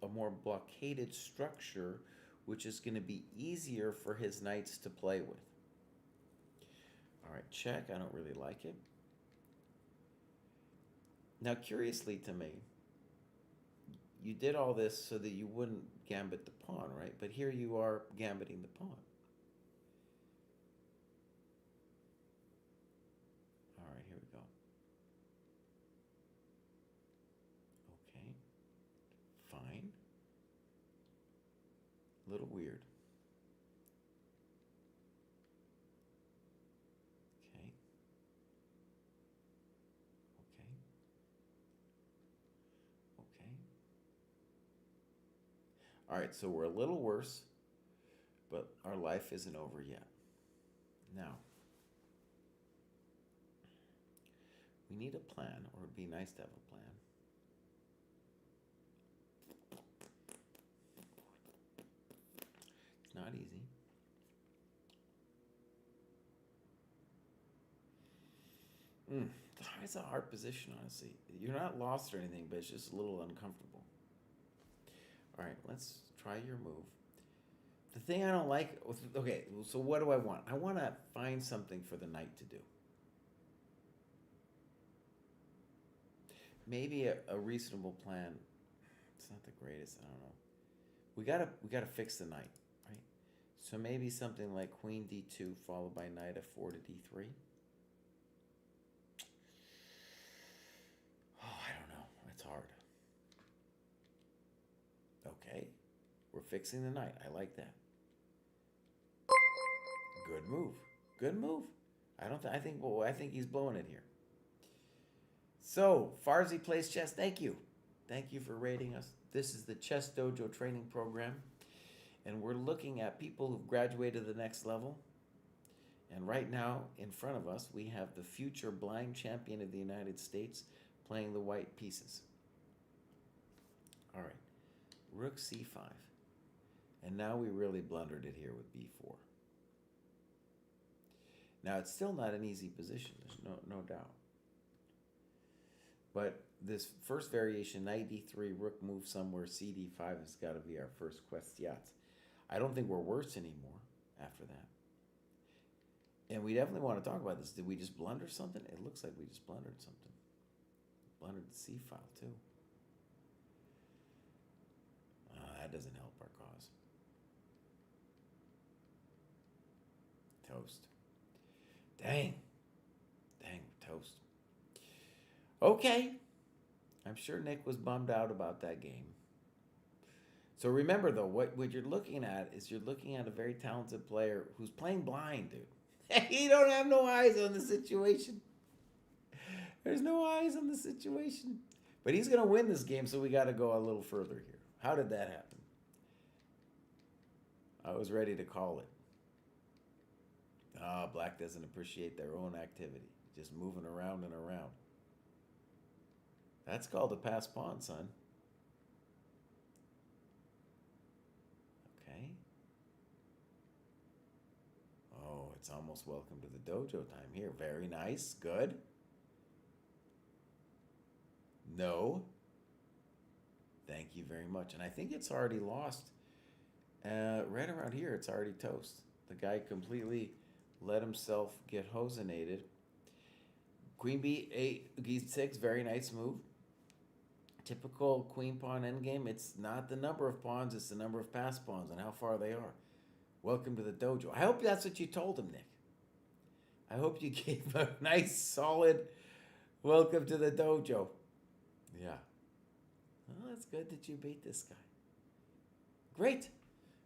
A more blockaded structure, which is going to be easier for his knights to play with. All right, check. I don't really like it. Now, curiously to me, you did all this so that you wouldn't gambit the pawn, right? But here you are gambiting the pawn. All right, here we go. Okay. Fine. A little weird. Okay. Okay. Okay. All right, so we're a little worse, but our life isn't over yet. Now, we need a plan, or it'd be nice to have a plan. It's not easy. It's a hard position, honestly. You're not lost or anything, but it's just a little uncomfortable. All right, let's try your move. The thing I don't like... Okay, so what do I want? I want to find something for the knight to do. Maybe a reasonable plan. It's not the greatest. I don't know. We gotta fix the knight, right? So maybe something like Queen D2 followed by Knight F4 to D3. Oh, I don't know. It's hard. Okay, we're fixing the knight. I like that. Good move. Good move. I think he's blowing it here. So, Farzi Plays Chess, thank you. Thank you for rating us. This is the Chess Dojo training program, and we're looking at people who've graduated to the next level. And right now, in front of us, we have the future blind champion of the United States playing the white pieces. All right, Rook C5. And now we really blundered it here with B4. Now, it's still not an easy position, there's no doubt. But this first variation, knight d3, rook move somewhere, cd5 has got to be our first question. I don't think we're worse anymore after that. And we definitely want to talk about this. Did we just blunder something? It looks like we just blundered something. Blundered the C file too. That doesn't help our cause. Toast. Dang, toast. Okay. I'm sure Nick was bummed out about that game. So remember, though, what you're looking at is you're looking at a very talented player who's playing blind, dude. He don't have no eyes on the situation. There's no eyes on the situation. But he's going to win this game, so we got to go a little further here. How did that happen? I was ready to call it. Black doesn't appreciate their own activity. Just moving around and around. That's called a pass pawn, son. Okay. Oh, it's almost welcome to the dojo time here. Very nice. Good. No. Thank you very much. And I think it's already lost. Right around here, it's already toast. The guy completely let himself get hosinated. Queen b8, g6, very nice move. Typical queen pawn endgame. It's not the number of pawns, it's the number of pass pawns and how far they are. Welcome to the dojo. I hope that's what you told him, Nick. I hope you gave him a nice, solid welcome to the dojo. Yeah. Well, that's good that you beat this guy. Great.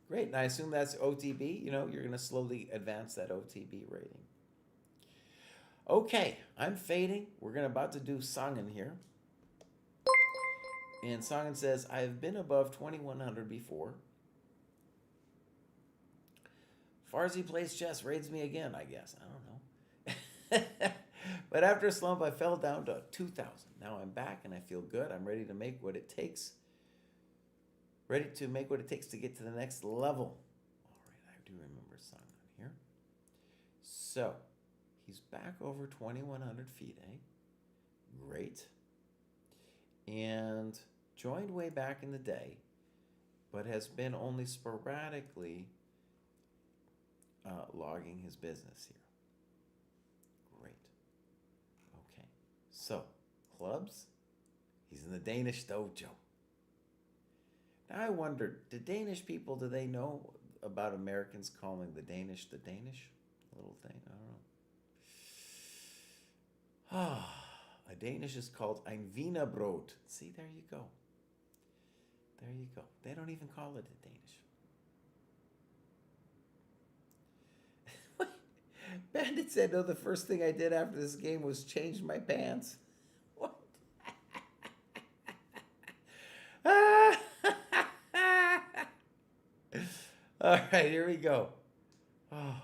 Great. And I assume that's OTB. You know, you're going to slowly advance that OTB rating. Okay. I'm fading. We're about to do Sangen here. And Sangen says, I have been above 2100 before. Farsi plays chess, raids me again, I guess. I don't know. But after a slump, I fell down to 2000. Now I'm back and I feel good. I'm ready to make what it takes. Ready to make what it takes to get to the next level. All right, I do remember Sangen here. So, he's back over 2100 feet, eh? Great. And joined way back in the day, but has been only sporadically logging his business here. Great. Okay. So, clubs. He's in the Danish dojo. Now I wondered, do Danish people, do they know about Americans calling the Danish? A little thing, I don't know. A Danish is called ein Wienerbrot. See, there you go. There you go. They don't even call it a Danish. Bandit said, no, the first thing I did after this game was change my pants. What? All right, here we go. Oh,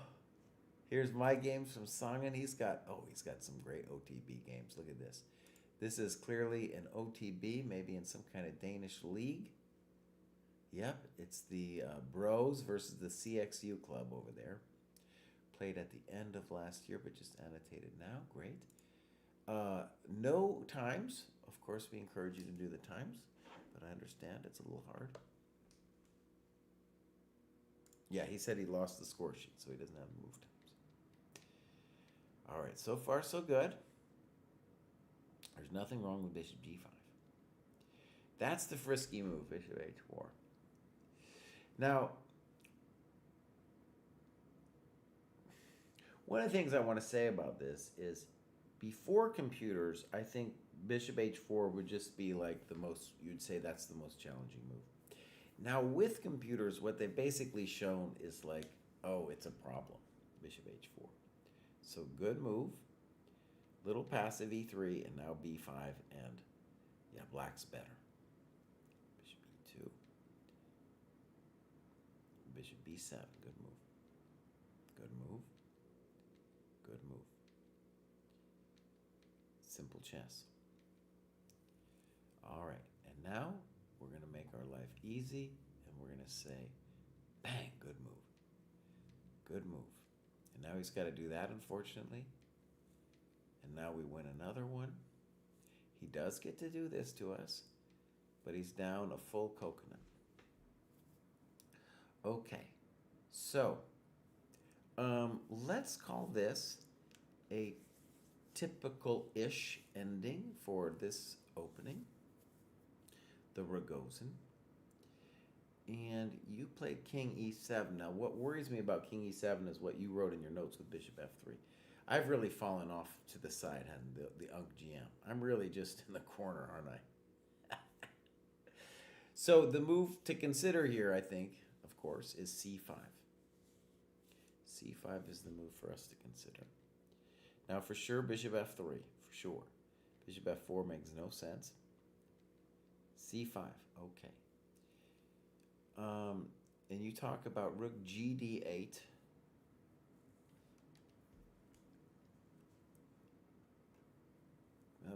here's my games from Sangen. He's got some great OTB games. Look at this. This is clearly an OTB, maybe in some kind of Danish league. Yep, it's the Bros versus the CXU club over there. Played at the end of last year, but just annotated now. Great. No times. Of course, we encourage you to do the times, but I understand it's a little hard. Yeah, he said he lost the score sheet, so he doesn't have move times. All right, so far so good. There's nothing wrong with bishop g5. That's the frisky move, bishop h4. Now, one of the things I want to say about this is before computers, I think bishop h4 would just be like the most, you'd say that's the most challenging move. Now with computers, what they've basically shown is like, oh, it's a problem, bishop h4. So good move, little passive e3, and now b5, and yeah, black's better. Bishop e2. Bishop b7, good move. Good move. Good move. Simple chess. All right, and now we're going to make our life easy, and we're going to say, bang, good move. Good move. And now he's got to do that, unfortunately. And now we win another one. He does get to do this to us, but he's down a full coconut. Okay, so let's call this a typical-ish ending for this opening, the Rogozin. And you played King E7. Now, what worries me about King E7 is what you wrote in your notes with Bishop F3. I've really fallen off to the side, the Unk GM. I'm really just in the corner, aren't I? So the move to consider here, I think, of course, is C5. C5 is the move for us to consider. Now, for sure, Bishop F3, for sure. Bishop F4 makes no sense. C5, okay. And you talk about Rook GD8.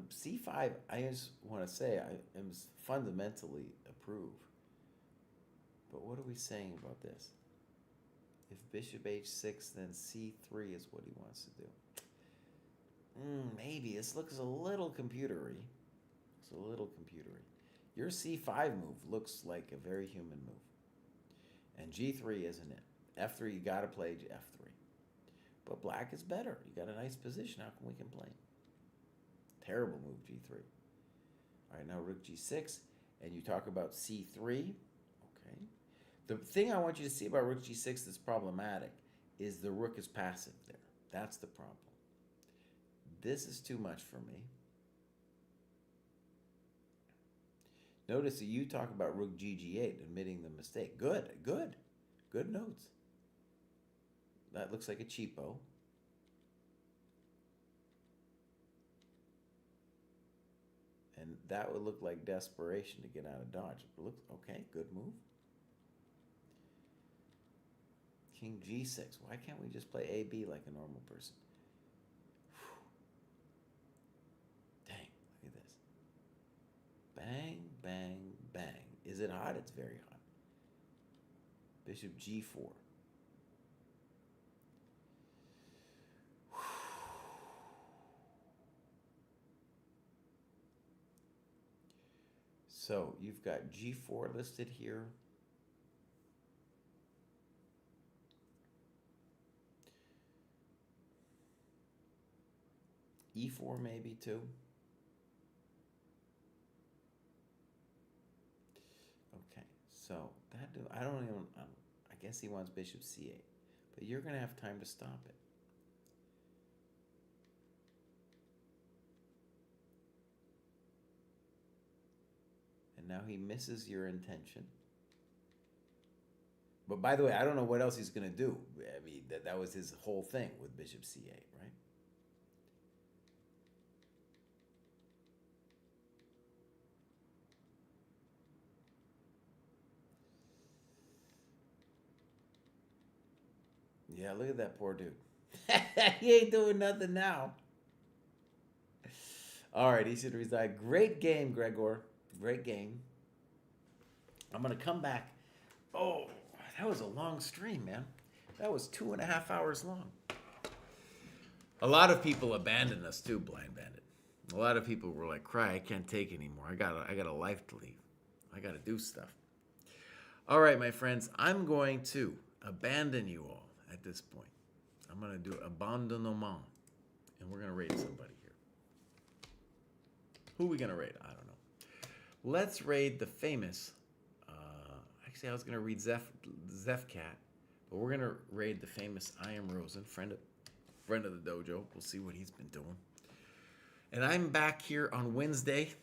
C5, I just want to say, I am fundamentally approve. But what are we saying about this? If Bishop H6, then C3 is what he wants to do. Maybe. This looks a little computery. It's a little computery. Your C5 move looks like a very human move. And G3 isn't it. F3, you got to play F3. But black is better. You got a nice position. How come we complain? Terrible move, G3. All right, now Rook G6. And you talk about C3. Okay. The thing I want you to see about Rook G6 that's problematic is the rook is passive there. That's the problem. This is too much for me. Notice that you talk about Rook GG8, admitting the mistake. Good, good. Good notes. That looks like a cheapo. And that would look like desperation to get out of dodge. Looks okay, good move. King G6. Why can't we just play AB like a normal person? Dang, look at this. Bang, bang, bang. Is it hot? It's very hot. Bishop G4. So you've got G4 listed here. E4 maybe too. Okay, so that I don't even. I guess he wants Bishop C8, but you're gonna have time to stop it. And now he misses your intention. But by the way, I don't know what else he's gonna do. I mean, that was his whole thing with Bishop C8, right? Yeah, look at that poor dude. He ain't doing nothing now. All right, he should resign. Great game, Gregor. Great game. I'm going to come back. Oh, that was a long stream, man. That was 2.5 hours long. A lot of people abandoned us too, Blind Bandit. A lot of people were like, "Cry, I can't take anymore. I got a life to lead. I got to do stuff." All right, my friends, I'm going to abandon you all at this point. I'm going to do abandonnement, and we're going to raid somebody here. Who are we going to raid? I don't know. Let's raid the famous, actually I was going to read Zefcat, but we're going to raid the famous I Am Rosen, friend of the dojo. We'll see what he's been doing. And I'm back here on Wednesday.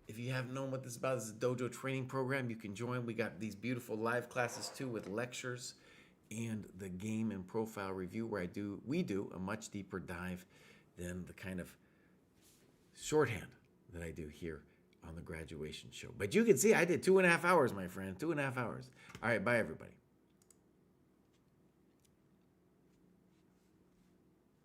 If you haven't known what this is about, this is a dojo training program. You can join. We got these beautiful live classes too with lectures and the game and profile review where we do a much deeper dive than the kind of shorthand that I do here on the graduation show. But you can see I did 2.5 hours, my friend, 2.5 hours. All right, bye everybody.